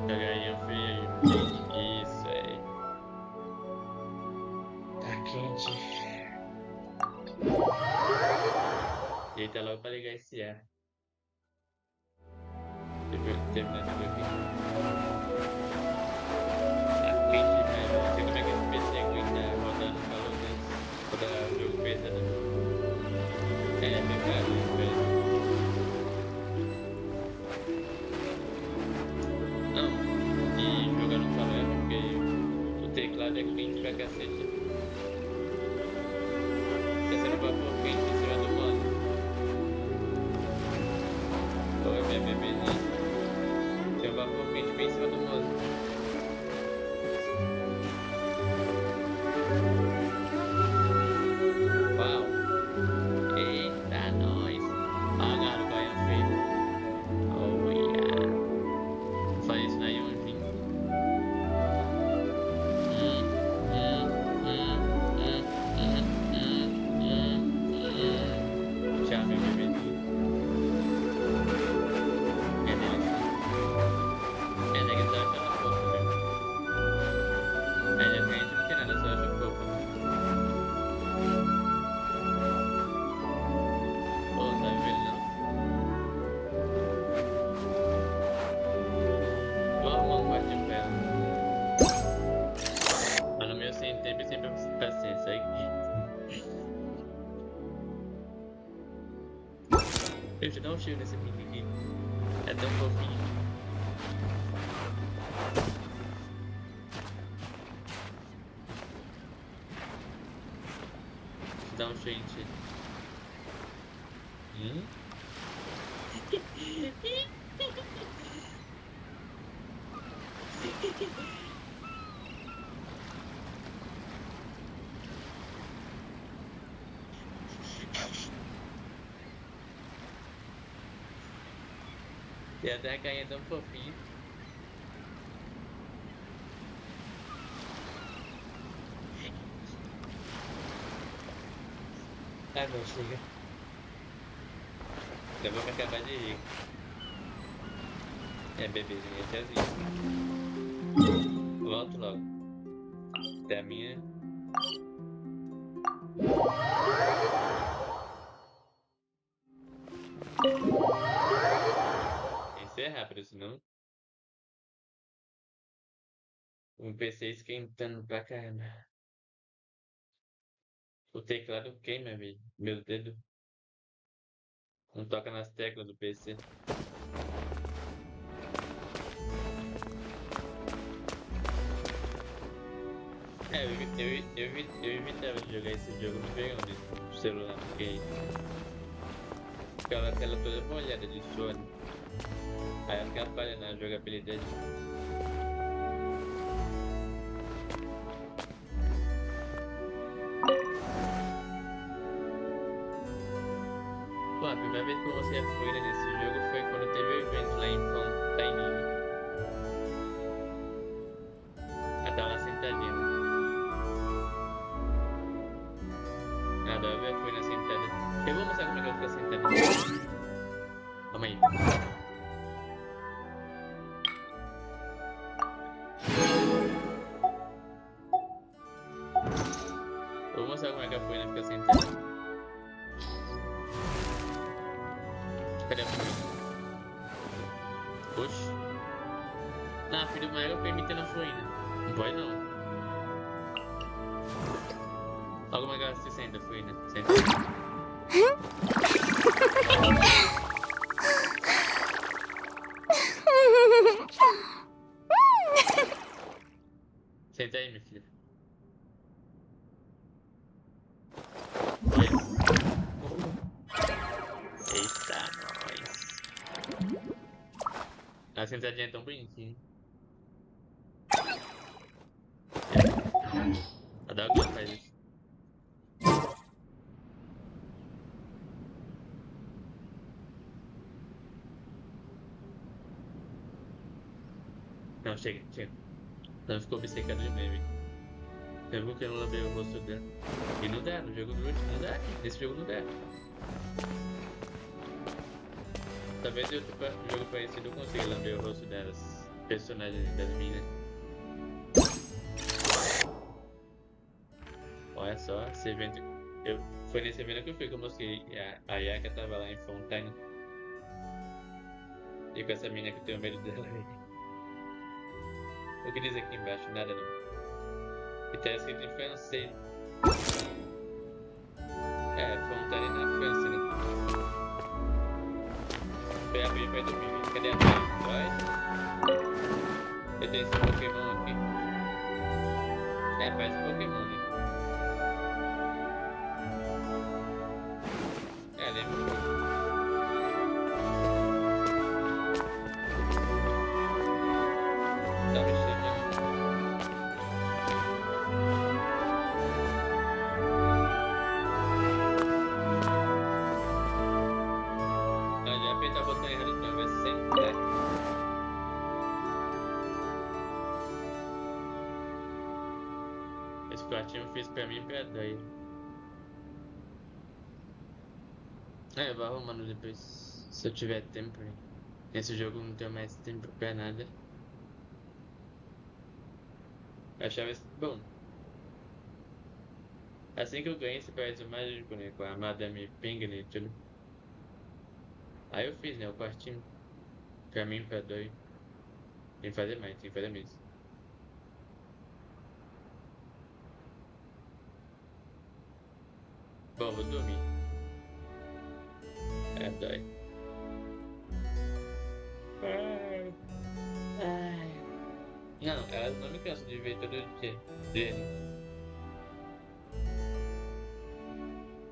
Cagainha feia. Isso aí. Tá quente. Deita logo pra ligar esse ar. Terminando de dormir. Tá quente demais. Não sei como é que esse PC aguenta rodando no calor desse. Rodar o jogo pesado. É pecado isso, velho. Não, e jogar no calor é porque o teclado é quente pra cacete. Tá sendo vapor quente em cima do mano. Oi, minha bebezinha. Tem um vapor quente bem em cima do mano. Uau! Eita, nós! Agaram o Gaia feio. Oh, yeah! Faz isso daí, anjinho. Tchau, meu bebezinho. É delícia. Essa aqui só achando fofa mesmo. Mas a gente não tem nada, só acha fofa. Pô, não sabe ver ele não. Vou arrumar um quartinho pra ela. Mas no meu sem tempo e sem paciência. Deixa eu dar um cheiro nesse menino aqui. É tão fofinho. Deixa eu dar um cheirinho. E até a carinha tão fofinha. Ah, não, chega. Eu vou me acabar de rir. É, bebezinha, tiazinha. Volto logo. Até a minha. Isso é rápido, senão. O PC esquentando pra caramba. O teclado queima, velho. Meu dedo. Não toca nas teclas do PC. É, eu evitava de jogar esse jogo no verão no celular, porque ficava a tela toda molhada de sono. Aí atrapalha na jogabilidade. Pô, a primeira vez que eu mostrei a folha nesse jogo foi quando teve o evento lá em Fontaine. Ela tava lá sentadinha lá. Adoro ver a folha sentada. Eu vou mostrar como é que ela fica sentada. Calma aí. Eu vou mostrar como é que a folha fica sentada. Cadê a folha? Oxi. Não, filho do Mario foi imitando a folha. Não pode não. Olha como é que ela se senta, folha. Senta. Senta aí, minha filha. Olha. Eita, nós. A sentadinha é tão bonitinha. Adoro que ela faz isso. Não, chega, chega. Ela ficou obcecada de meme. Eu vou querer lamber o rosto dela. E não dá, no jogo do Root não dá. Nesse jogo não dá. Talvez em outro jogo parecido eu consiga lamber o rosto delas. Personagens das minas. Olha só, esse evento. Foi nesse evento que eu fui que eu mostrei. A Yaka tava lá em Fontaine. E com essa mina que eu tenho medo dela. O que diz aqui embaixo? Nada não. E tá escrito em francês. É, Fontaine na França, né? Foi abrir pra 2020. Cadê a Toy? Eu tenho esse Pokémon aqui. É, parece Pokémon, né? É, lembra um pouco. Tá me chamando. Ah, já apertar o botão errado então, vai sentar. Esse quartinho eu fiz pra mim e pra Dai. É, eu vou arrumando depois, se eu tiver tempo, né? Nesse jogo não tenho mais tempo pra nada. Eu achava isso bom. Assim que eu ganhei esse prédio mágico, né? Com a Madame Ping, né? Tudo. Aí eu fiz, né? O quartinho. Pra mim, pra Doi. Tem que fazer mais, tem que fazer mesmo. Bom, vou dormir. É, Doi. Ai. Não, elas não me cansam de ver todo dia.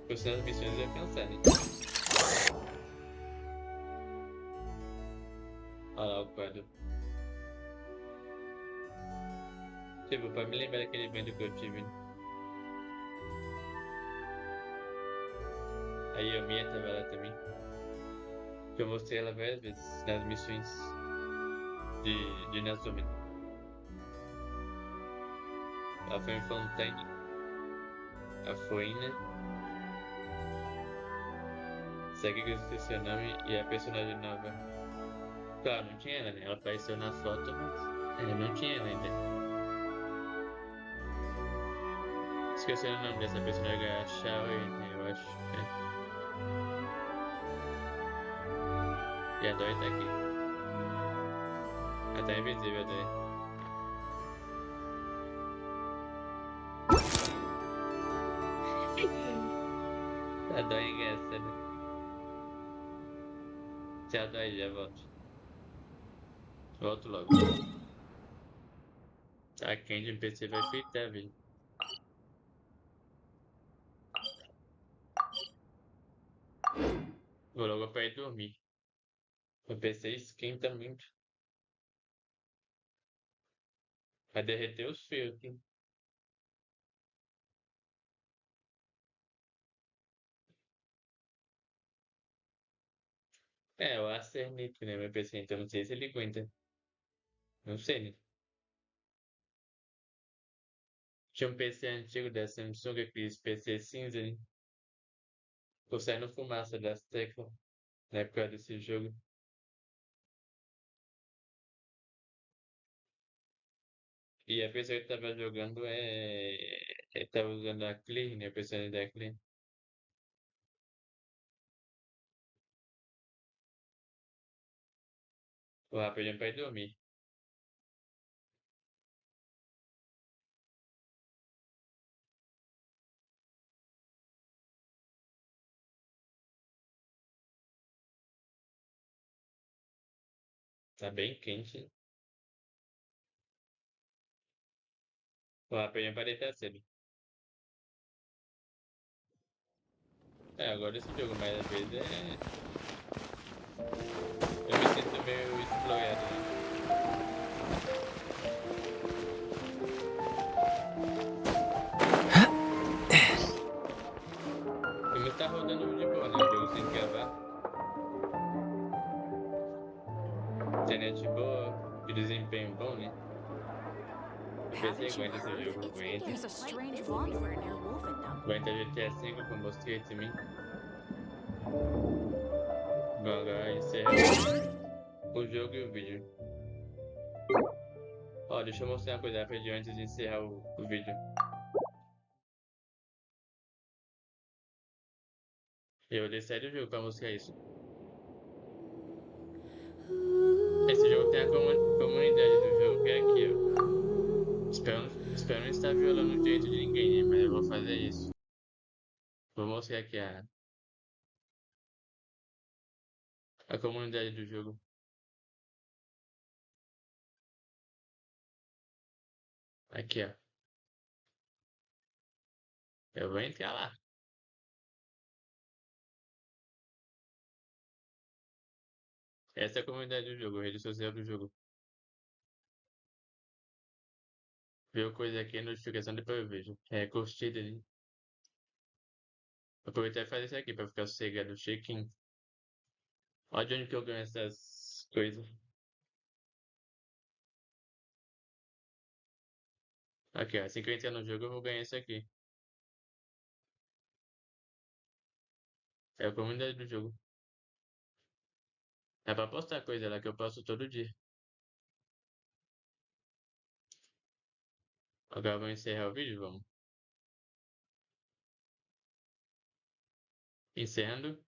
Por senão as missões vai cansar, né? Olha lá o quadro. Tipo, pra me lembrar daquele evento que eu tive. Aí a minha tava lá também. Que eu mostrei ela várias vezes nas missões de Nazume. Ela foi em Fontaine. A Foina. Segue que eu esqueci seu nome e a personagem nova. Claro, não tinha ela, né? Ela apareceu na foto, mas não tinha ela ainda. Esqueci o nome dessa personagem, é a Shaoi, né? Eu acho. E a Doi tá aqui. Ela tá invisível, a Doi. A Doi é engraçada. Tchau, Doi, já volto. Volto logo. A Candy no PC vai fritar, velho. Vou logo pra ir dormir. O PC esquenta muito. Vai derreter os fios aqui. É, o Acernito, né? Meu PC, então não sei se ele aguenta. Não sei, né? Tinha um PC antigo da Samsung, aqueles PC cinza, né? Ficou saindo fumaça das teclas na época desse jogo. E a pessoa que tava jogando ele tava usando a Clear, né? A pessoa da Clear. O rapidinho pra ir dormir. Tá bem quente. O rapidinho pra deitar cedo. É, agora esse jogo, mas às vezes eu me sinto meio explorado, né? O filme tá rodando de boa, né? O jogo sem gravar. Internet boa, de desempenho bom, né? O PC Haven't you aguenta esse heard? jogo, aguenta. There's a strange wanderer near Wolfendom. Aguenta GTA V com mostrei de mim. Bom, agora encerra o jogo e o vídeo. Ó, deixa eu mostrar uma coisa rapidinho antes de encerrar o vídeo. Eu desci do jogo pra mostrar isso. Esse jogo tem a comunidade do jogo que é aqui, ó. Espero não estar violando o direito de ninguém, né? Mas eu vou fazer isso. Vou mostrar aqui a comunidade do jogo. Aqui, ó. Eu vou entrar lá. Essa é a comunidade do jogo, a rede social do jogo. Viu coisa aqui, notificação, depois eu vejo. É, curtida ali. Vou aproveitar e fazer isso aqui pra ficar sossegado. Check-in. Olha de onde que eu ganho essas coisas. Aqui, ó. Assim que eu entrar no jogo, eu vou ganhar isso aqui. É a comunidade do jogo. É pra postar coisa lá que eu posto todo dia. Agora vamos encerrar o vídeo, vamos. Encerrando.